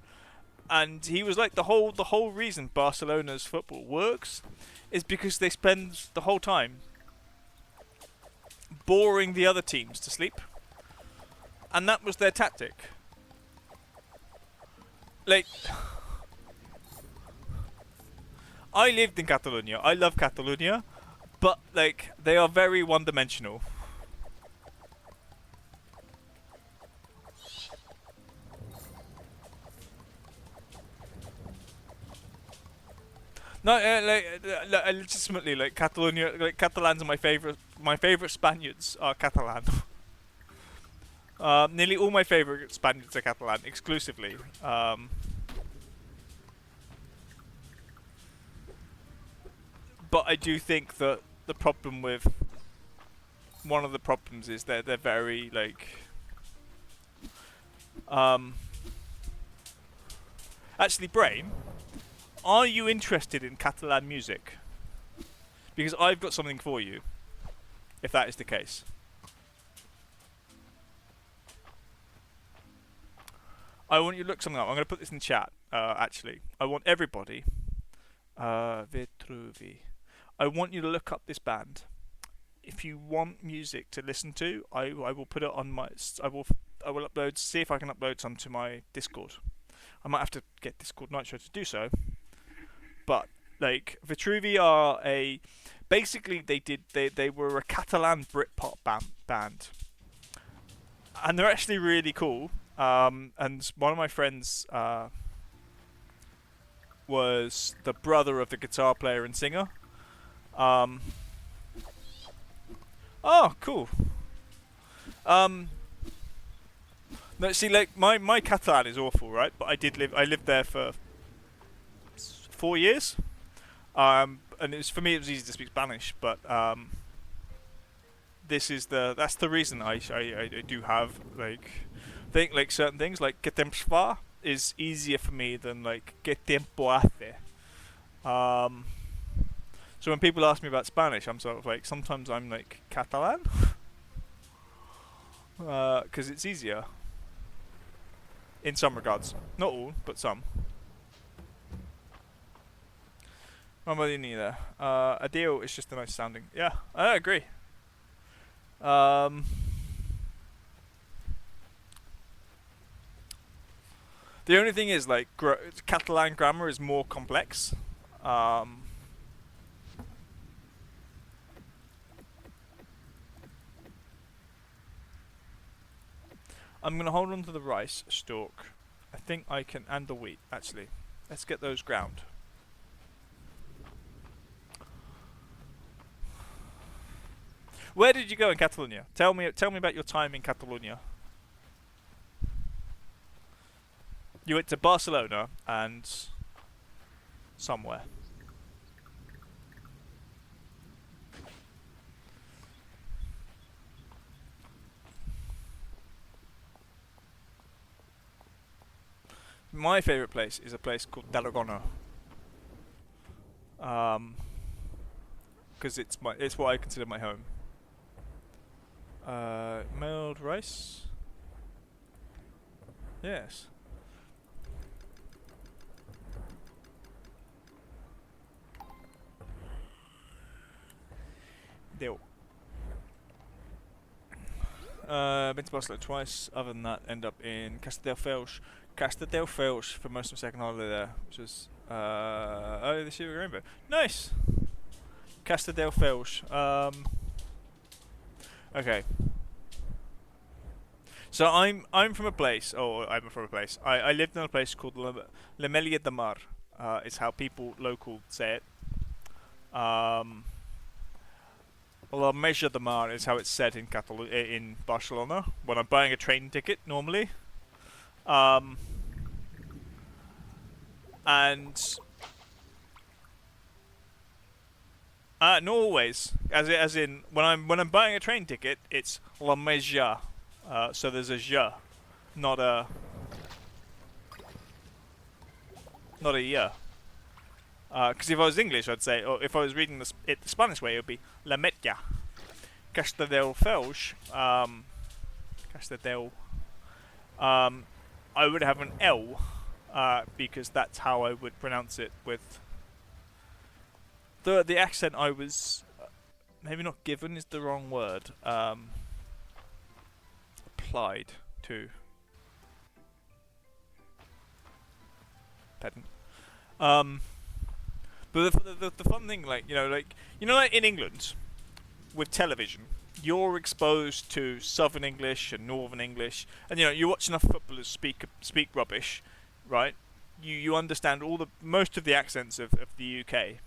and he was like, the whole reason Barcelona's football works is because they spend the whole time boring the other teams to sleep, and that was their tactic. Like, I lived in Catalonia. I love Catalonia, but like, they are very one-dimensional. No, legitimately, like Catalonia, like Catalans are my favorite. My favorite Spaniards are Catalan. Nearly all my favorite Spaniards are Catalan, exclusively. But I do think that one of the problems is that they're very like. Actually, Brain, Are you interested in Catalan music? Because I've got something for you, if that is the case. I want you to look something up. I'm going to put this in chat, actually. I want everybody... Vitruvi. I want you to look up this band. If you want music to listen to, I will put it on my... I will upload... See if I can upload some to my Discord. I might have to get Discord Nitro to do so. But, like, Vitruvi are a... Basically, they were a Catalan Britpop band. And they're actually really cool. And one of my friends was the brother of the guitar player and singer. Oh, cool. No, see, like my Catalan is awful, right? But I lived there for 4 years. And for me it was easy to speak Spanish, but that's the reason I do have think like certain things like que temps fa is easier for me than like que tiempo hace. So when people ask me about Spanish, I'm sort of like sometimes I'm like Catalan because it's easier in some regards, not all, but some. Neither. Adio is just a nice sounding. Yeah, I agree. The only thing is, like, Catalan grammar is more complex. I'm going to hold on to the rice stalk. I think I can, and the wheat, actually. Let's get those ground. Where did you go in Catalonia? Tell me about your time in Catalonia. You went to Barcelona and somewhere. My favourite place is a place called Tarragona. Because it's what I consider my home. Milled rice. Yes. Deal. Been to Barcelona twice. Other than that, end up in Castelldefels. Castelldefels for most of my second holiday there, which was this year rainbow. Nice. Castelldefels. Okay. So I'm from a place. I'm from a place. I lived in a place called L'Amelia de Mar. Is how people local say it. La Meja de Mar is how it's said in Barcelona when I'm buying a train ticket normally. And not always, as in when I'm buying a train ticket, it's La Meja, so there's a ja, not a ya. Because if I was English, I'd say, or if I was reading it the Spanish way, it would be La Metja. Castelldefels, Castelldel. I would have an L, because that's how I would pronounce it with the accent I was maybe not given is the wrong word. Applied to. Pedant. But the fun thing, like in England, with television, you're exposed to Southern English and Northern English, and you watch enough footballers speak rubbish, right? You understand most of the accents of the UK.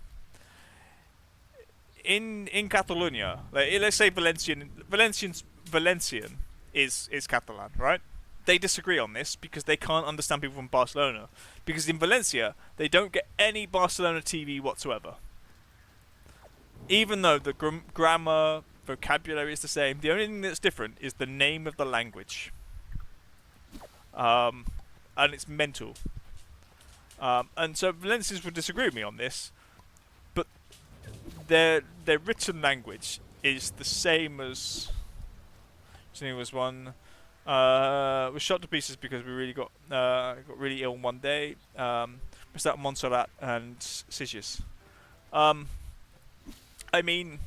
In Catalonia, like, let's say Valencian is Catalan, right? They disagree on this because they can't understand people from Barcelona. Because in Valencia, they don't get any Barcelona TV whatsoever. Even though the grammar, vocabulary is the same, the only thing that's different is the name of the language. And it's mental. And so Valencians would disagree with me on this, but their written language is the same as. There was one. Was shot to pieces because we really got really ill one day. Was that Montserrat and Sigius? I mean,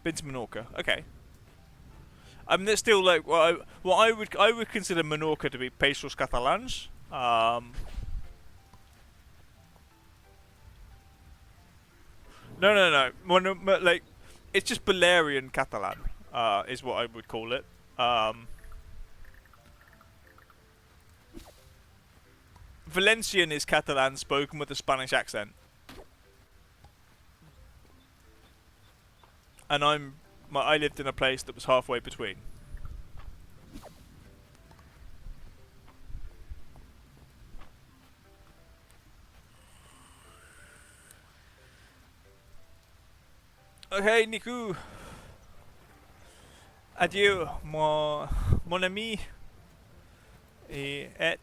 been to Menorca. Okay. There's still like what I would consider Menorca to be Països Catalans. No. Like, it's just Balearian Catalan. Is what I would call it. Valencian is Catalan spoken with a Spanish accent, and I lived in a place that was halfway between. Okay, Niku. Adieu, mon ami. Et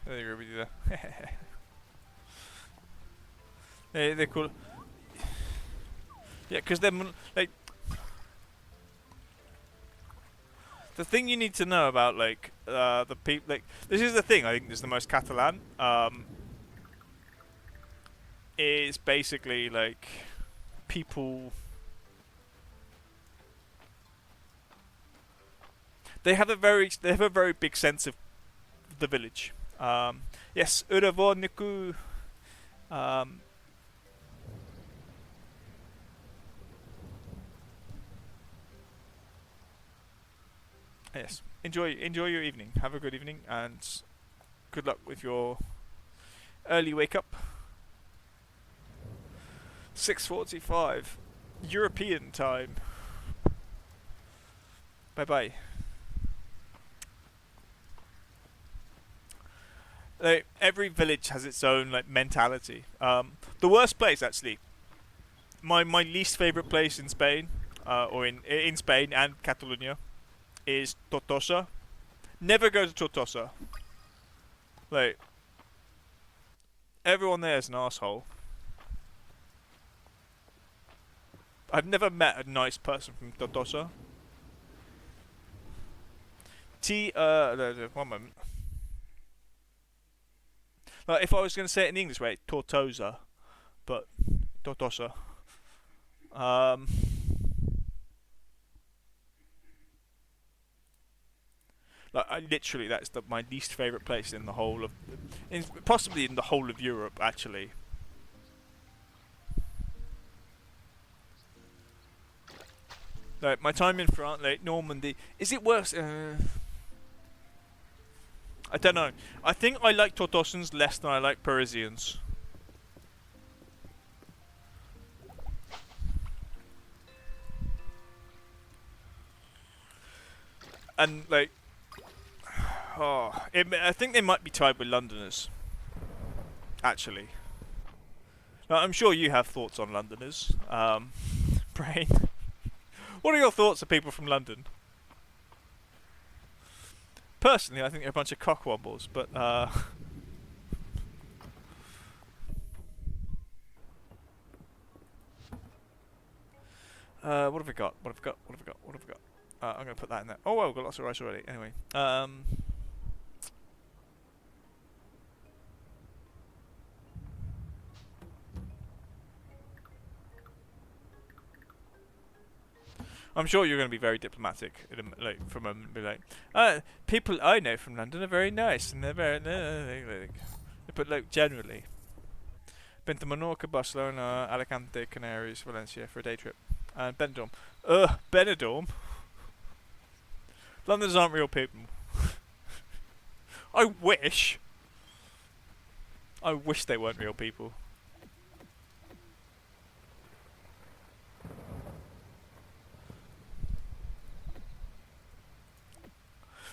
there you go, we do that. They're cool. Yeah, because they're like the thing you need to know about like the people. Like, this is the thing I think is the most Catalan. Is basically like people. They have a very big sense of the village. Yes, au revoir, Niku. Yes, enjoy your evening. Have a good evening, and good luck with your early wake up. 6:45 European time. Bye bye. Like, every village has its own like mentality. The worst place, actually, my least favorite place in Spain, or in Spain and Catalonia, is Tortosa. Never go to Tortosa. Like, everyone there is an asshole. I've never met a nice person from Tortosa. One moment. Like, if I was going to say it in the English way, Tortosa, but Tortosa. Like, literally, that's my least favourite place in the whole of, possibly in the whole of Europe, actually. Like, my time in France, like Normandy, is it worse? I don't know. I think I like Tortosans less than I like Parisians. And like, I think they might be tied with Londoners. Actually, now, I'm sure you have thoughts on Londoners. Brain. What are your thoughts of people from London? Personally, I think they're a bunch of cockwombles, but what have we got? I'm going to put that in there. Oh, well, we've got lots of rice already. Anyway, I'm sure you're going to be very diplomatic, be like, people I know from London are very nice, and they're very, but like generally, been to Menorca, Barcelona, Alicante, Canaries, Valencia for a day trip, and Benidorm. Benidorm. Londoners aren't real people. I wish they weren't real people.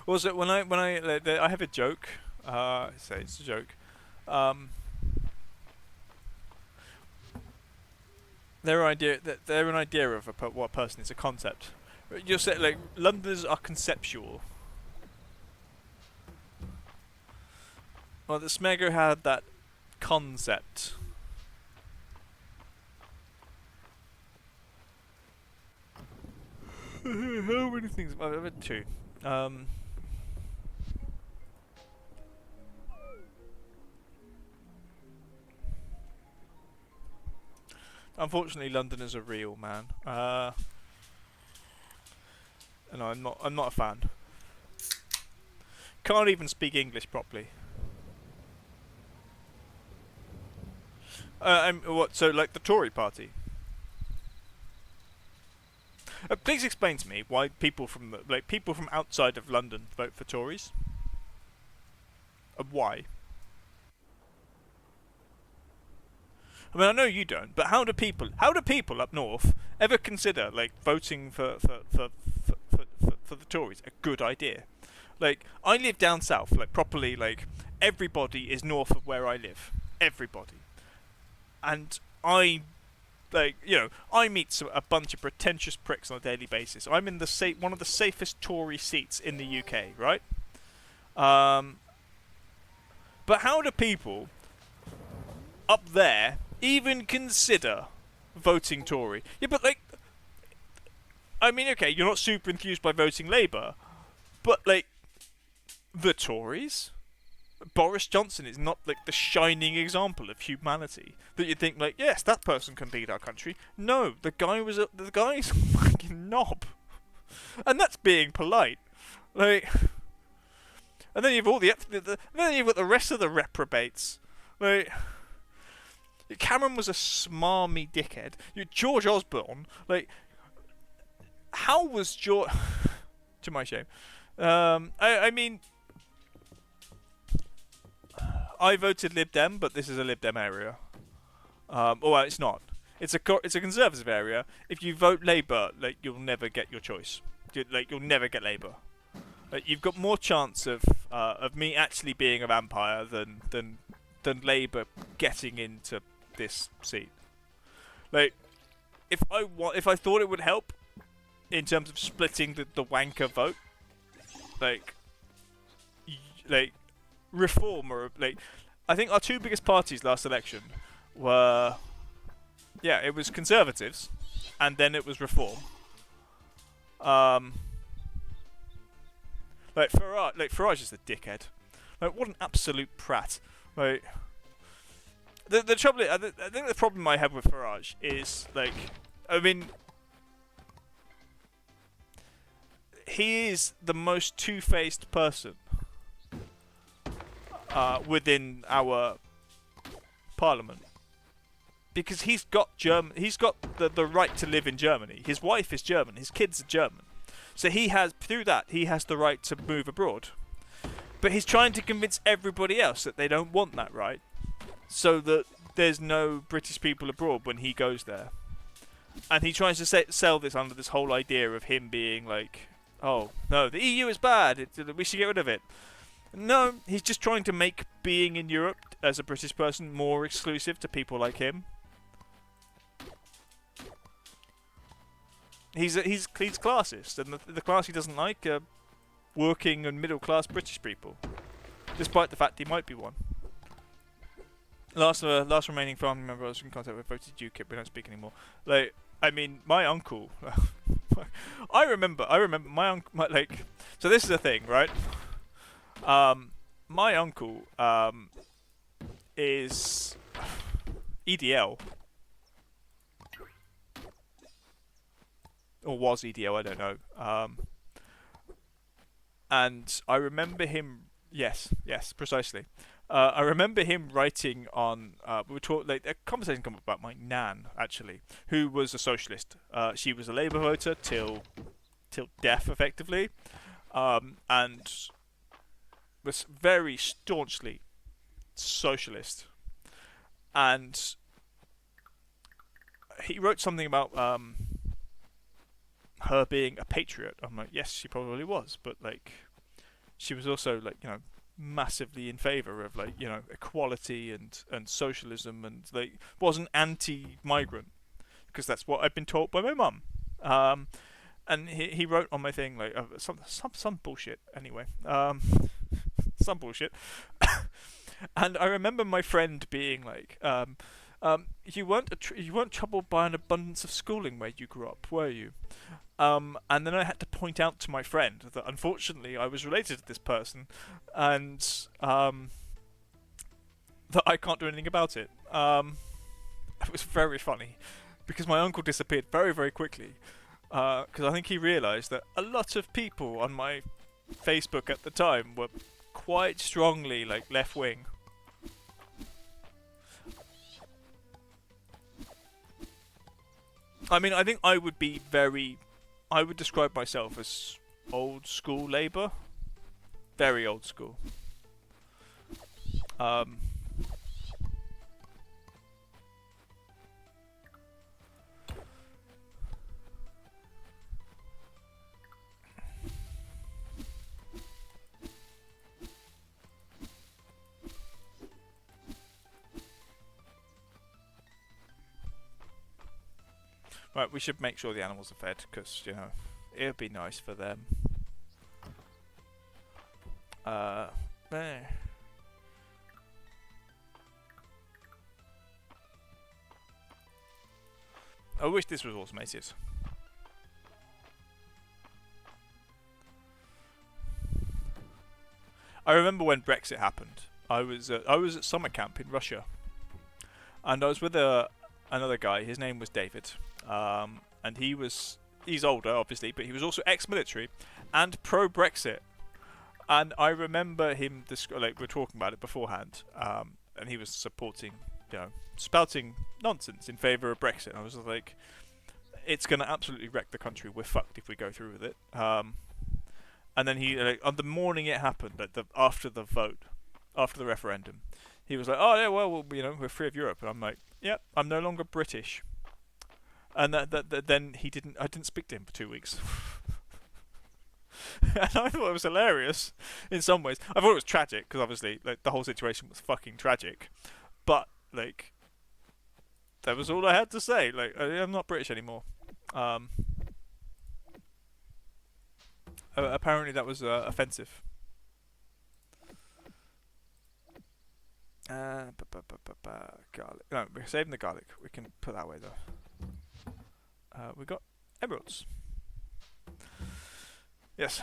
Also, when I have a joke, say it's a joke. Their idea of what a person is a concept, You're saying like Londoners are conceptual. Well, the Smegger had that concept. How many things? I've had two. Um, Unfortunately, Londoners are real, man. And I'm not. I'm not a fan. Can't even speak English properly. What? So, like the Tory party. Please explain to me why people from people from outside of London vote for Tories. Why? I mean, I know you don't, but how do people up north ever consider like voting for the Tories a good idea? Like, I live down south, like properly, like everybody is north of where I live, everybody, and I meet a bunch of pretentious pricks on a daily basis. I'm in one of the safest Tory seats in the UK, right? Um, but how do people up there even consider voting Tory? Yeah, but like, I mean, okay, you're not super enthused by voting Labour, but like, the Tories? Boris Johnson is not like the shining example of humanity that you think like, yes, that person can lead our country. No, the guy's a fucking knob, and that's being polite. Like, and then you've all then you've got the rest of the reprobates. Like, Cameron was a smarmy dickhead. George Osborne, like, how was George? To my shame. I mean, I voted Lib Dem, but this is a Lib Dem area. Well, it's not. It's a Conservative area. If you vote Labour, like, you'll never get your choice. You'll never get Labour. Like, you've got more chance of me actually being a vampire than Labour getting into this seat. Like, if I thought it would help in terms of splitting the wanker vote, like Reform or like, I think our two biggest parties last election were, yeah, it was Conservatives, and then it was Reform. Farage is a dickhead. Like, what an absolute prat. Like, the trouble is, I think the problem I have with Farage is, like, I mean, he is the most two-faced person within our parliament, because he's got the right to live in Germany. His wife is German. His kids are German. So he has the right to move abroad. But he's trying to convince everybody else that they don't want that right, so that there's no British people abroad when he goes there. And he tries to sell this under this whole idea of him being like, oh, no, the EU is bad, we should get rid of it. No, he's just trying to make being in Europe as a British person more exclusive to people like him. He's classist, and the class he doesn't like are working and middle class British people, despite the fact he might be one. Last remaining family member I was in contact with voted UKIP. We don't speak anymore. Like, I mean, my uncle. I remember my uncle. Like, so this is the thing, right? My uncle is EDL. Or was EDL, I don't know. And I remember him. Yes, precisely. I remember him writing on. We were talking, like, a conversation come up about my nan, actually, who was a socialist. She was a Labour voter till death, effectively, and was very staunchly socialist. And he wrote something about her being a patriot. I'm like, yes, she probably was, but like, she was also, like, you know, massively in favour of, like, you know, equality and socialism, and like wasn't anti-migrant, because that's what I've been taught by my mum. and he wrote on my thing like some bullshit anyway. Some bullshit. And I remember my friend being like, you weren't troubled by an abundance of schooling where you grew up, were you? And then I had to point out to my friend that unfortunately I was related to this person, and that I can't do anything about it. It was very funny because my uncle disappeared very, very quickly. Because I think he realised that a lot of people on my Facebook at the time were quite strongly like left wing. I mean, I think I would be I would describe myself as old school Labour. Very old school. Right, we should make sure the animals are fed, because, you know, it would be nice for them. There. I wish this was automated. I remember when Brexit happened. I was at summer camp in Russia, and I was with another guy. His name was David, and he's older, obviously, but he was also ex-military and pro-Brexit. And I remember him like we were talking about it beforehand, and he was supporting, you know, spouting nonsense in favour of Brexit. And I was like, it's going to absolutely wreck the country. We're fucked if we go through with it. And then he, like, on the morning it happened, like after the vote, after the referendum, he was like, "Oh yeah, well, you know, we're free of Europe." And I'm like, "Yeah, I'm no longer British." And then I didn't speak to him for 2 weeks. And I thought it was hilarious in some ways. I thought it was tragic because obviously, like, the whole situation was fucking tragic. But like, that was all I had to say. Like, I'm not British anymore. Apparently that was offensive. Garlic. No, we're saving the garlic. We can put that away though. We got emeralds. Yes.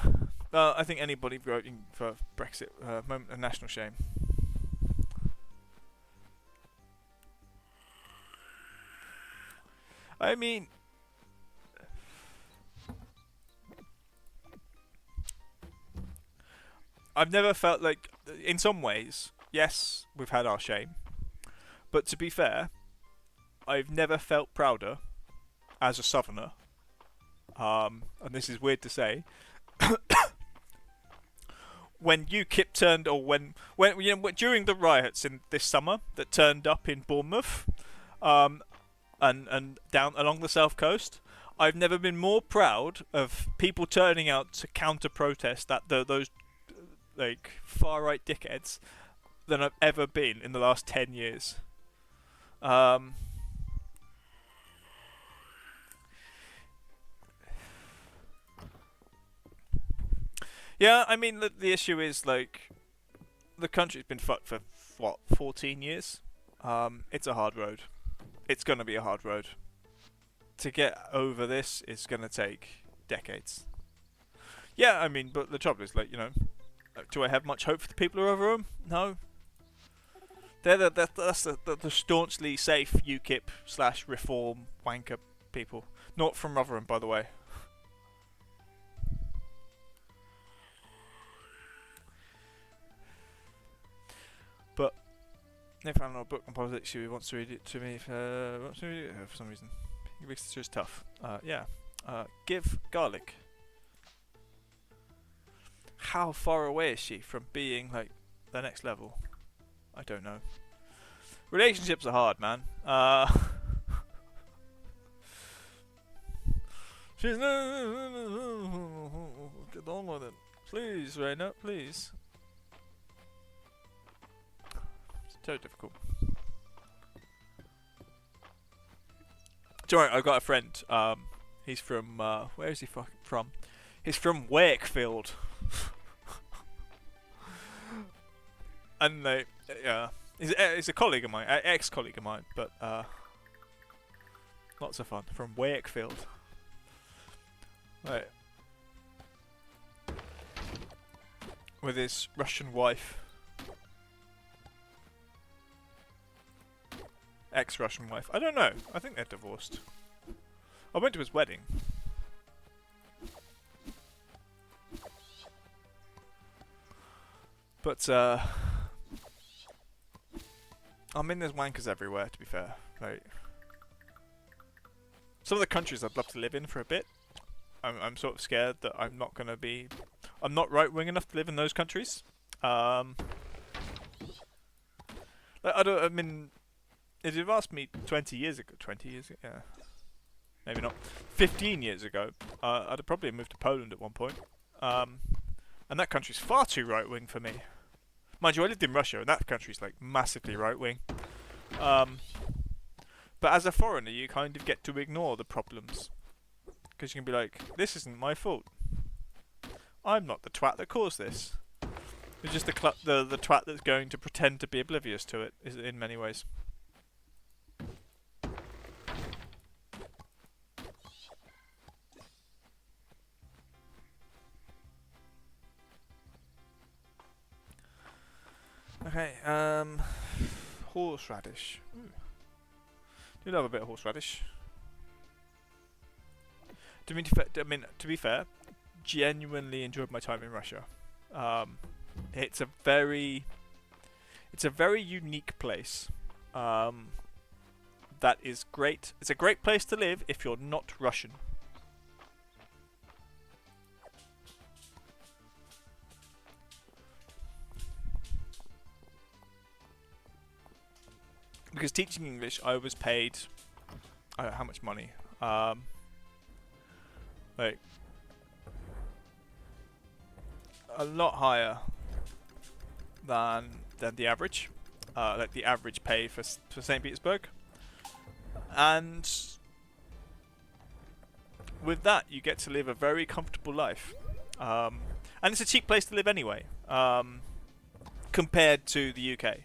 I think anybody voting for Brexit, moment of national shame. I mean, I've never felt like, in some ways, yes, we've had our shame, but to be fair, I've never felt prouder as a southerner, and this is weird to say, when UKIP turned, or when you know, during the riots in this summer that turned up in Bournemouth, and down along the south coast, I've never been more proud of people turning out to counter-protest that those like far-right dickheads than I've ever been in the last 10 years. Yeah, I mean, the issue is, like, the country's been fucked for, what, 14 years? It's a hard road. It's going to be a hard road. To get over this is going to take decades. Yeah, I mean, but the trouble is, like, you know, do I have much hope for the people who are over them? No. That's the staunchly safe UKIP/reform wanker people. Not from Rotherham, by the way. But if I found a book on politics, she wants to read it to me. Wants to read it for some reason. It's just tough. Yeah. Give garlic. How far away is she from being like the next level? I don't know. Relationships are hard, man. She's get on with it, please, Raina, please. It's so difficult. It's alright. I've got a friend He's from where is he from? He's from Wakefield, and yeah, he's a colleague of mine, ex-colleague of mine, but lots of fun from Wakefield. Right. With his Russian wife. Ex-Russian wife. I don't know. I think they're divorced. I went to his wedding. But, I mean, there's wankers everywhere, to be fair. Right. Some of the countries I'd love to live in for a bit, I'm sort of scared that I'm not going to be... I'm not right-wing enough to live in those countries. I mean, if you've asked me 20 years ago, yeah, maybe not, 15 years ago, I'd have probably moved to Poland at one point. And that country's far too right-wing for me. Mind you, I lived in Russia, and that country's like massively right-wing. But as a foreigner, you kind of get to ignore the problems. Because you can be like, this isn't my fault. I'm not the twat that caused this. It's just the twat that's going to pretend to be oblivious to it, is in many ways. Okay, horseradish. Ooh. Do love a bit of horseradish. To be fair, genuinely enjoyed my time in Russia. It's a very unique place. That is great. It's a great place to live if you're not Russian. Because teaching English, I was paid how much money? Like a lot higher than the average, like the average pay for St. Petersburg, and with that you get to live a very comfortable life, and it's a cheap place to live anyway, compared to the UK.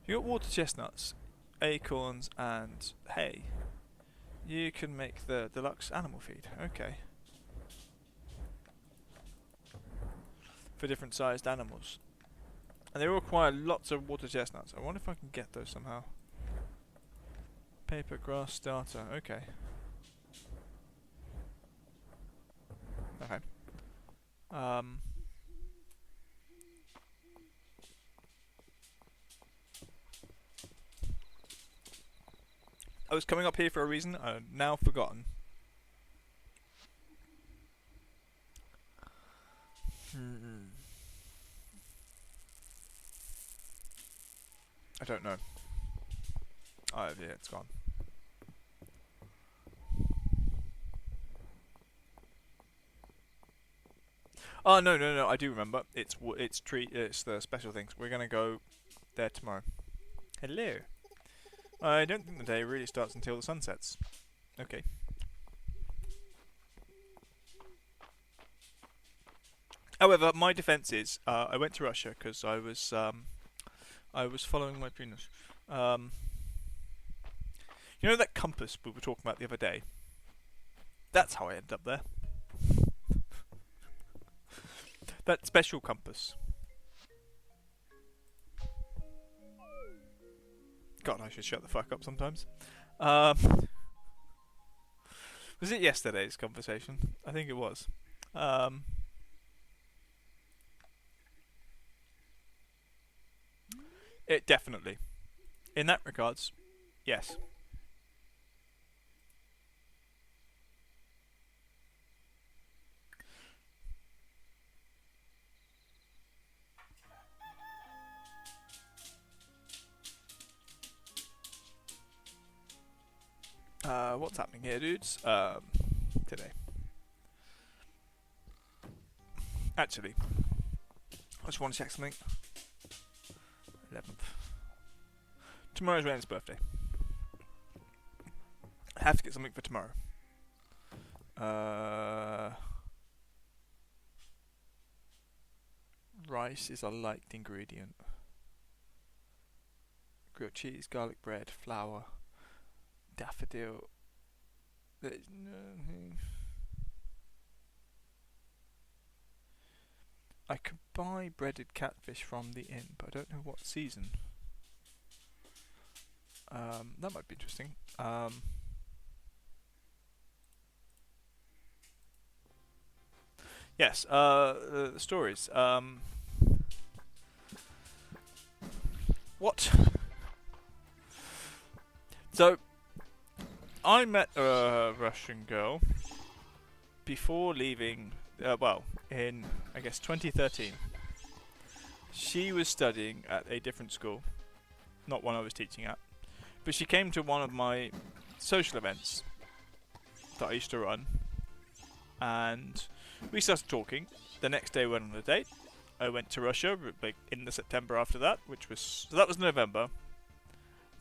You got water chestnuts, acorns, and hay. You can make the deluxe animal feed. Okay. For different sized animals. And they all require lots of water chestnuts. I wonder if I can get those somehow. Paper grass starter. Okay. Okay. I was coming up here for a reason. I've now forgotten. I don't know. Oh yeah, it's gone. Oh no! I do remember. It's the special things. We're gonna go there tomorrow. Hello. I don't think the day really starts until the sun sets. Okay. However, my defence is I went to Russia because I was following my penis. You know that compass we were talking about the other day? That's how I ended up there. That special compass. God, I should shut the fuck up sometimes. Was it yesterday's conversation? I think it was. It definitely. In that regards, yes. What's happening here, dudes? Today. Actually, I just want to check something. 11th. Tomorrow's Ren's birthday. have to get something for tomorrow. Uh, rice is a liked ingredient. Grilled cheese, garlic bread, flour, daffodil. There's nothing. I could buy breaded catfish from the inn, but I don't know what season. That might be interesting. Yes, the stories. What? So, I met a Russian girl before leaving, in, I guess, 2013. She was studying at a different school, not one I was teaching at, but she came to one of my social events that I used to run, and we started talking. The next day we went on a date. I went to Russia, like, in the September after that, so that was November.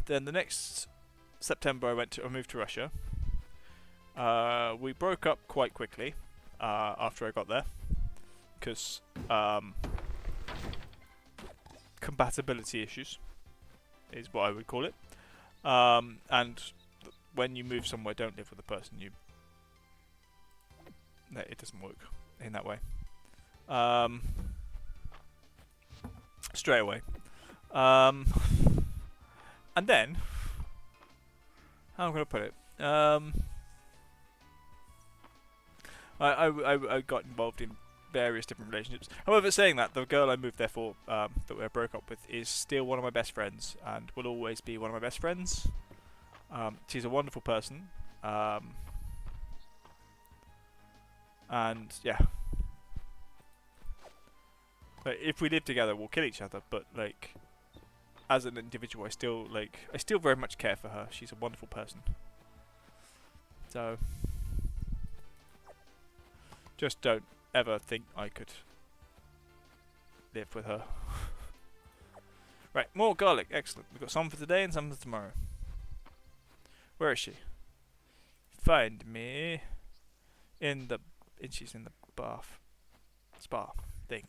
Then the next September I moved to Russia. We broke up quite quickly after I got there, because compatibility issues is what I would call it. And when you move somewhere, don't live with the person it doesn't work in that way. Straight away. And then, how am I going to put it? I got involved in various different relationships. However, saying that, the girl I moved there for, that I broke up with, is still one of my best friends, and will always be one of my best friends. She's a wonderful person. And yeah, like, if we live together, we'll kill each other. But like, as an individual, I still very much care for her. She's a wonderful person. So, just don't ever think I could live with her. Right, more garlic. Excellent. We've got some for today and some for tomorrow. Where is she? Find me she's in the spa thing.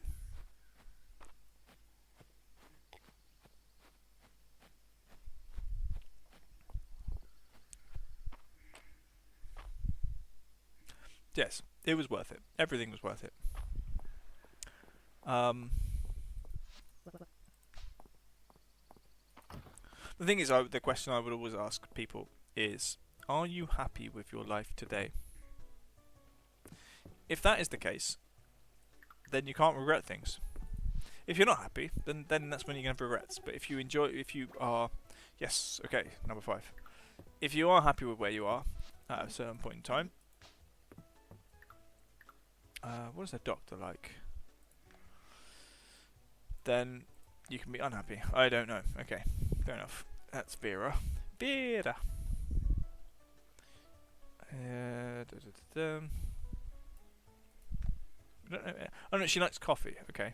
Yes, it was worth it. Everything was worth it. The thing is, the question I would always ask people is, are you happy with your life today? If that is the case, then you can't regret things. If you're not happy, then that's when you're going to have regrets. But if you are, yes, okay, number 5. If you are happy with where you are at a certain point in time, what is a doctor like? Then you can be unhappy. I don't know. Okay, fair enough. That's Vera. Vera. Oh no, she likes coffee. Okay.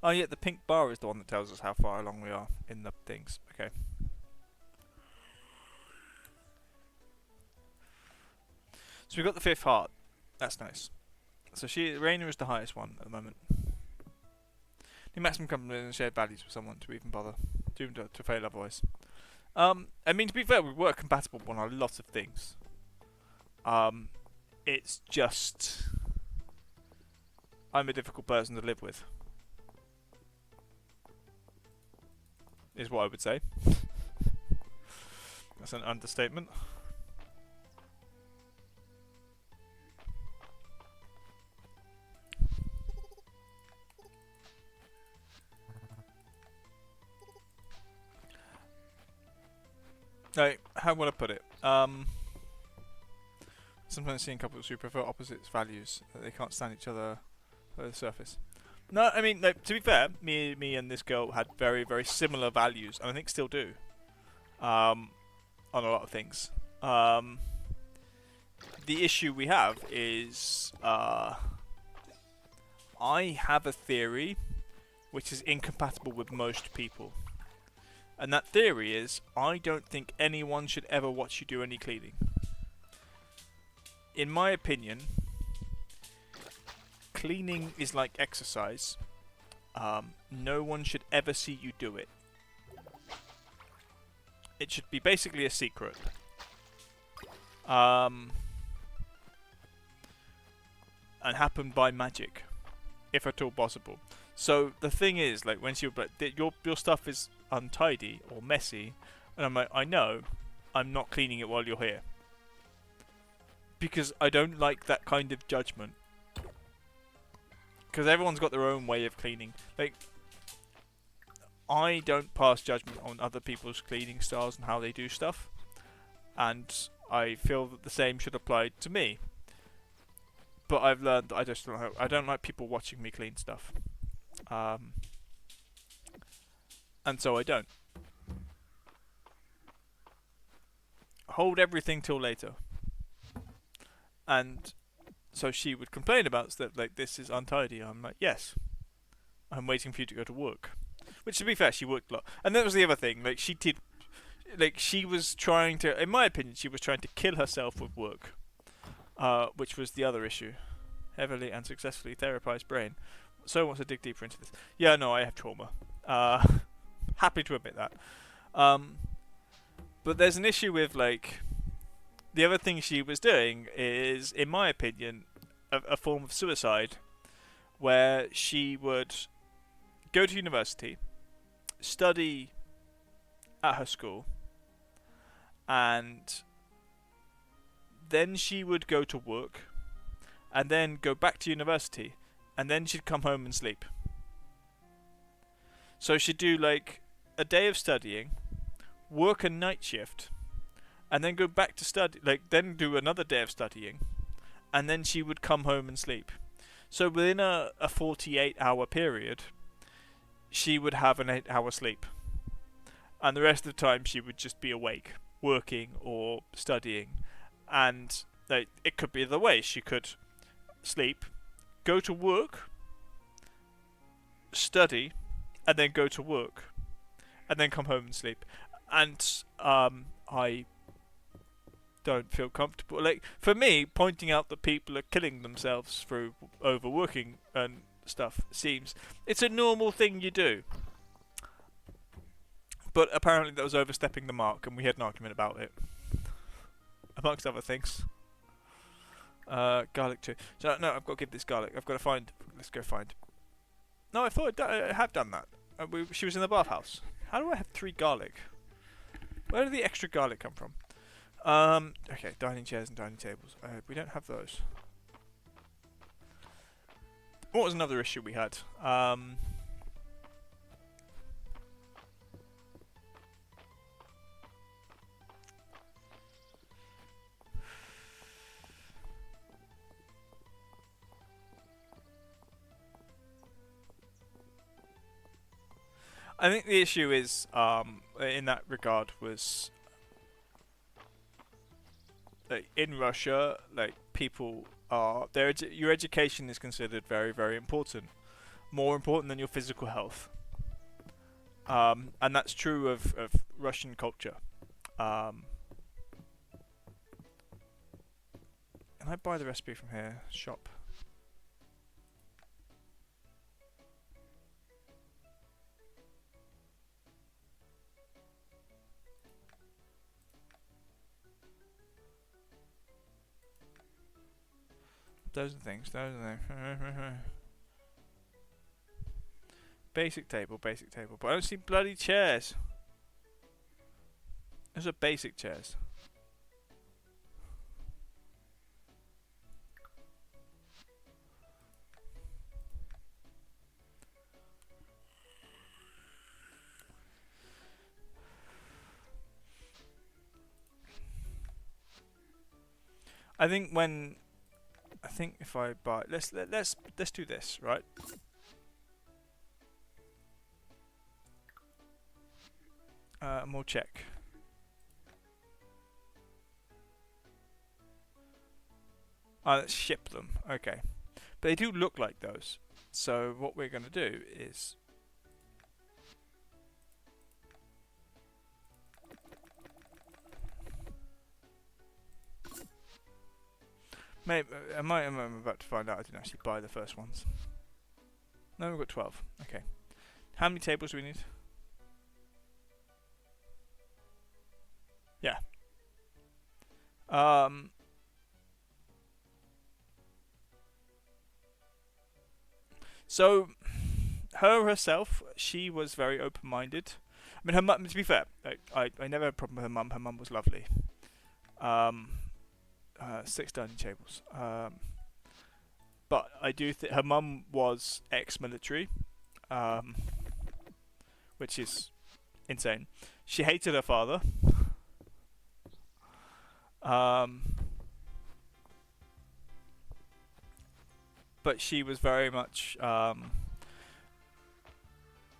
Oh yeah, the pink bar is the one that tells us how far along we are in the things. Okay. So we've got the 5th heart. That's nice. So Raina is the highest one at the moment. The maximum complement and shared values with someone to even bother. To fail otherwise. I mean, to be fair, we were compatible on a lot of things. It's just, I'm a difficult person to live with, is what I would say. That's an understatement. Like, how would I put it? Sometimes seeing couples who prefer opposites values, that they can't stand each other at the surface. No, I mean, like, to be fair, me and this girl had very, very similar values, and I think still do, on a lot of things. the issue we have is I have a theory which is incompatible with most people. And that theory is I don't think anyone should ever watch you do any cleaning. In my opinion, cleaning is like exercise. No one should ever see you do it. It should be basically a secret. And happen by magic, if at all possible. So the thing is, like, when your stuff is untidy or messy, and I'm like, I know, I'm not cleaning it while you're here, because I don't like that kind of judgment. Because everyone's got their own way of cleaning. Like, I don't pass judgment on other people's cleaning styles and how they do stuff, and I feel that the same should apply to me. But I've learned that I don't like people watching me clean stuff. And so I don't. Hold everything till later. And so she would complain about stuff like, this is untidy. I'm like, yes. I'm waiting for you to go to work. Which, to be fair, she worked a lot. And that was the other thing. Like, she was trying to, in my opinion, she was trying to kill herself with work. Which was the other issue. Heavily and successfully therapized brain. So wants to dig deeper into this. Yeah, no, I have trauma. Happy to admit that. But there's an issue with, like, the other thing she was doing is, in my opinion, a form of suicide, where she would go to university, study at her school, and then she would go to work, and then go back to university, and then she'd come home and sleep. So she'd do, like, a day of studying, work a night shift, and then go back to study, like, then do another day of studying, and then she would come home and sleep. So within a 48-hour period, she would have an 8-hour sleep. And the rest of the time she would just be awake, working or studying. And, like, it could be the way. She could sleep, go to work, study, and then go to work, and then come home and sleep. And I don't feel comfortable. Like, for me, pointing out that people are killing themselves through overworking and stuff seems, it's a normal thing you do. But apparently that was overstepping the mark, and we had an argument about it, amongst other things. Garlic too. So no, I've got to give this garlic. I've got to find. Let's go find. No, I thought I had done that. She was in the bathhouse. How do I have 3 garlic? Where did the extra garlic come from? Okay, dining chairs and dining tables. We don't have those. What was another issue we had? I think the issue is, in that regard, was like, in Russia, like, people are your education is considered very, very important, more important than your physical health, and that's true of Russian culture. Can I buy the recipe from here? Shop. Those are things. Basic table. But I don't see bloody chairs. Those are basic chairs. I think if I buy, let's do this, right? And we'll check. Let's ship them. Okay. But they do look like those. So what we're going to do is... Maybe, am I about to find out I didn't actually buy the first ones. No, we've got 12. Okay. How many tables do we need? Yeah. So, her herself, she was very open-minded. I mean, her mum, to be fair, I never had a problem with her mum. Her mum was lovely. 6 dining tables. But I do think her mum was ex-military, which is insane. She hated her father. But she was very much,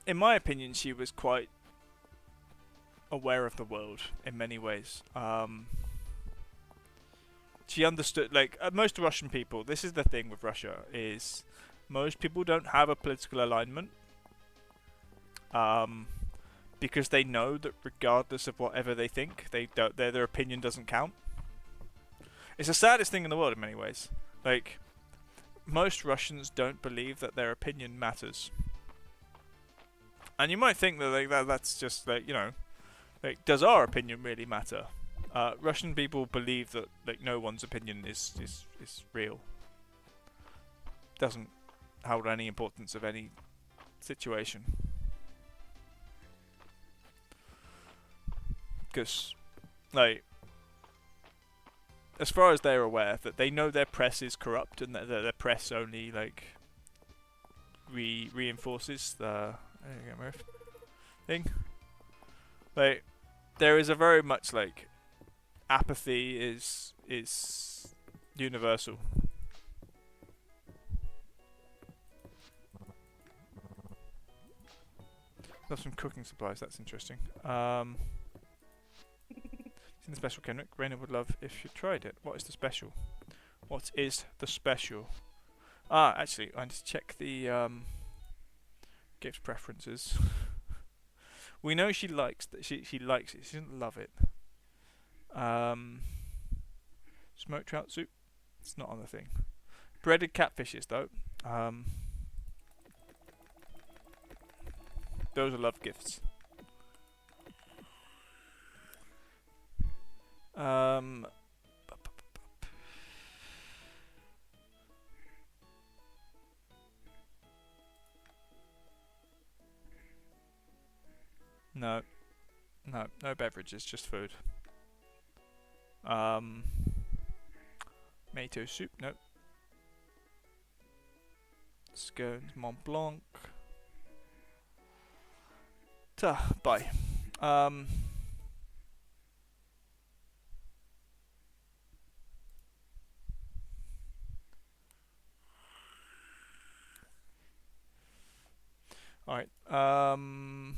in my opinion, she was quite aware of the world in many ways. She understood, like, most Russian people, this is the thing with Russia, is most people don't have a political alignment. Because they know that regardless of whatever they think, their opinion doesn't count. It's the saddest thing in the world in many ways. Like, most Russians don't believe that their opinion matters. And you might think that that's just, like, you know, like, does our opinion really matter? Russian people believe that, like, no one's opinion is real. Doesn't hold any importance of any situation. Because, like, as far as they're aware, that they know their press is corrupt and that their press only, like, reinforces the thing. Like, there is a very much, like, apathy is universal. Love some cooking supplies. That's interesting. It's in the special, Kenrick. Raina would love if you tried it. What is the special? What is the special? Actually, I need to check the gift preferences. We know she likes that. She likes it. She doesn't love it. Smoked trout soup. It's not on the thing. Breaded catfishes though. Those are love gifts. No, no beverages, just food. Tomato soup, nope. Scones, Mont Blanc. Bye. Alright, what am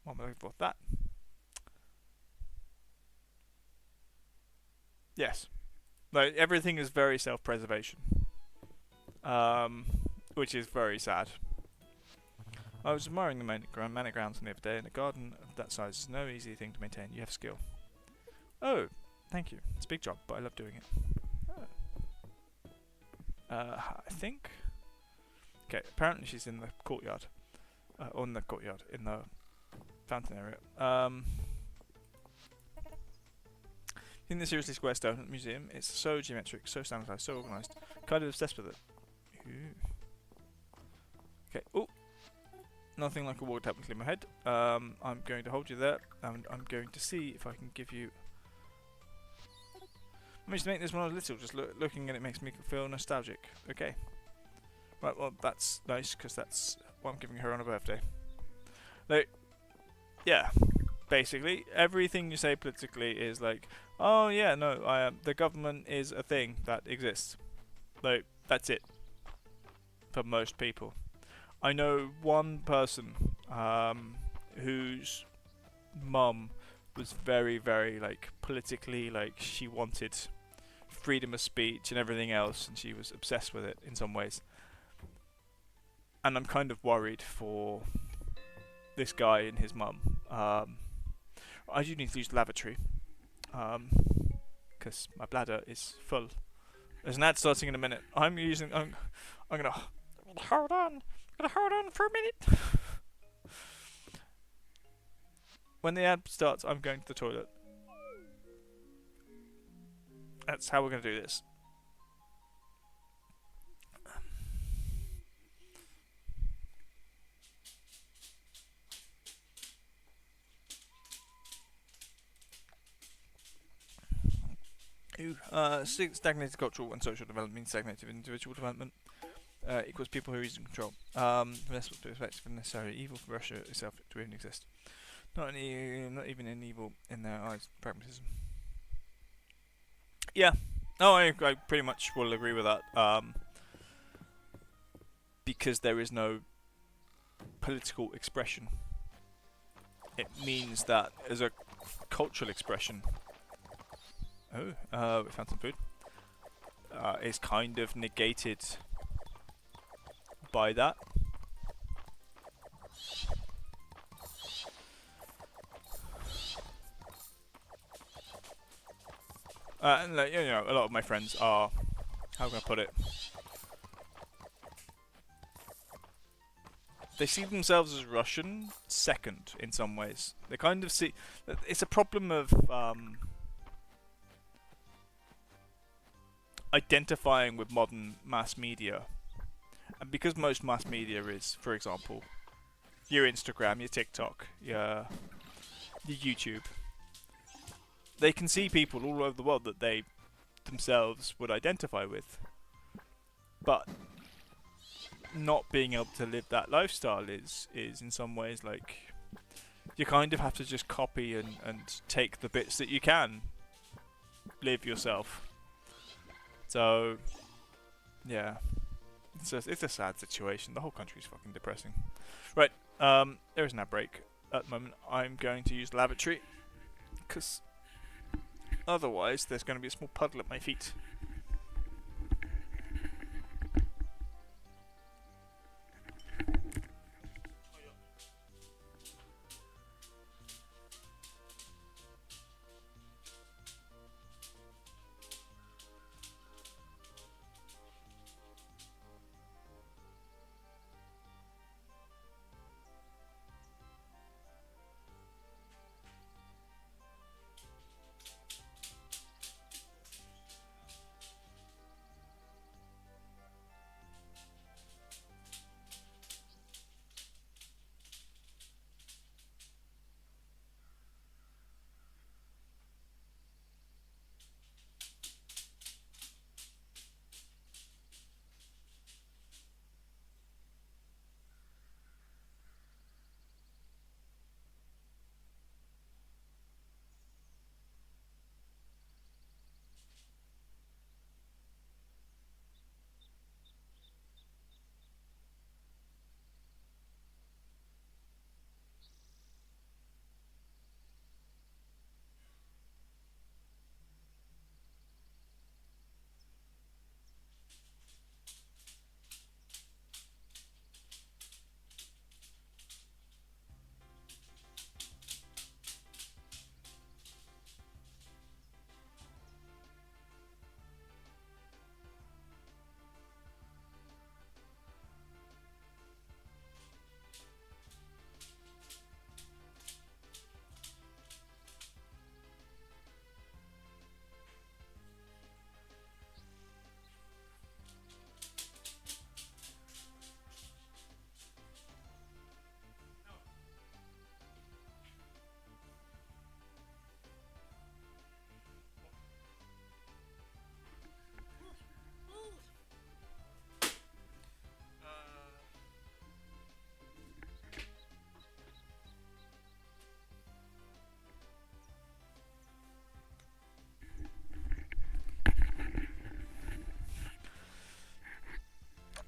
I looking for? That. Yes. Like, everything is very self-preservation. Which is very sad. I was admiring the manic grounds the other day, and a garden of that size is no easy thing to maintain. You have skill. Oh, thank you. It's a big job, but I love doing it. I think... Okay, apparently she's in the courtyard. In the fountain area. In the Seriously Square Stone Museum, it's so geometric, so standardized, so organized. Kind of obsessed with it. Ooh. Okay, ooh. Nothing like a wall to help me clear my head. I'm going to hold you there, and I'm going to see if I can give you... I used to make this when I was little, just looking at it makes me feel nostalgic. Okay. Right, well, that's nice, because that's what I'm giving her on her birthday. Like, yeah, basically, everything you say politically is like, oh yeah, no, the government is a thing that exists. Like, that's it. For most people. I know one person whose mum was very, very, like, politically, like, she wanted freedom of speech and everything else, and she was obsessed with it in some ways. And I'm kind of worried for this guy and his mum. I do need to use the lavatory because my bladder is full. There's an ad starting in a minute. I'm gonna Hold on. I'm gonna hold on for a minute. when the ad starts, I'm going to the toilet. That's how we're gonna do this. Stagnated cultural and social development means stagnated individual development. Equals people who are in control. That's what's perspective and necessary. Evil for Russia itself to even exist. Not even an evil in their eyes. Pragmatism. Yeah. No, I pretty much will agree with that. Because there is no political expression. It means that as a cultural expression. Oh, we found some food. Is kind of negated by that. And like, you know, a lot of my friends are, how can I put it? They see themselves as Russian second in some ways. They kind of see, it's a problem of identifying with modern mass media. And because most mass media is, for example, your Instagram, your TikTok, your YouTube, they can see people all over the world that they themselves would identify with. But not being able to live that lifestyle is in some ways like, you kind of have to just copy and take the bits that you can live yourself. So, yeah. It's a sad situation. The whole country's fucking depressing. Right, there is an ad break at the moment. I'm going to use the lavatory, because otherwise there's going to be a small puddle at my feet.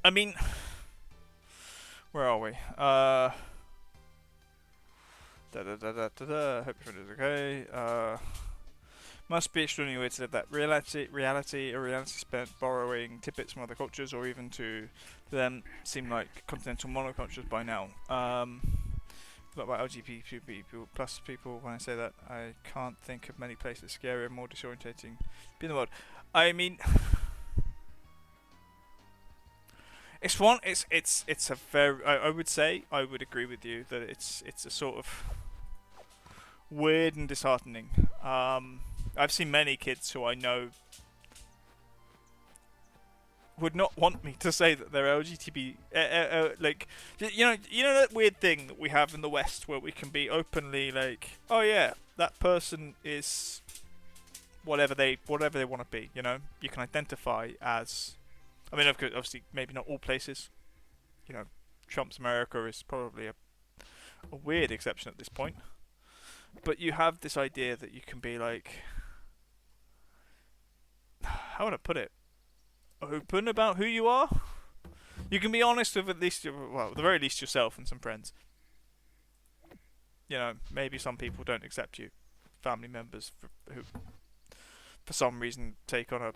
I mean, where are we? Hope everything is okay. Must be extraordinarily weird to live that reality, or reality spent borrowing tidbits from other cultures, or even to them seem like continental monocultures by now. A lot about LGBT people, plus people. When I say that, I can't think of many places scarier, more disorientating in the world. I mean, it's a very. I would say I would agree with you that it's a sort of weird and disheartening. I've seen many kids who I know would not want me to say that they're LGBT. Like, you know that weird thing that we have in the West where we can be openly like, oh yeah, that person is whatever they want to be. You know, you can identify as. I mean, obviously, maybe not all places. You know, Trump's America is probably a weird exception at this point. But you have this idea that you can be like, how would I put it? Open about who you are. You can be honest with at least, well, at the very least yourself and some friends. You know, maybe some people don't accept you, family members who, for some reason, take on a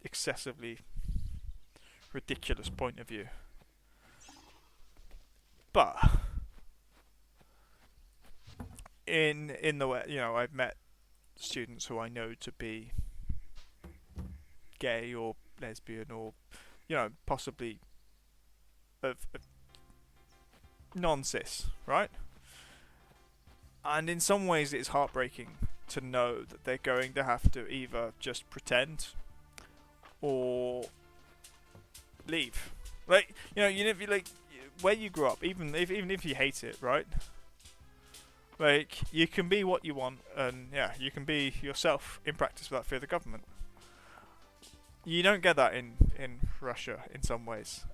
excessively ridiculous point of view. But in the way, you know, I've met students who I know to be gay or lesbian or, you know, possibly of non-cis, right? And in some ways it's heartbreaking to know that they're going to have to either just pretend or leave. Like, you know, like where you grew up, even if you hate it, right? Like, you can be what you want, and yeah, you can be yourself in practice without fear of the government. You don't get that in Russia in some ways,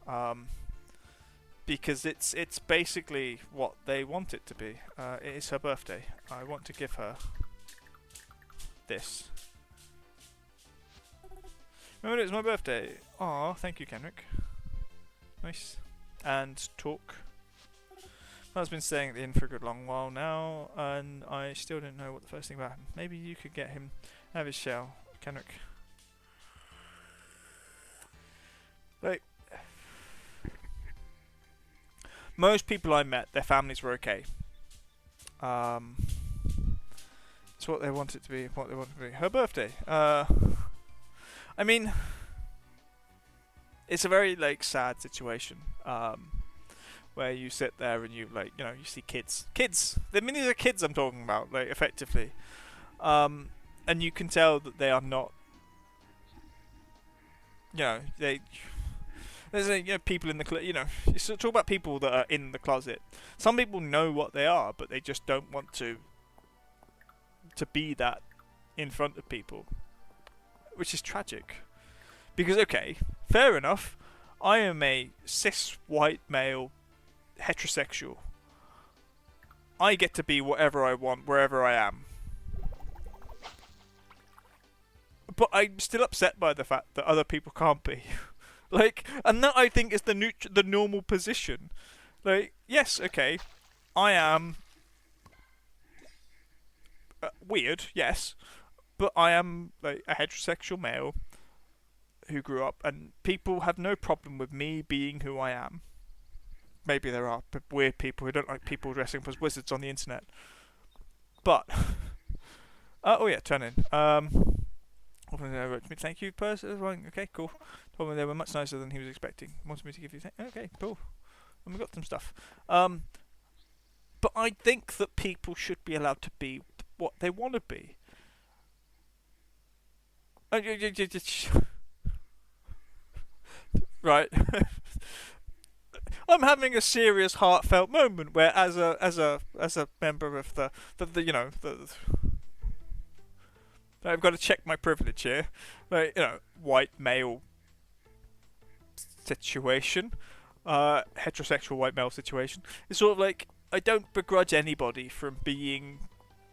because it's basically what they want it to be. It is her birthday. I want to give her this. Remember, it was my birthday. Aw, thank you, Kenrick. Nice. And talk. I've been staying at the inn for a good long while now, and I still don't know what the first thing about him. Maybe you could get him out of his shell, Kenrick. Like, most people I met, their families were okay. It's what they want it to be. What they want it to be. Her birthday. I mean, it's a very like sad situation. Where you sit there and you like, you know, you see kids. I mean, these are kids I'm talking about, like effectively. And you can tell that they are not. You know, there's people in the you know, you talk about people that are in the closet. Some people know what they are, but they just don't want to be that in front of people, which is tragic. Because okay, fair enough, I am a cis white male heterosexual. I get to be whatever I want wherever I am. But I'm still upset by the fact that other people can't be. Like, and that I think is the normal position. Like, yes, okay, I am weird, yes, but I am like a heterosexual male who grew up, and people have no problem with me being who I am. Maybe there are weird people who don't like people dressing up as wizards on the internet. But oh yeah, turn in. Thank you, person. Okay, cool. Told me they were much nicer than he was expecting. Wanted me to give you. Okay, cool. And we got some stuff. But I think that people should be allowed to be what they want to be. Right. I'm having a serious, heartfelt moment where, as a member of the I've got to check my privilege here, like, you know, white male situation, heterosexual white male situation. It's sort of like I don't begrudge anybody from being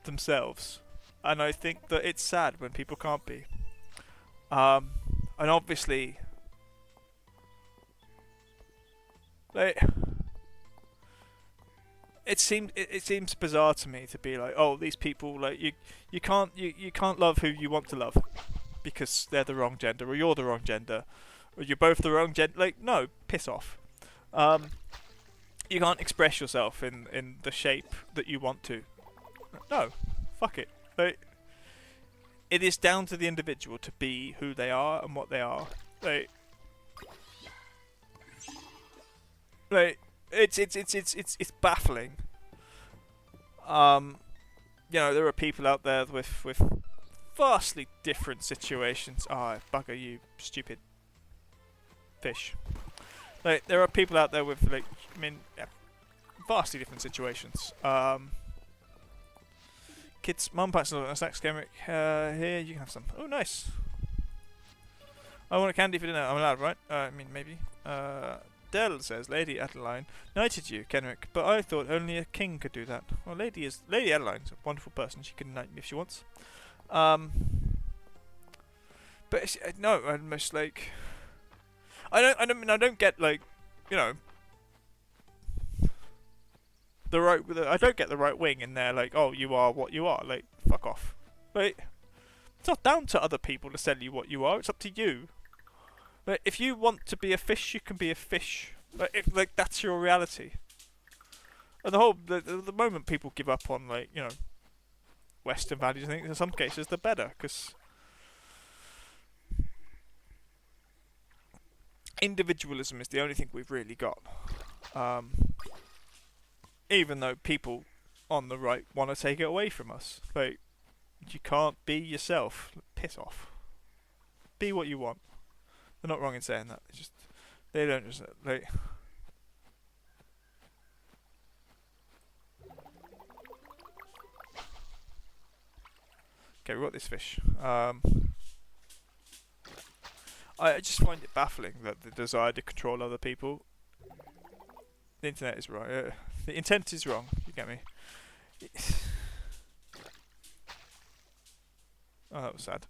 themselves, and I think that it's sad when people can't be. And obviously, like, it seems bizarre to me to be like, oh, these people, like, you can't love who you want to love because they're the wrong gender, or you're the wrong gender, or you're both the wrong gender. Like, no, piss off. Um, you can't express yourself in the shape that you want to. No, fuck it. Like, it is down to the individual to be who they are and what they are. Like, like it's baffling. Um, there are people out there with vastly different situations. Ah, bugger you, stupid fish. Like, there are people out there with, like, I mean, yeah, vastly different situations. Kids, mum packs a snacks, Kenrick. Here, you can have some. Oh, nice. I want a candy for dinner. I'm allowed, right? I mean, maybe. Dell says, Lady Adeline knighted you, Kenrick, but I thought only a king could do that. Well, Lady Adeline's a wonderful person. She can knight me if she wants. But no, I'm just like, I don't get, like, you know, I don't get the right wing in there. Like, oh, you are what you are. Like, fuck off. Like, it's not down to other people to tell you what you are. It's up to you. Like, if you want to be a fish, you can be a fish. Like that's your reality. And the moment people give up on, like, Western values, I think in some cases they're better, because individualism is the only thing we've really got. Even though people on the right want to take it away from us. Like, you can't be yourself. Piss off. Be what you want. They're not wrong in saying that. They don't just, like. Okay, we got this fish. I just find it baffling that the desire to control other people. The internet is wrong. The intent is wrong. You get me? Oh, that was sad.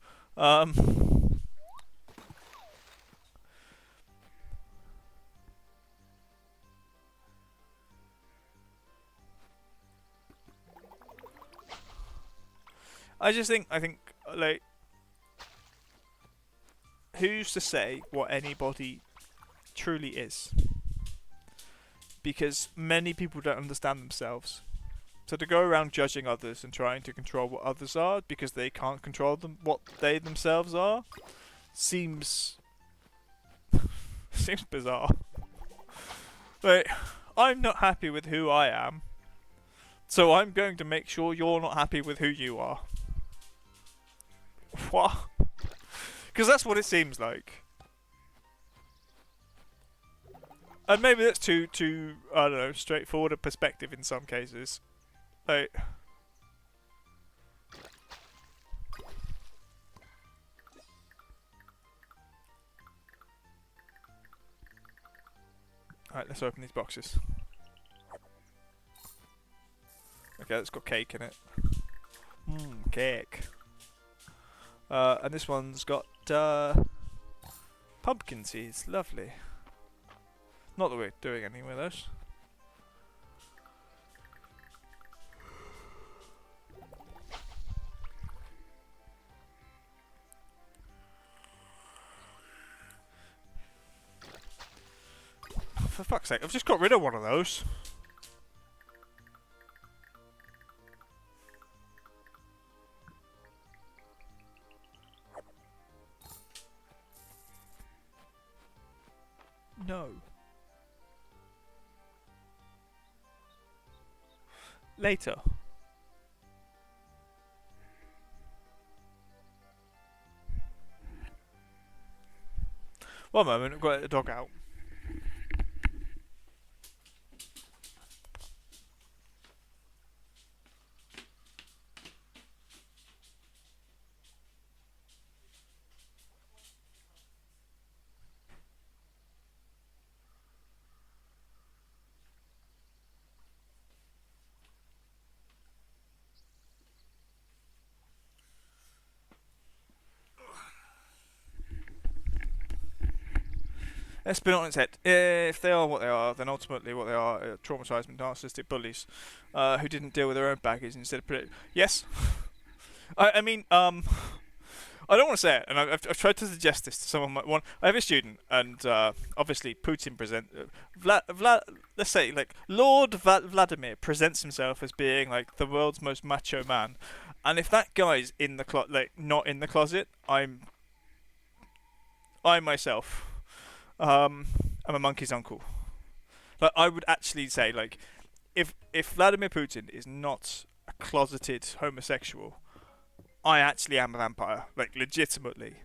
I think, like, who's to say what anybody truly is? Because many people don't understand themselves. So to go around judging others and trying to control what others are because they can't control what they themselves are, seems bizarre. Like, I'm not happy with who I am, so I'm going to make sure you're not happy with who you are. What? Because that's what it seems like. And maybe that's too I don't know, straightforward a perspective in some cases. Like, alright, let's open these boxes. Okay, that's got cake in it. Cake. And this one's got pumpkin seeds. Lovely. Not that we're doing anything with those. For fuck's sake, I've just got rid of one of those. No. Later. One moment, I've got the dog out. let's spin it on its head. If they are what they are, then ultimately what they are traumatized, narcissistic bullies who didn't deal with their own baggage instead of yes. I mean, I don't want to say it, and I've tried to suggest this to someone. I have a student, and obviously Putin let's say like Lord Vladimir presents himself as being like the world's most macho man, and if that guy's in the not in the closet, I myself, I'm a monkey's uncle. Like I would actually say like, if Vladimir Putin is not a closeted homosexual, I actually am a vampire. Like, legitimately.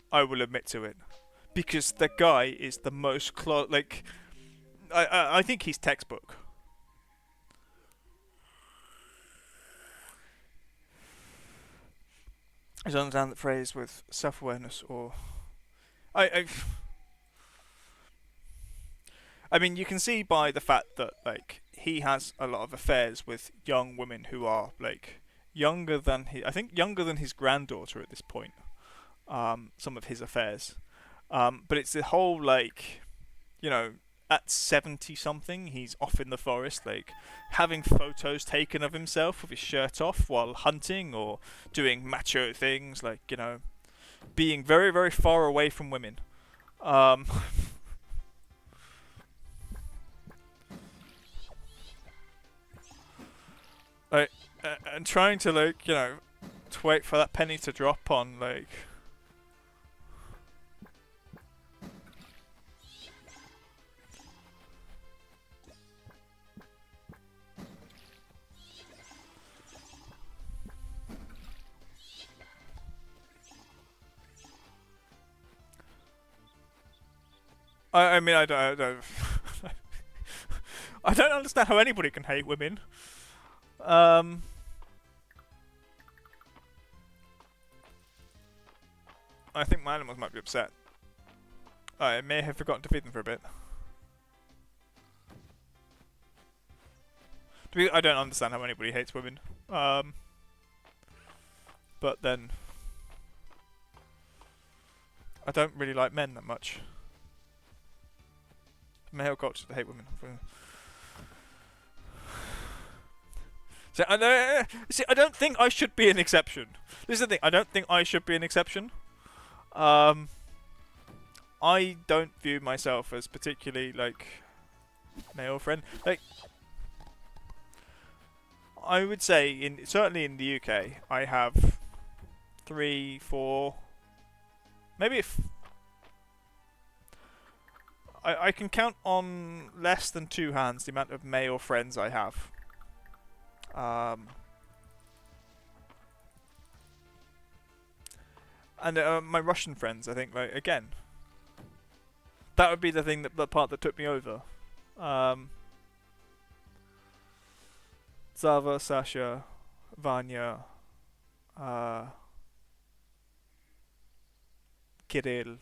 I will admit to it. Because the guy is the most I think he's textbook. I don't understand that phrase with self-awareness or... I mean, you can see by the fact that, like, he has a lot of affairs with young women who are, like... younger than his granddaughter at this point. Some of his affairs, but it's the whole like, at 70 something, he's off in the forest, like having photos taken of himself with his shirt off while hunting or doing macho things, like being very very far away from women. Like, and trying to to wait for that penny to drop on like. I mean I don't I don't understand how anybody can hate women. I think my animals might be upset. I may have forgotten to feed them for a bit. I don't understand how anybody hates women. But then I don't really like men that much. Male culture to hate women. So I don't think I should be an exception. This is the thing. I don't think I should be an exception. I don't view myself as particularly like male friend. Like, I would say certainly in the UK, I have 3, 4, maybe if I can count on less than 2 hands the amount of male friends I have. And my Russian friends, I think, like again, that would be the part that took me over. Zava, Sasha, Vanya, Kirill,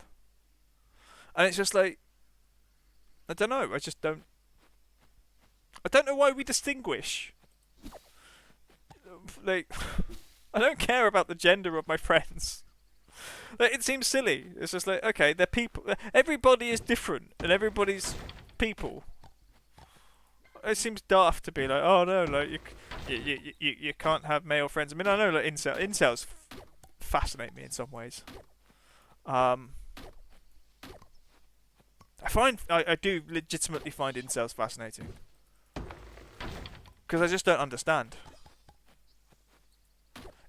and it's just like I don't know. I don't know why we distinguish. Like, I don't care about the gender of my friends. Like, it seems silly. It's just like, okay, they're people. Everybody is different, and everybody's people. It seems daft to be like, oh no, like you can't have male friends. I mean, I know like incels fascinate me in some ways. I do legitimately find incels fascinating because I just don't understand.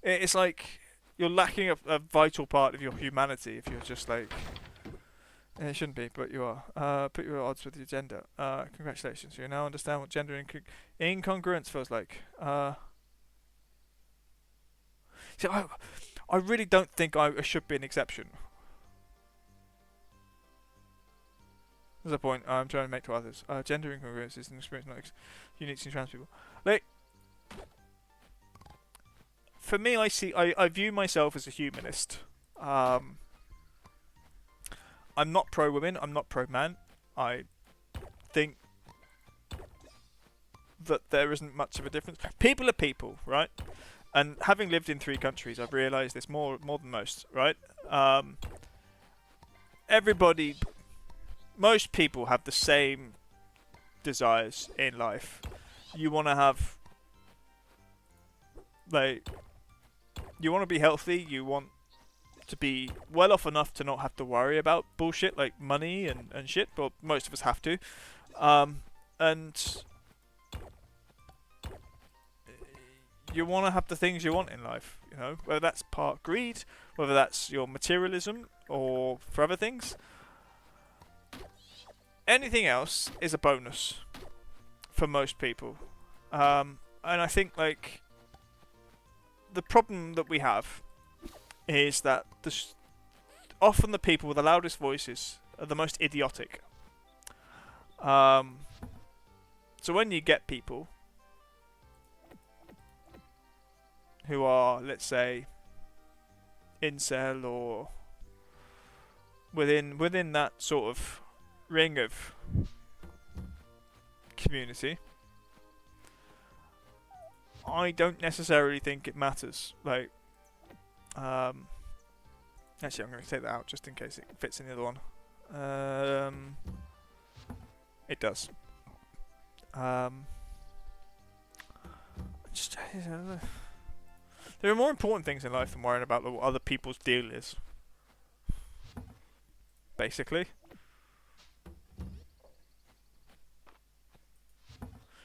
It's like you're lacking a vital part of your humanity if you're just like. It shouldn't be, but you are. Put your odds with your gender. Congratulations, you now understand what gender incongruence feels like. See, I really don't think I should be an exception. There's a point I'm trying to make to others. Gender incongruence is an experience not unique to trans people. Like, for me, I view myself as a humanist. I'm not pro-women, I'm not pro-man. I think that there isn't much of a difference. People are people, right? And having lived in 3 countries, I've realised this more than most, right? Everybody most people have the same desires in life. You want to have, like, you want to be healthy. You want to be well off enough to not have to worry about bullshit like money and shit. But most of us have to. And you want to have the things you want in life. You know, whether that's part greed, whether that's your materialism, or for other things. Anything else is a bonus for most people. And I think, like, the problem that we have is that often the people with the loudest voices are the most idiotic. So when you get people who are, let's say, incel or within that sort of ring of community, I don't necessarily think it matters. Like, actually, I'm going to take that out just in case it fits in the other one. It does. Just, there are more important things in life than worrying about what other people's deal is. Basically.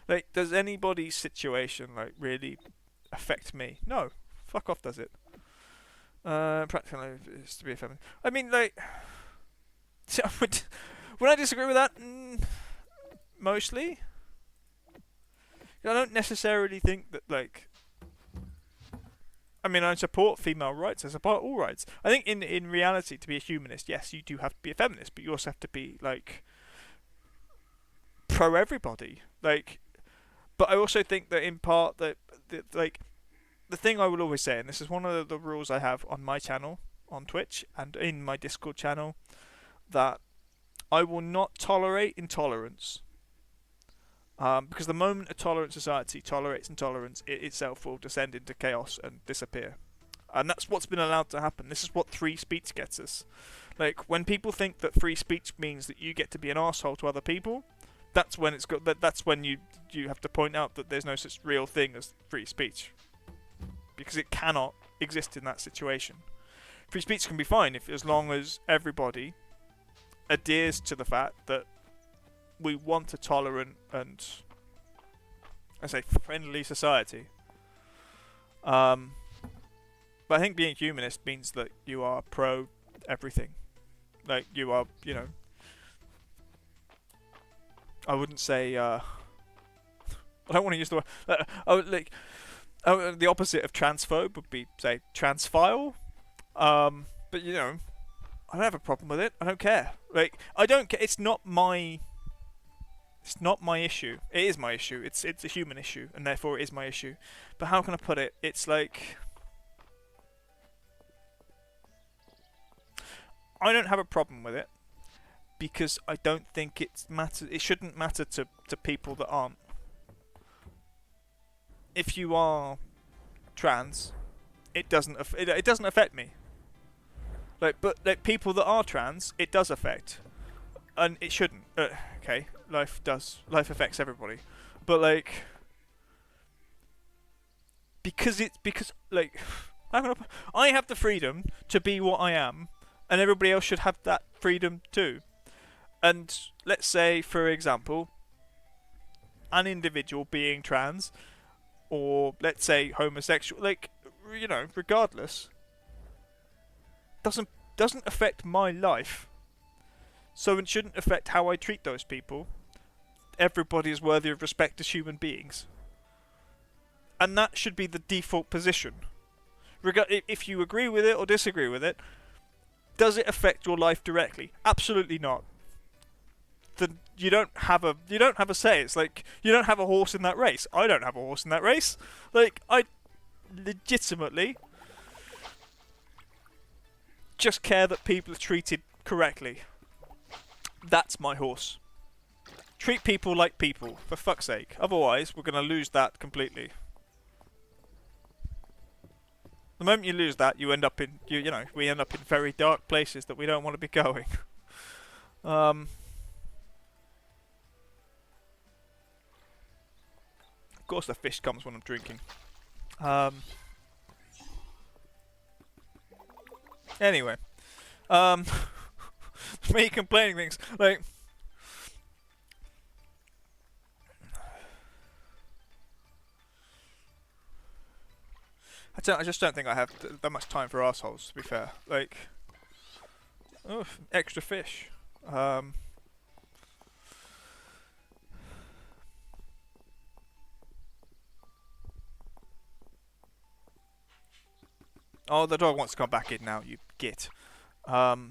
Like, does anybody's situation, like, really affect me? No. Fuck off, does it? Practically is to be a feminist. I mean, like, would I disagree with that? Mostly. I don't necessarily think that, like, I mean, I support female rights. I support all rights. I think in reality, to be a humanist, yes, you do have to be a feminist, but you also have to be, like, pro everybody. Like, but I also think that in part that like, the thing I will always say, and this is one of the rules I have on my channel on Twitch and in my Discord channel, that I will not tolerate intolerance. Because the moment a tolerant society tolerates intolerance, it itself will descend into chaos and disappear. And that's what's been allowed to happen. This is what free speech gets us. Like, when people think that free speech means that you get to be an asshole to other people, that's when that's when you have to point out that there's no such real thing as free speech, because it cannot exist in that situation. Free speech can be fine as long as everybody adheres to the fact that we want a tolerant and, I say, friendly society. But I think being humanist means that you are pro everything. Like, you are, you know, I wouldn't say, I don't want to use the word, the opposite of transphobe would be, say, transphile. But, you know, I don't have a problem with it. I don't care. Like, I don't care. It's not my issue. It is my issue. It's a human issue, and therefore it is my issue. But how can I put it? It's like, I don't have a problem with it, because I don't think it shouldn't matter to people that aren't. If you are trans, it doesn't affect me. But people that are trans, it does affect, and it shouldn't. Okay, life affects everybody, but like, because I have the freedom to be what I am, and everybody else should have that freedom too. And let's say, for example, an individual being trans, or let's say homosexual, like, you know, regardless, doesn't affect my life. So it shouldn't affect how I treat those people. Everybody is worthy of respect as human beings. And that should be the default position. If you agree with it or disagree with it, does it affect your life directly? Absolutely not. Then you don't have a say. It's like, you don't have a horse in that race. I don't have a horse in that race. Like, I legitimately just care that people are treated correctly. That's my horse. Treat people like people, for fuck's sake. Otherwise, we're going to lose that completely. The moment you lose that, you end up we end up in very dark places that we don't want to be going. Of course, the fish comes when I'm drinking. Anyway, me complaining things like. I just don't think I have that much time for assholes. To be fair, like, extra fish. Oh, the dog wants to come back in now. You git. Well,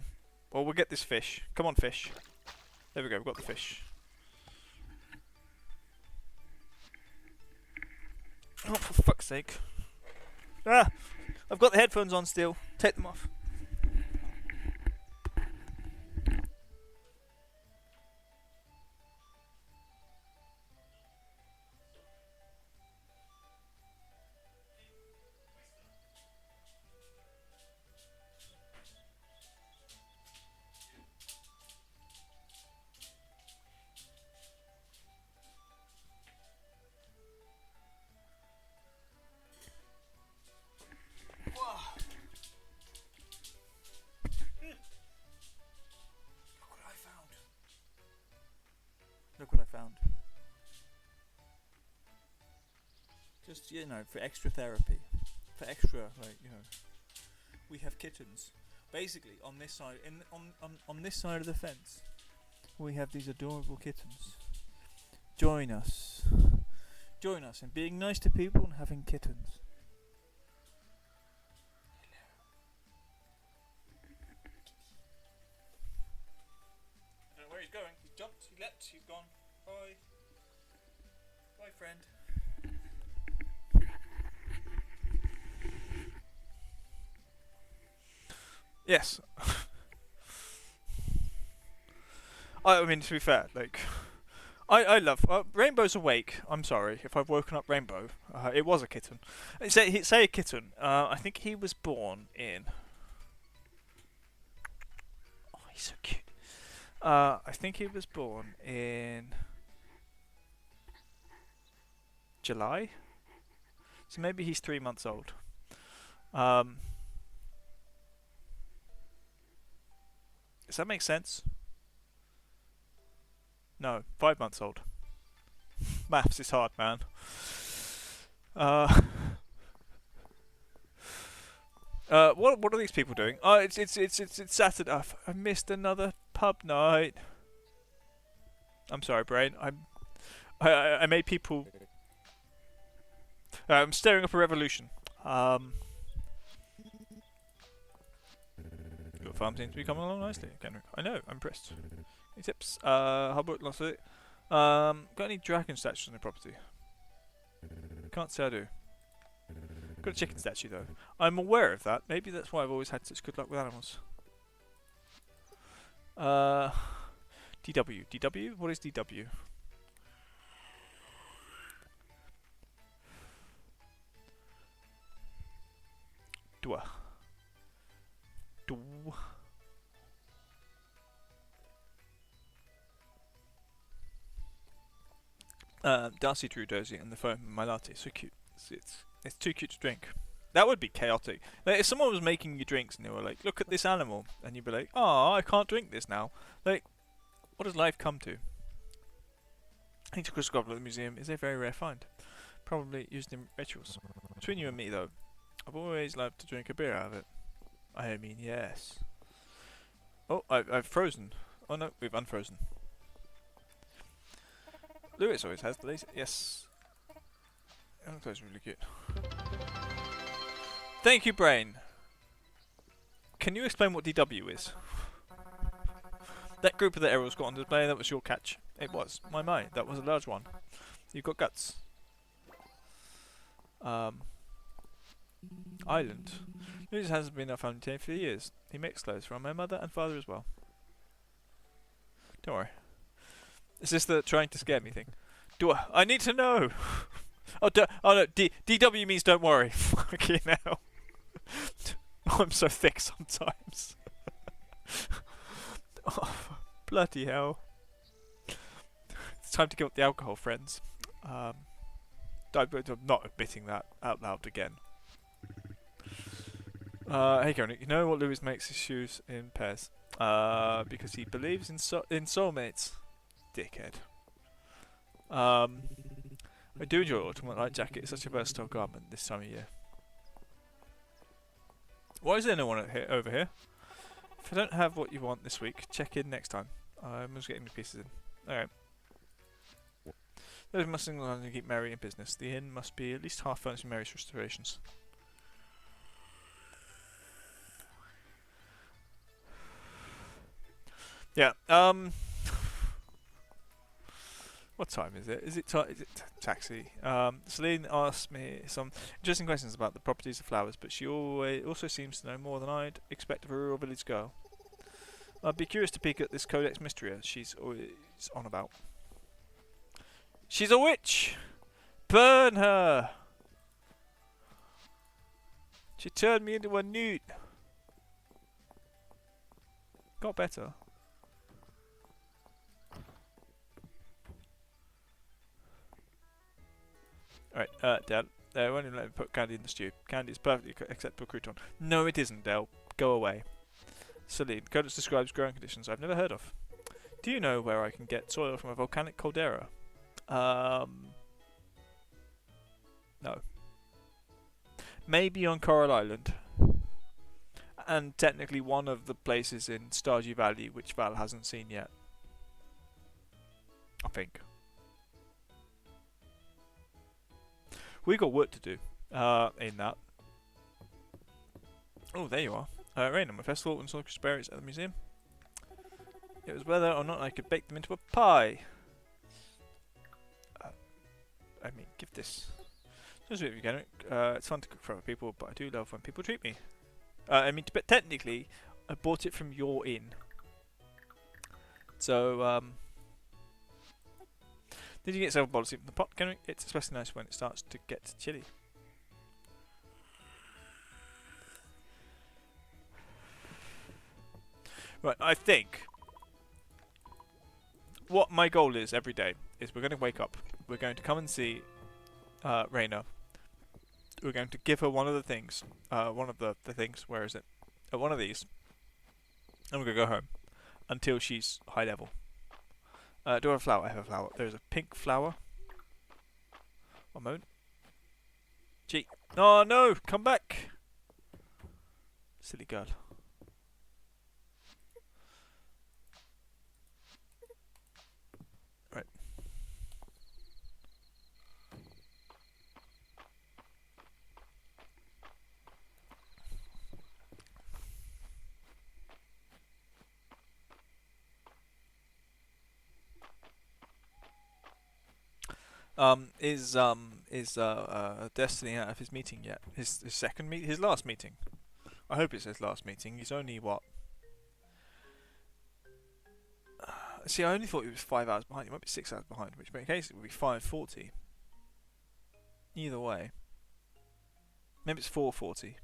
we'll get this fish. Come on, fish. There we go. We've got the fish. Oh, for fuck's sake! Ah, I've got the headphones on still. Take them off. Look what I found. Just, for extra therapy. For extra, we have kittens. Basically, on this side, on this side of the fence, we have these adorable kittens. Join us. Join us in being nice to people and having kittens. I don't know where he's going. He's jumped, he leapt, he's gone. Bye. Bye, friend. Yes. I mean, to be fair, I love Rainbow's awake. I'm sorry if I've woken up Rainbow. It was a kitten. Say a kitten. I think he was born in. Oh, he's so cute. I think he was born in July. So maybe he's 3 months old. Does that make sense? No, 5 months old. Maths is hard, man. What are these people doing? Oh, it's Saturday. I missed another pub night. I'm sorry, brain. I made people. I'm stirring up a revolution. Your farm seems to be coming along nicely, Kenrick. I know. I'm impressed. Any tips? How about last week? Got any dragon statues on the property? Can't say I do. Got a chicken statue though. I'm aware of that. Maybe that's why I've always had such good luck with animals. DW. DW? What is DW? Dua. Du. Darcy drew Dozy and the foam in my latte. So cute. It's too cute to drink. That would be chaotic. Like, if someone was making you drinks and they were like, "Look at this animal," and you'd be like, "Oh, I can't drink this now." Like, what does life come to? I need to Crystal Goblet at the museum is a very rare find. Probably used in rituals. Between you and me, though, I've always loved to drink a beer out of it. I mean, yes. Oh, I've frozen. Oh no, we've unfrozen. Lewis always has the laser. Yes. Oh, that's really cute. Thank you, Brain. Can you explain what DW is? That group of the arrows got on display, that was your catch. It was. My, that was a large one. You've got guts. Island. Lewis hasn't been our family team for years. He makes clothes for my mother and father as well. Don't worry. Is this the trying to scare me thing? I need to know! Oh no, DW means don't worry. Fucking hell. Oh, I'm so thick sometimes. Oh, bloody hell. It's time to give up the alcohol, friends. I'm not admitting that out loud again. Hey, Karen, you know what Lewis makes his shoes in pairs? Because he believes in soulmates. Dickhead. I do enjoy autumn light jacket. It's such a versatile garment this time of year. Why is there no one over here? If I don't have what you want this week, check in next time. I'm just getting the pieces in. Alright. Those must keep Mary in business. The inn must be at least half furnished in Mary's restorations. Yeah, what time is it? Is it taxi? Celine asked me some interesting questions about the properties of flowers, but she also seems to know more than I'd expect of a rural village girl. I'd be curious to peek at this Codex Mistria she's always on about. She's a witch! Burn her! She turned me into a newt. Got better. Alright, Dad. They won't even let me put candy in the stew. Candy is perfectly acceptable crouton. No, it isn't, Del. Go away. Celine, Codex describes growing conditions I've never heard of. Do you know where I can get soil from a volcanic caldera? No. Maybe on Coral Island. And technically one of the places in Stardew Valley which Val hasn't seen yet. I think. We got work to do in that. Oh, there you are. Rain, my festival and saw berries at the museum. It was whether or not I could bake them into a pie. I mean, give this. Just if you get it. It's fun to cook for other people, but I do love when people treat me. I mean, but technically, I bought it from your inn. So, did you get several bottles of soup from the pot, Henry? It's especially nice when it starts to get chilly. Right, I think what my goal is every day is we're going to wake up. We're going to come and see Raina. We're going to give her one of the things. One of the things. Where is it? One of these. And we're going to go home until she's high level. Do I have a flower? I have a flower. There's a pink flower. One moment. Gee. Oh no! Come back! Silly girl. Right. Is Destiny out of his meeting yet? His second his last meeting. I hope it's his last meeting. He's only what? See, I only thought he was 5 hours behind. He might be 6 hours behind, which in case it would be 5:40. Either way, maybe it's 4:40.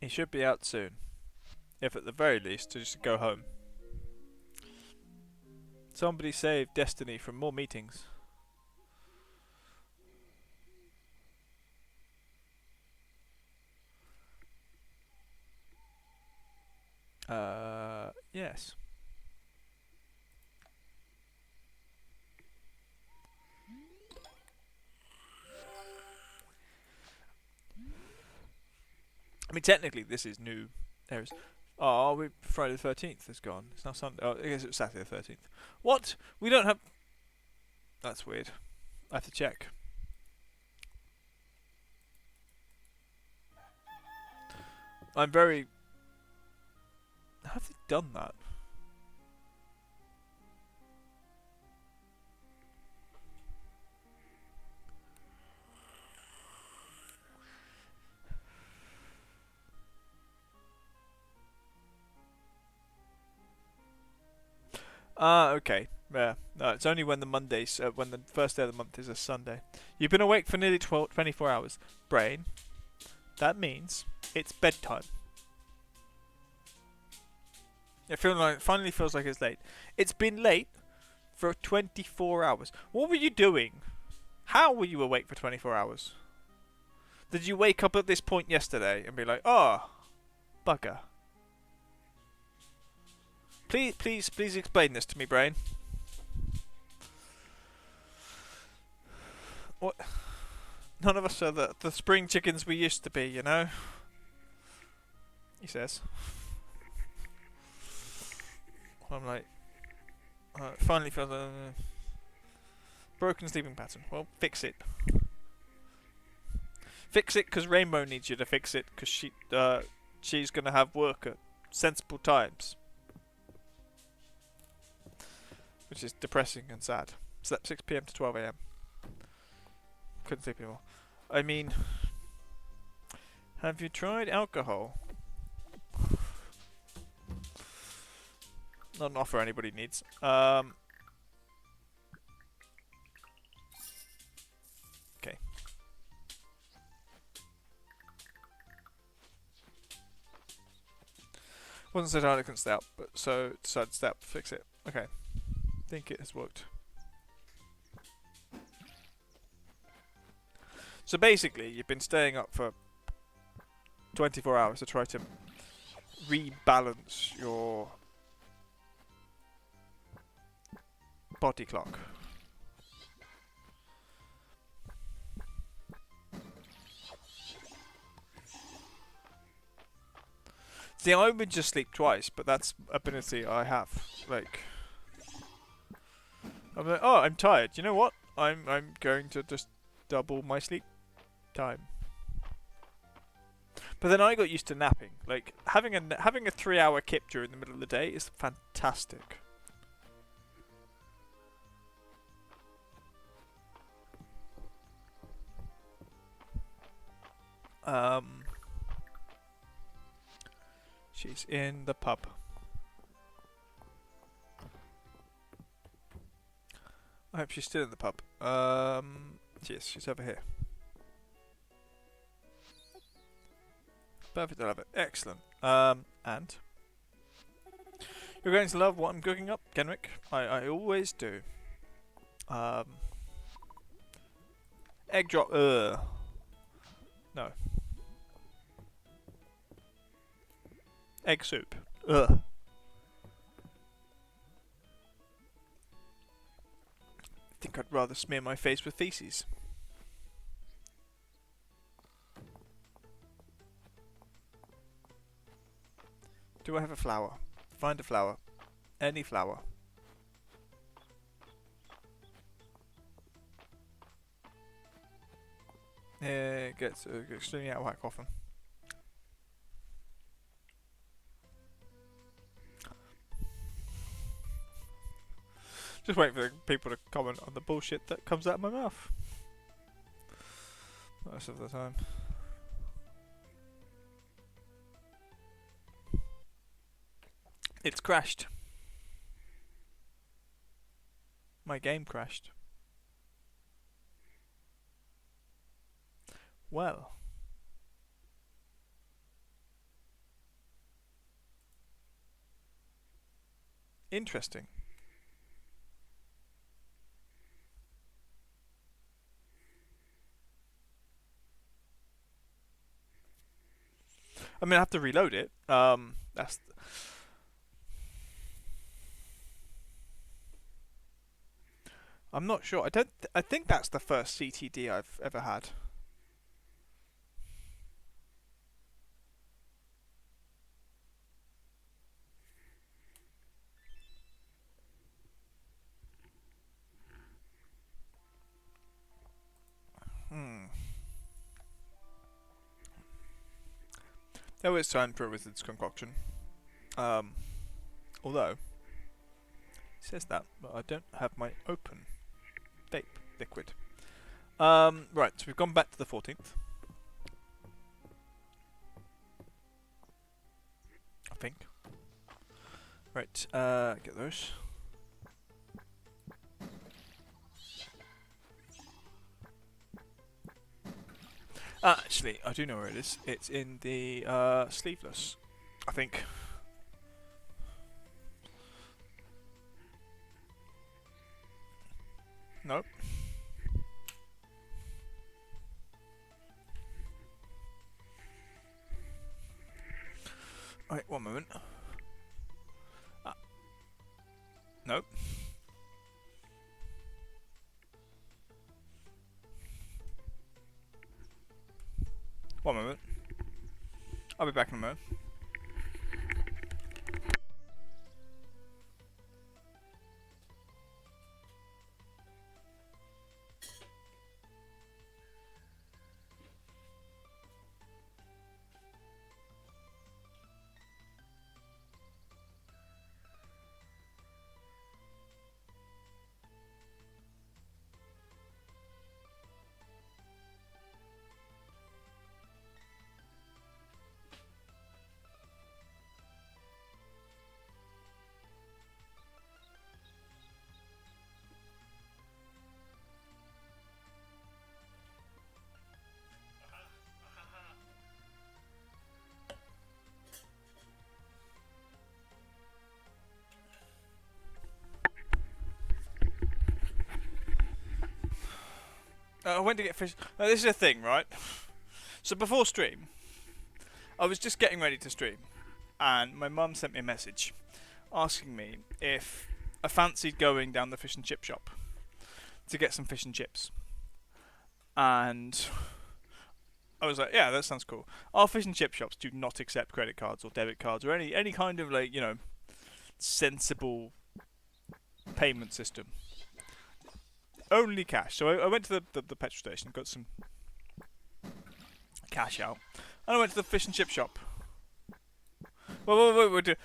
He should be out soon, if at the very least to just go home. Somebody save Destiny from more meetings. Yes. I mean, technically, this is new. There's. Oh, Friday the 13th is gone. It's now Sunday. Oh, I guess it's Saturday the 13th. What? We don't have. That's weird. I have to check. I'm very. Have they done that? Okay. Yeah. No, it's only when the Mondays, when the first day of the month is a Sunday. You've been awake for nearly 24 hours. Brain. That means it's bedtime. It finally feels like it's late. It's been late for 24 hours. What were you doing? How were you awake for 24 hours? Did you wake up at this point yesterday and be like, oh, bugger? Please explain this to me, brain. What? None of us are the spring chickens we used to be, you know? He says. I'm like, finally felt a broken sleeping pattern. Well, fix it. Fix it because Rainbow needs you to fix it because she's going to have work at sensible times. Which is depressing and sad. Slept 6 PM to 12 AM. Couldn't sleep anymore. I mean, have you tried alcohol? Not an offer anybody needs. Okay. Wasn't so hard I couldn't stay up, but so decided to stay up to fix it. Okay. Think it has worked. So basically, you've been staying up for 24 hours to try to rebalance your body clock. See, I would just sleep twice, but that's ability I have. Like, I'm like, oh, I'm tired. You know what? I'm going to just double my sleep time. But then I got used to napping. Like having a 3-hour kip during the middle of the day is fantastic. She's in the pub. I hope she's still in the pub. Yes, she's over here. Perfect, I love it. Excellent. And? You're going to love what I'm cooking up, Kenrick. I always do. Egg drop. No. Egg soup. Ugh. I think I'd rather smear my face with feces. Do I have a flower? Find a flower. Any flower. Yeah, it gets extremely out of whack often. Just wait for people to comment on the bullshit that comes out of my mouth. Most of the time. It's crashed. My game crashed. Well. Interesting. I mean, I have to reload it. That's. I'm not sure. I think that's the first CTD I've ever had. Now it's time for a wizard's concoction. Although it says that, but I don't have my open vape liquid. Right, so we've gone back to the 14th. I think. Right, get those. Actually, I do know where it is. It's in the sleeveless, I think. Nope. Wait, one moment. Nope. One moment. I'll be back in a moment. I went to get fish. This is a thing, right? So before stream, I was just getting ready to stream, and my mum sent me a message asking me if I fancied going down the fish and chip shop to get some fish and chips. And I was like, yeah, that sounds cool. Our fish and chip shops do not accept credit cards or debit cards or any kind of, like, you know, sensible payment system. Only cash. So I went to the petrol station, got some cash out, and I went to the fish and chip shop. Well, we're going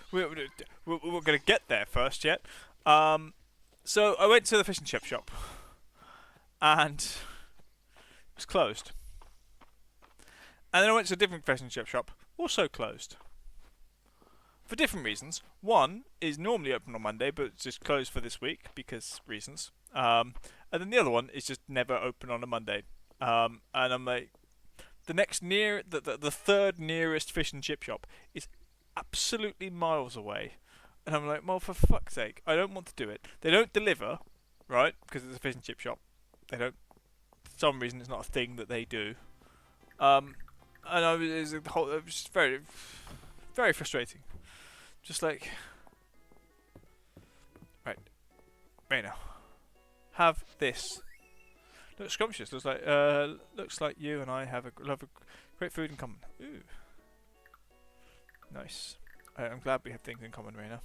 to get there first yet. So I went to the fish and chip shop, and it was closed. And then I went to a different fish and chip shop, also closed. For different reasons. One is normally open on Monday, but it's just closed for this week because reasons. And then the other one is just never open on a Monday. And I'm like, the third nearest fish and chip shop is absolutely miles away. And I'm like, well, for fuck's sake, I don't want to do it. They don't deliver, right? Because it's a fish and chip shop. They don't. For some reason, it's not a thing that they do. And it was just very, very frustrating. Just like, right now, have this. Looks scrumptious. Looks like you and I have a love of great food in common. Ooh, nice. I'm glad we have things in common, Raina.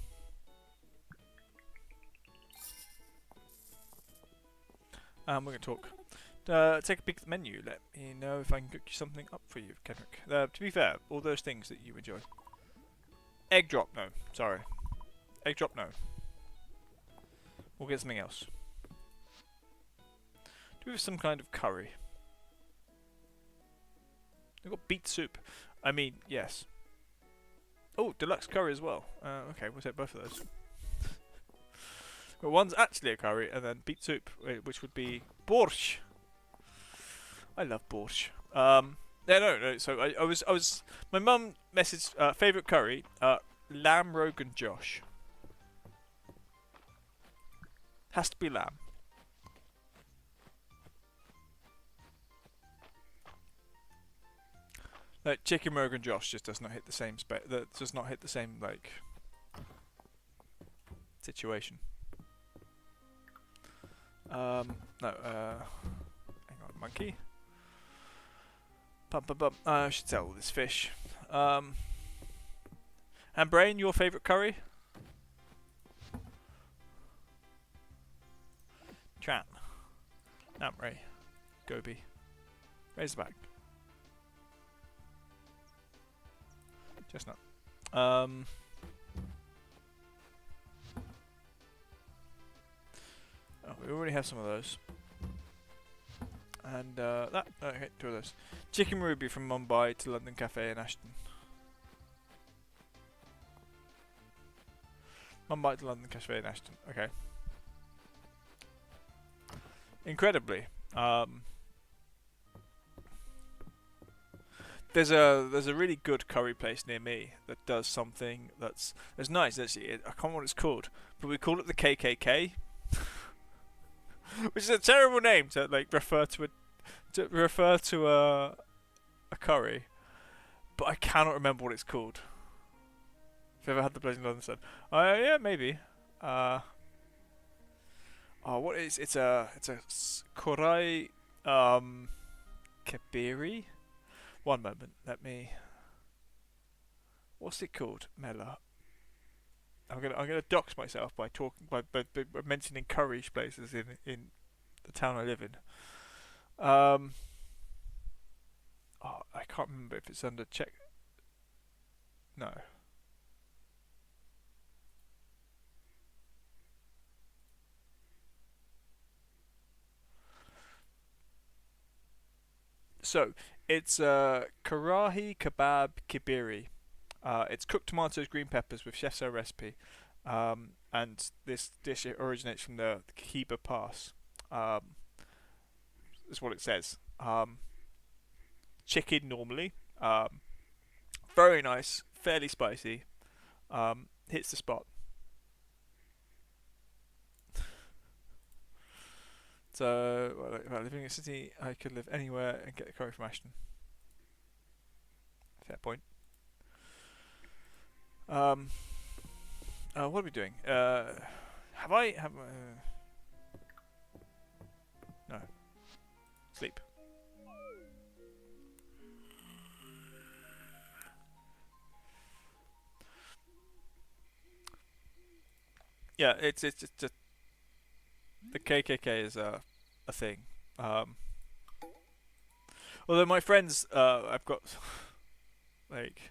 We're gonna talk. Take a peek at the menu. Let me know if I can cook you something up for you, Kendrick. To be fair, all those things that you enjoy. Egg drop, no. Sorry. Egg drop, no. We'll get something else. Do we have some kind of curry? We've got beet soup. I mean, yes. Oh, deluxe curry as well. Okay, we'll take both of those. But one's actually a curry, and then beet soup, which would be borscht. I love borscht. Yeah, no. So I was. My mum messaged favorite curry, lamb Rogan Josh. Has to be lamb. Like chicken Rogan Josh just does not hit the same that does not hit the same like situation. No. Hang on, monkey. I should sell this fish. And Brain, your favourite curry? Chat. Ray. Gobi. Razorback. Chestnut. Oh, we already have some of those. And that. Okay, two of those. Chicken Ruby from Mumbai to London Cafe in Ashton. Mumbai to London Cafe in Ashton. Okay. Incredibly, there's a really good curry place near me that does something that's nice. Actually, I can't remember what it's called, but we call it the KKK. which is a terrible name to like refer to a curry. But I cannot remember what it's called. Have you ever had the Blazing London Sun? Yeah, maybe. What is it's a Korai Kabiri. One moment, let me. What's it called? Mela. I'm gonna dox myself by talking by mentioning curry places in the town I live in. I can't remember if it's under check. No. So it's Karahi Kebab Kibiri. It's cooked tomatoes, green peppers with chef's own recipe, and this dish originates from the Kiba Pass. Is what it says. Chicken normally, very nice, fairly spicy. Hits the spot. So, living in a city, I could live anywhere and get a curry from Ashton. Fair point. What are we doing? No. Sleep. Yeah, it's just the KKK is a thing. Although my friends, I've got like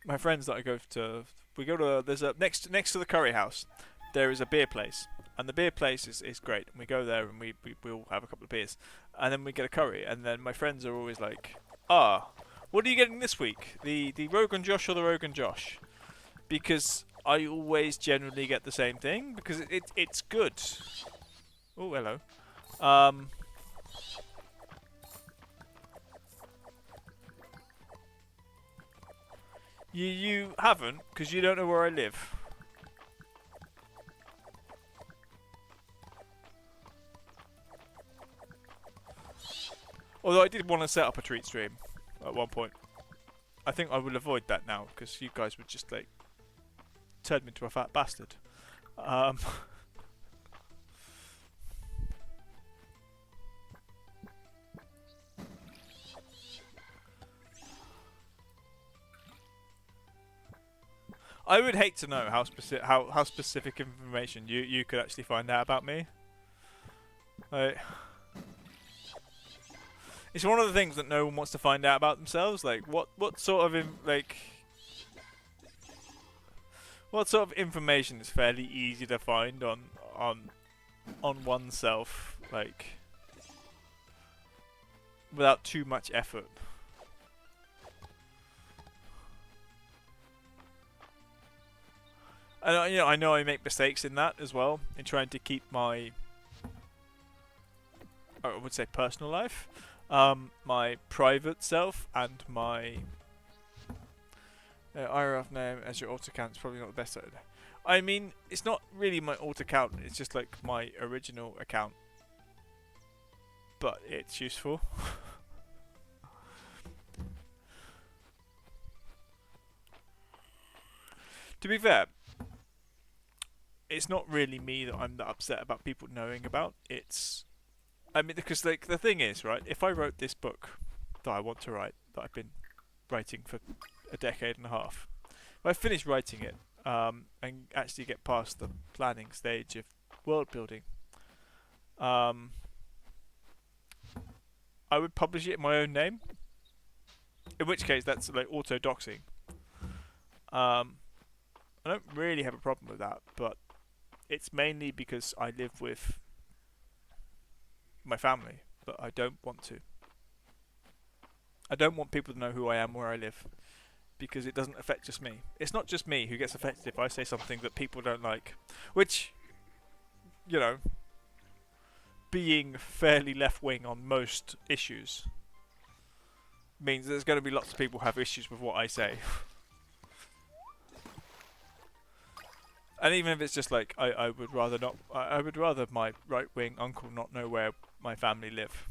my friends that I go to. We go to there's a next to the curry house. There is a beer place, and the beer place is great. And we go there and we all have a couple of beers, and then we get a curry. And then my friends are always like, what are you getting this week? The Rogan Josh or the Rogan Josh? Because I always generally get the same thing because it's good. Oh, hello. You haven't because you don't know where I live. Although I did want to set up a treat stream at one point. I think I will avoid that now because you guys would just like turn me into a fat bastard. I would hate to know how specific information you could actually find out about me. Like, it's one of the things that no one wants to find out about themselves. Like, what sort of what sort of information is fairly easy to find on oneself, like, without too much effort. And I know I make mistakes in that as well, in trying to keep my, I would say, personal life, my private self, and my IRF name as your alt account is probably not the best. I mean, it's not really my alt account; it's just like my original account, but it's useful. To be fair, it's not really me that I'm that upset about people knowing about. I mean, because like the thing is, right? If I wrote this book that I want to write, that I've been writing for a decade and a half, if I finish writing it and actually get past the planning stage of world building, I would publish it in my own name. In which case, that's like auto doxing. I don't really have a problem with that, but it's mainly because I live with my family, but I don't want to. I don't want people to know who I am, where I live, because it doesn't affect just me. It's not just me who gets affected if I say something that people don't like, which, you know, being fairly left-wing on most issues means there's going to be lots of people who have issues with what I say. And even if it's just like I would rather not. I would rather my right wing uncle not know where my family live.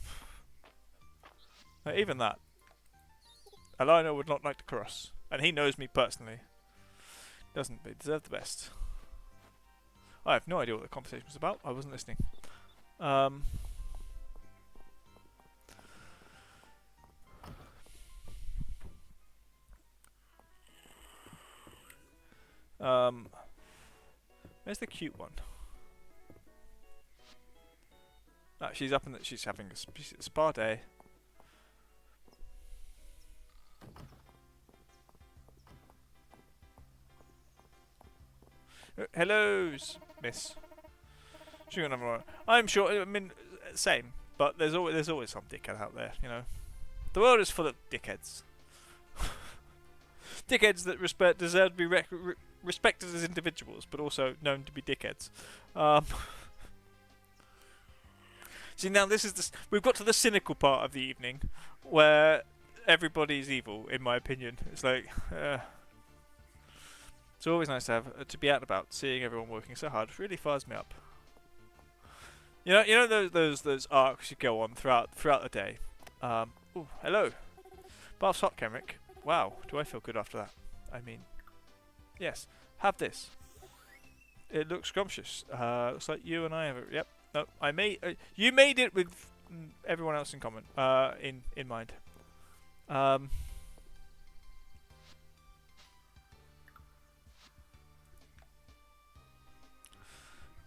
Like, even that. Alina would not like to cross, and he knows me personally. Doesn't he deserve the best? I have no idea what the conversation was about. I wasn't listening. Um. Um. Where's the cute one? No, she's up in that. She's having a spa day. Hellos, miss. She got another one. I'm sure. I mean, same. But there's always some dickhead out there. You know, the world is full of dickheads. Dickheads that deserve to be respected as individuals, but also known to be dickheads. See, now this is we've got to the cynical part of the evening, where everybody's evil, in my opinion. It's like, it's always nice to have to be out and about, seeing everyone working so hard. It really fires me up. You know those arcs you go on throughout the day. Ooh, hello, bath's hot, Kenrick. Wow, do I feel good after that? I mean, yes. Have this. It looks scrumptious. Looks like you and I have it. Yep. No, I made. You made it with everyone else in common. In mind.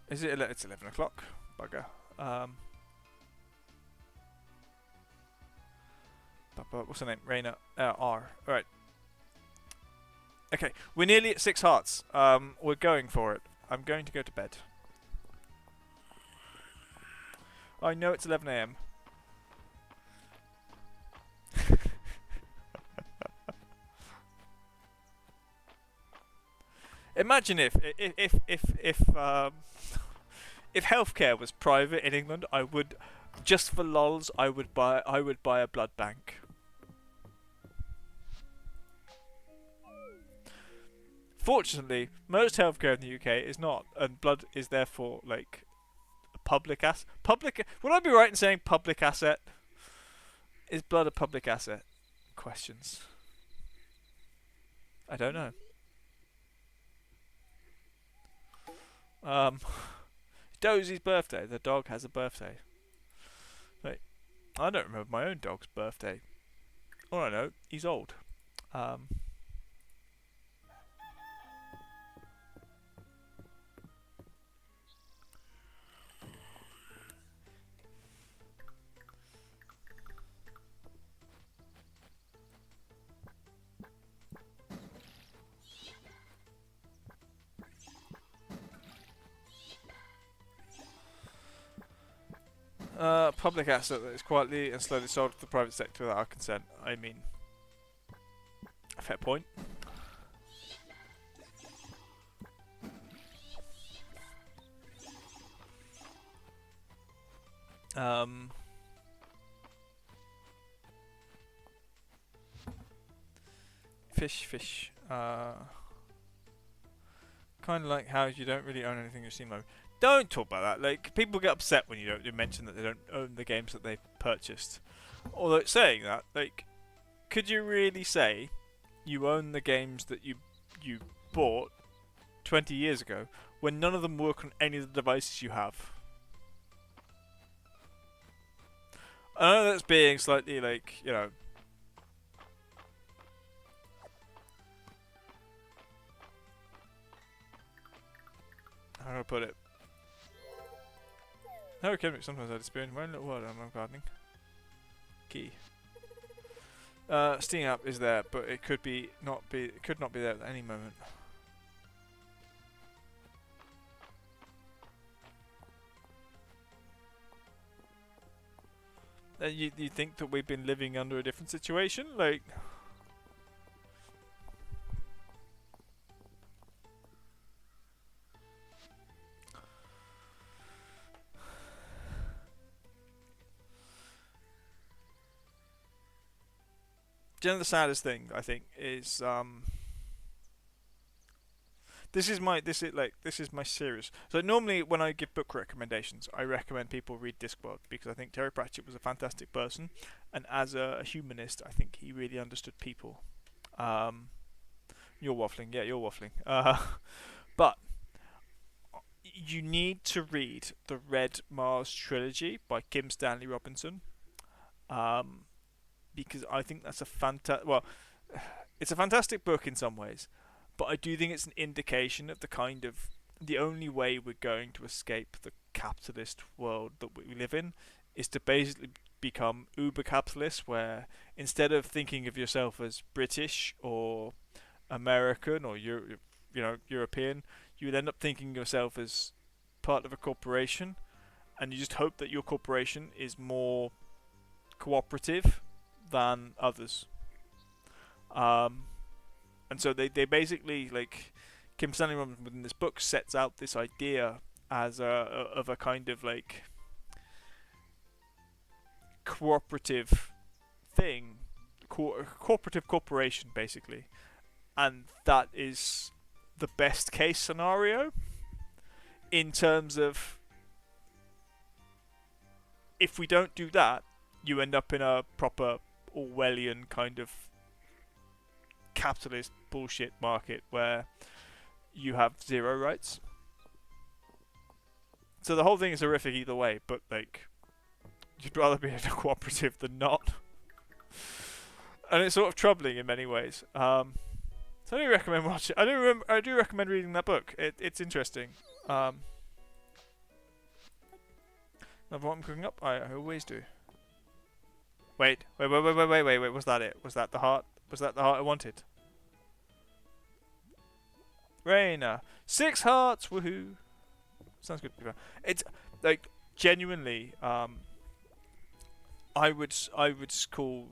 Is it? It's 11 o'clock. Bugger. What's her name? Raina. R. All right. Okay, we're nearly at 6 hearts. We're going for it. I'm going to go to bed. I know it's 11 a.m. Imagine if healthcare was private in England, I would, just for lols, I would buy a blood bank. Fortunately, most healthcare in the UK is not, and blood is therefore like a public asset. Would I be right in saying public asset? Is blood a public asset? Questions. I don't know. Dozie's birthday. The dog has a birthday. Wait, I don't remember my own dog's birthday. All I know, he's old. Public asset that is quietly and slowly sold to the private sector without our consent. I mean, a fair point. Fish. Kind of like how you don't really own anything you've seen. Don't talk about that. Like, people get upset when you mention that they don't own the games that they've purchased. Although saying that, like, could you really say you own the games that you bought 20 years ago when none of them work on any of the devices you have? I know that's being slightly like, how do I put it? No, Kendrick, sometimes I experience my own little world when I'm gardening. Key. Steam app is there, but it could not be there at any moment. You think that we've been living under a different situation? Like, do you know the saddest thing, I think, is this is my series. So normally when I give book recommendations, I recommend people read Discworld because I think Terry Pratchett was a fantastic person, and as a humanist, I think he really understood people. Um, you're waffling, yeah, you're waffling. But you need to read the Red Mars trilogy by Kim Stanley Robinson, um, because I think that's a it's a fantastic book in some ways, but I do think it's an indication of the only way we're going to escape the capitalist world that we live in is to basically become uber capitalist, where instead of thinking of yourself as British or American or European, you would end up thinking of yourself as part of a corporation, and you just hope that your corporation is more cooperative than others. Um, and so they basically like Kim Stanley Robinson within this book sets out this idea as of a kind of like cooperative thing, cooperative corporation basically, and that is the best case scenario in terms of if we don't do that, you end up in a proper Orwellian kind of capitalist bullshit market where you have zero rights. So the whole thing is horrific either way, but like you'd rather be in a cooperative than not. And it's sort of troubling in many ways. So I do recommend watching. I do recommend reading that book. It's interesting. Of what I'm cooking up, I always do. Wait. Was that it? Was that the heart? Was that the heart I wanted? Raina, 6 hearts, woohoo! Sounds good. It's like genuinely. I would call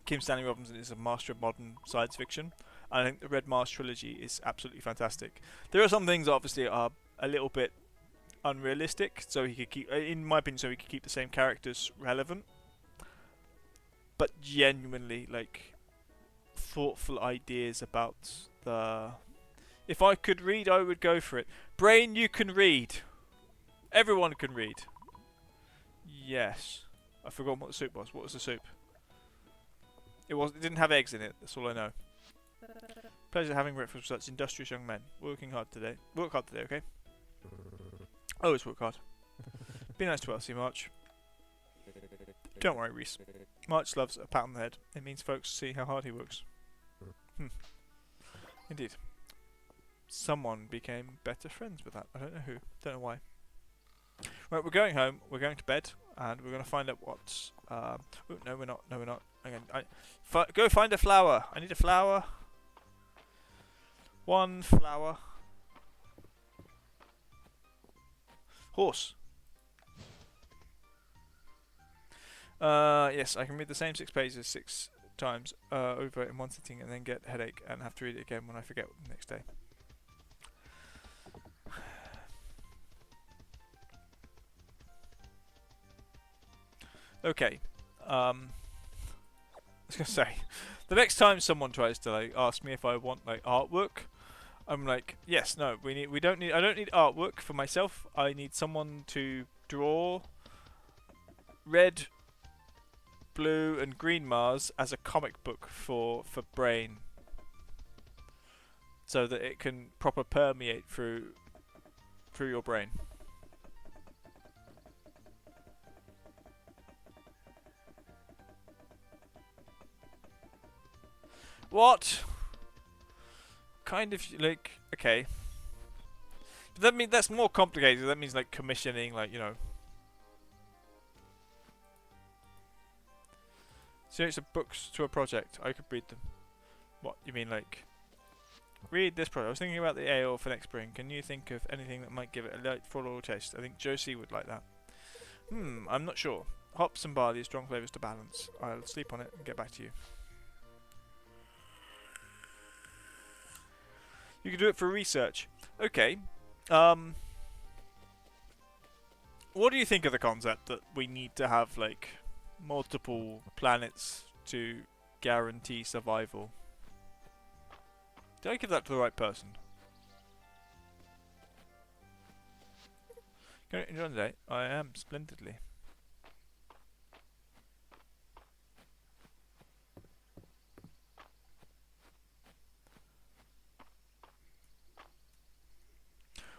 Kim Stanley Robinson is a master of modern science fiction. I think the Red Mars trilogy is absolutely fantastic. There are some things that obviously are a little bit unrealistic, so he could keep, in my opinion, so he could keep the same characters relevant. But genuinely, like, thoughtful ideas about the. If I could read, I would go for it. Brain, you can read. Everyone can read. Yes. I forgot what the soup was. What was the soup? It didn't have eggs in it. That's all I know. Pleasure having breakfast with such industrious young men. Working hard today. Work hard today, okay? Always work hard. Be nice to Elsie, March. Don't worry, Reese. March loves a pat on the head. It means folks see how hard he works. Indeed. Someone became better friends with that. I don't know who. Don't know why. Right, we're going home. We're going to bed, and we're going to find out what. No, we're not. No, we're not. Go find a flower. I need a flower. 1 flower. Horse. Yes, I can read the same 6 pages 6 times over in one sitting, and then get a headache and have to read it again when I forget the next day. Okay. I was gonna say, the next time someone tries to like ask me if I want like artwork, I'm like, yes, no, I don't need artwork for myself. I need someone to draw red, blue, and green Mars as a comic book for Brain, so that it can proper permeate through your brain. What? Kind of like okay. But that's more complicated. That means like commissioning, like series of books to a project. I could read them. What you mean, like read this project? I was thinking about the ale for next spring. Can you think of anything that might give it a light floral taste? I think Josie would like that. I'm not sure. Hops and barley, strong flavours to balance. I'll sleep on it and get back to you. You can do it for research. Okay. What do you think of the concept that we need to have like multiple planets to guarantee survival? Did I give that to the right person? Can I enjoy the day? I am splendidly.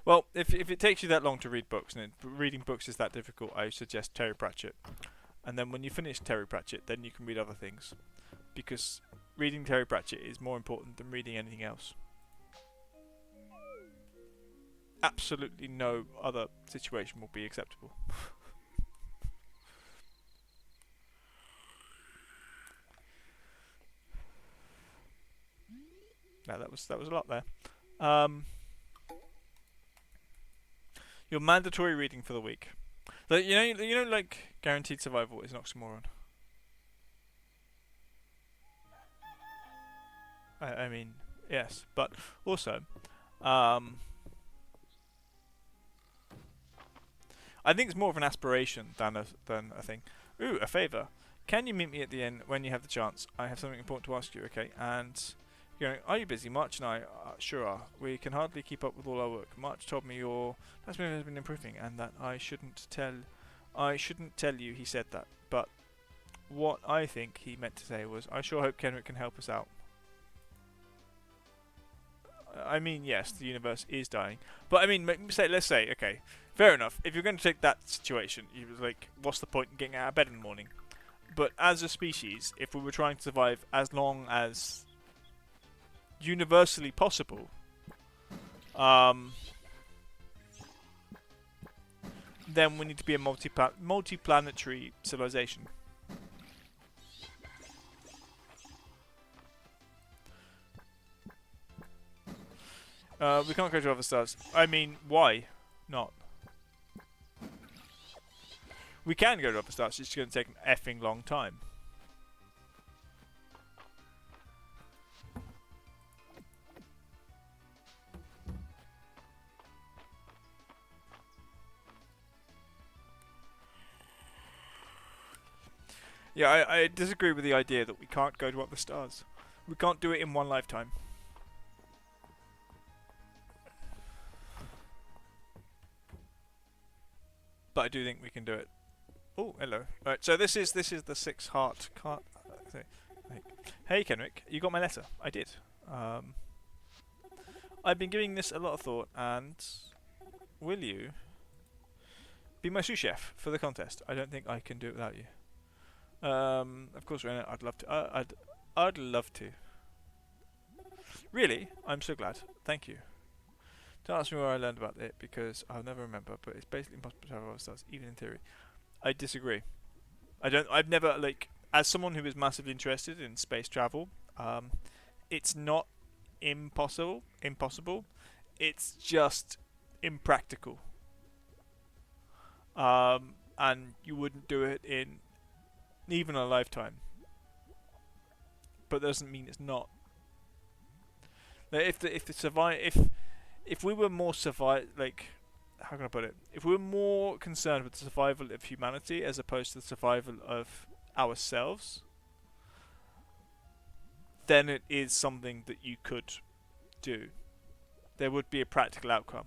Well, if it takes you that long to read books, and reading books is that difficult, I suggest Terry Pratchett. And then when you finish Terry Pratchett, then you can read other things. Because reading Terry Pratchett is more important than reading anything else. Absolutely no other situation will be acceptable. No, that was a lot there. Your mandatory reading for the week. Like, like guaranteed survival is an oxymoron. I mean, yes, but also, I think it's more of an aspiration than a thing. Ooh, a favour. Can you meet me at the inn when you have the chance? I have something important to ask you, okay? And you're going, are you busy? March and I sure are. We can hardly keep up with all our work. March told me your last minute has been improving and that I shouldn't tell you he said that. But what I think he meant to say was, I sure hope Kenrick can help us out. I mean, yes, the universe is dying. But I mean, let's say, okay, fair enough. If you're going to take that situation, you was like, what's the point in getting out of bed in the morning? But as a species, if we were trying to survive as long as universally possible, then we need to be a multi-planetary civilization. We can't go to other stars. I mean, why not? We can go to other stars, it's just going to take an effing long time. Yeah, I disagree with the idea that we can't go to other stars. We can't do it in one lifetime. But I do think we can do it. Oh, hello. Right, so this is the 6-heart card. Hey, Kenrick, you got my letter. I did. I've been giving this a lot of thought, and will you be my sous chef for the contest? I don't think I can do it without you. Of course, Rena, I'd love to. I'd love to. Really? I'm so glad. Thank you. Don't ask me where I learned about it because I'll never remember. But it's basically impossible to travel other stars, even in theory. I disagree. I've never as someone who is massively interested in space travel. It's not impossible. It's just impractical. And you wouldn't do it in even a lifetime. But that doesn't mean it's not. If we were more how can I put it? If we were more concerned with the survival of humanity as opposed to the survival of ourselves, then it is something that you could do. There would be a practical outcome.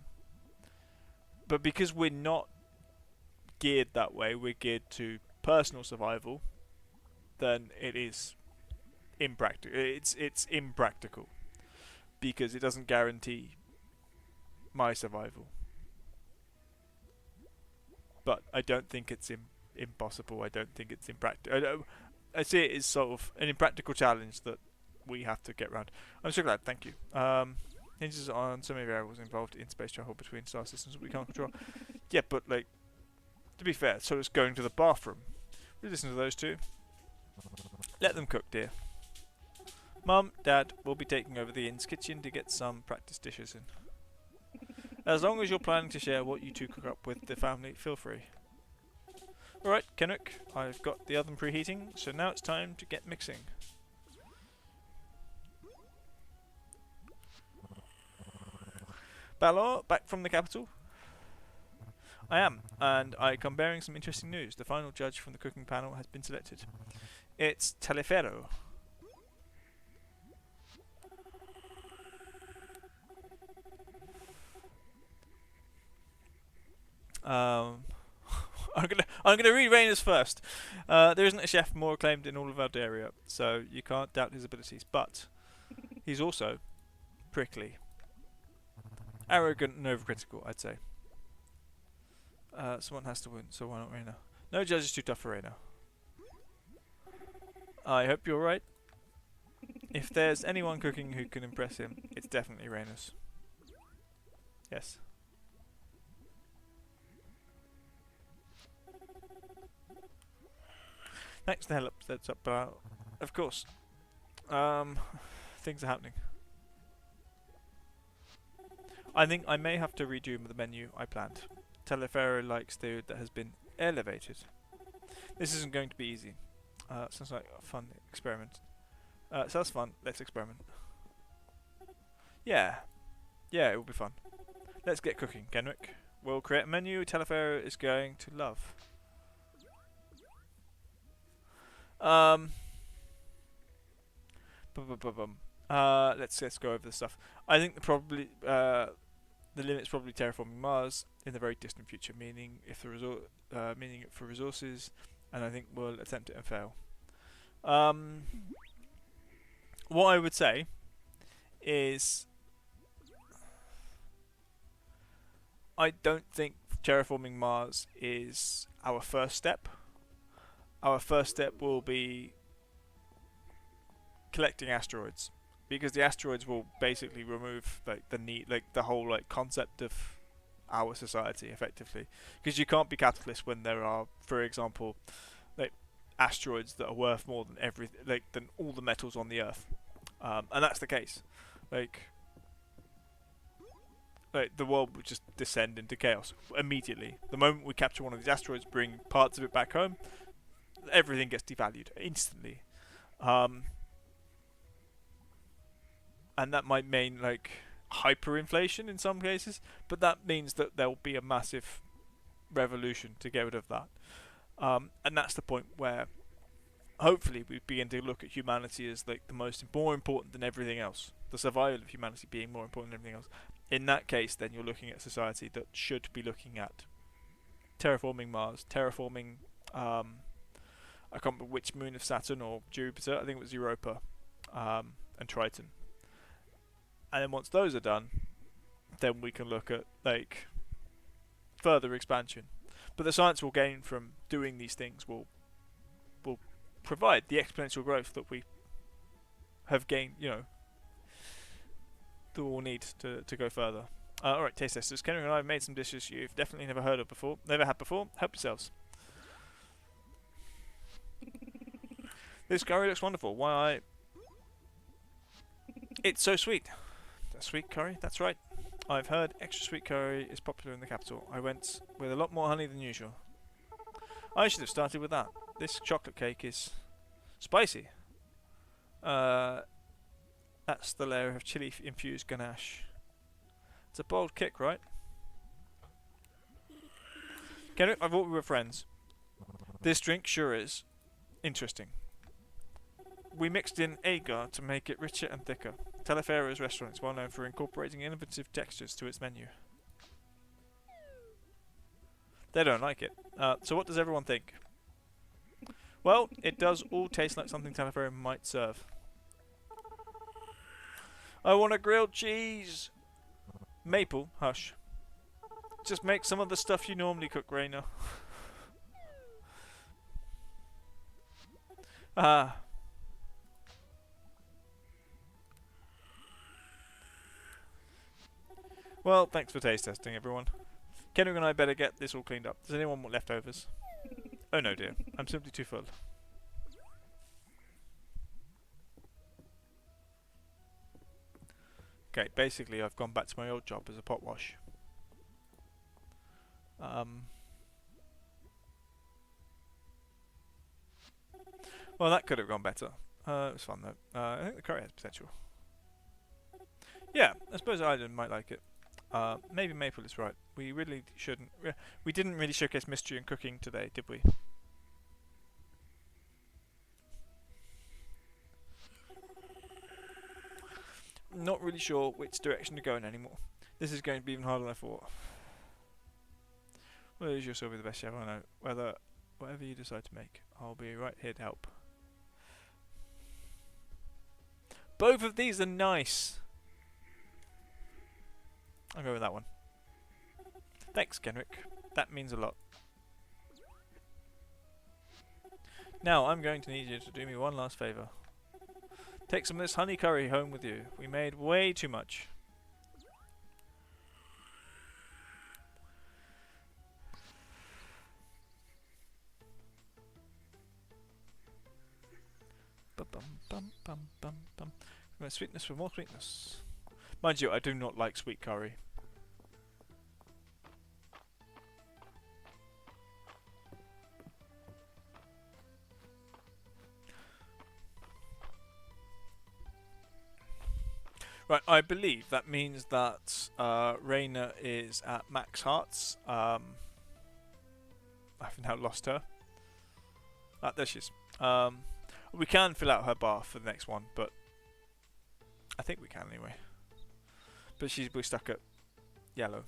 But because we're not geared that way, we're geared to personal survival, then it is impractical. It's impractical because it doesn't guarantee my survival. But I don't think it's impossible. I don't think it's impractical. I see it as sort of an impractical challenge that we have to get around. I'm so glad. Thank you. Hinges on so many variables involved in space travel between star systems that we can't control. Yeah, but to be fair, so it's going to the bathroom. We listen to those two. Let them cook, dear. Mum, Dad will be taking over the inn's kitchen to get some practice dishes in. As long as you're planning to share what you two cook up with the family, feel free. Alright, Kenrick, I've got the oven preheating, so now it's time to get mixing. Balor, back from the capital? I am, and I come bearing some interesting news. The final judge from the cooking panel has been selected. It's Taliaferro. Um, I'm gonna read Rayner's first. There isn't a chef more acclaimed in all of Aldaria, so you can't doubt his abilities. But he's also prickly, arrogant, and overcritical. I'd say. Someone has to win, so why not Rayner? No judge is too tough for Rayner. I hope you're right. If there's anyone cooking who can impress him, it's definitely Rayner's. Yes. Thanks to help. That's up. Of course. Things are happening. I think I may have to redo the menu I planned. Telefero likes food that has been elevated. This isn't going to be easy. Sounds like a fun experiment. Sounds fun. Let's experiment. Yeah. Yeah, it will be fun. Let's get cooking, Kenrick. We'll create a menu Telefero is going to love. Let's go over the stuff. I think the limit's probably terraforming Mars in the very distant future, meaning it for resources, and I think we'll attempt it and fail. What I would say is I don't think terraforming Mars is our first step. Our first step will be collecting asteroids, because the asteroids will basically remove the whole concept of our society effectively, because you can't be capitalist when there are, for example, asteroids that are worth more than than all the metals on the Earth, and that's the case. The world would just descend into chaos immediately. The moment we capture one of these asteroids, bring parts of it back home, everything gets devalued instantly. And that might mean hyperinflation in some cases, but that means that there will be a massive revolution to get rid of that. And that's the point where hopefully we begin to look at humanity as more important than everything else. The survival of humanity being more important than everything else. In that case, then you're looking at a society that should be looking at terraforming Mars, terraforming I can't remember which moon of Saturn or Jupiter. I think it was Europa, and Triton. And then once those are done, then we can look at further expansion. But the science we'll gain from doing these things will provide the exponential growth that we have gained, that we'll need to go further. Alright, taste testers. Kenny and I have made some dishes you've definitely never had before. Help yourselves. This curry looks wonderful. It's so sweet. A sweet curry? That's right. I've heard extra sweet curry is popular in the capital. I went with a lot more honey than usual. I should have started with that. This chocolate cake is spicy. That's the layer of chili-infused ganache. It's a bold kick, right? Kenrick, I thought we were friends. This drink sure is interesting. We mixed in agar to make it richer and thicker. Telefero's restaurant is well known for incorporating innovative textures to its menu. They don't like it. So what does everyone think? Well, it does all taste like something Telefero might serve. I want a grilled cheese! Maple, hush. Just make some of the stuff you normally cook, Rayner. Ah. Well, thanks for taste testing, everyone. Kenrick and I better get this all cleaned up. Does anyone want leftovers? Oh no, dear. I'm simply too full. Okay, basically I've gone back to my old job as a pot wash. Well, that could have gone better. It was fun though. I think the curry has potential. Yeah, I suppose Ireland might like it. Maybe Maple is right. We really shouldn't. We didn't really showcase Mistria and cooking today, did we? Not really sure which direction to go in anymore. This is going to be even harder than I thought. Well, as you'll still be the best chef I know. Whatever you decide to make, I'll be right here to help. Both of these are nice. I'll go with that one. Thanks, Kenrick. That means a lot. Now, I'm going to need you to do me one last favour. Take some of this honey curry home with you. We made way too much. Sweetness for more sweetness. Mind you, I do not like sweet curry. Right, I believe that means that Raina is at max hearts. I've now lost her. There she is. We can fill out her bar for the next one, but I think we can anyway. But we're stuck at yellow.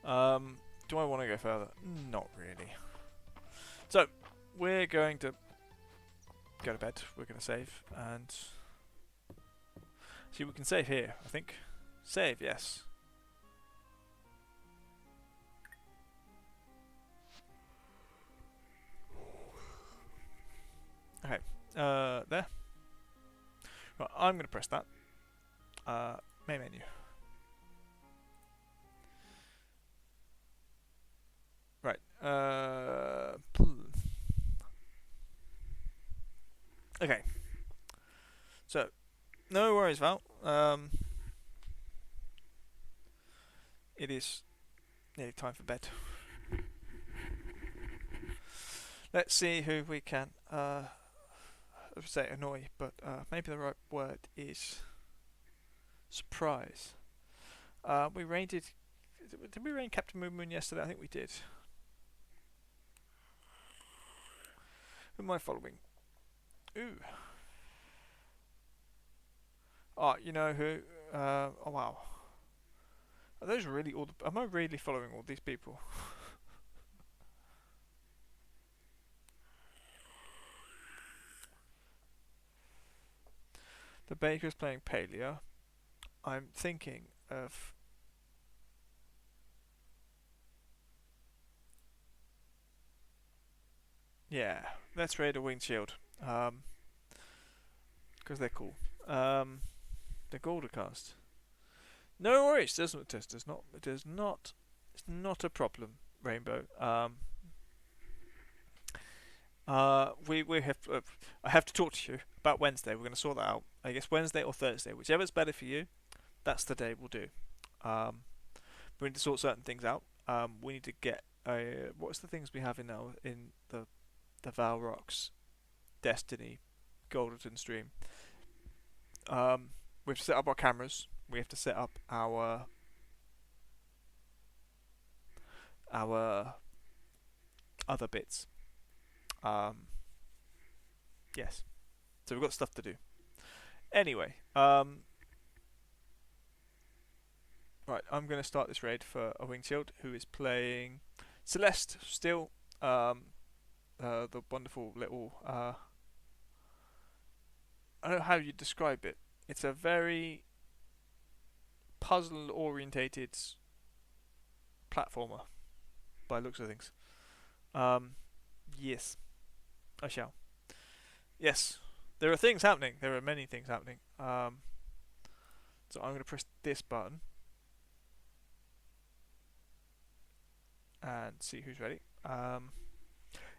Do I want to go further? Not really. So, we're going to go to bed. We're going to save and... See, we can save here, I think. Save, yes. Okay, there. Right, I'm going to press that. Main menu. Right, okay. So, no worries, Val. It is nearly time for bed. Let's see who we can, I would say annoy, but maybe the right word is surprise. We raided... Did we raid Captain Moon Moon yesterday? I think we did. Who am I following? Ooh. Oh, you know who? Oh wow. Are those really all? Am I really following all these people? The baker's playing Palea. I'm thinking of... Yeah, let's raid a winged shield. Because they're cool. The Goldercast. No worries, does not. It's not a problem, Rainbow. We have. I have to talk to you about Wednesday. We're going to sort that out. I guess Wednesday or Thursday, whichever's better for you. That's the day we'll do. We need to sort certain things out. We need to get what's the things we have in the Valrox, Destiny, Golden stream. We have to set up our cameras. We have to set up our other bits. Yes. So we've got stuff to do. Anyway, right, I'm going to start this raid for a winged shield who is playing Celeste still. The wonderful little I don't know how you describe it. It's a very puzzle orientated platformer by looks of things. Yes, I shall. Yes, there are things happening. There are many things happening. So I'm going to press this button and see who's ready.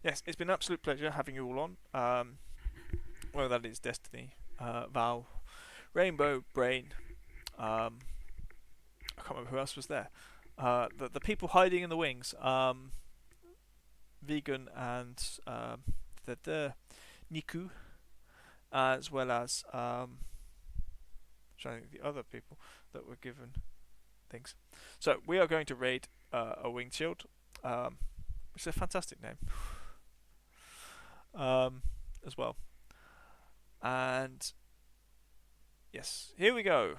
Yes, it's been an absolute pleasure having you all on. Well, that is Destiny, Val, Rainbow, Brain. I can't remember who else was there. The people hiding in the wings. Vegan and the Niku, as well as trying to think the other people that were given things. So we are going to raid a winged shield, which is a fantastic name, as well. And yes, here we go.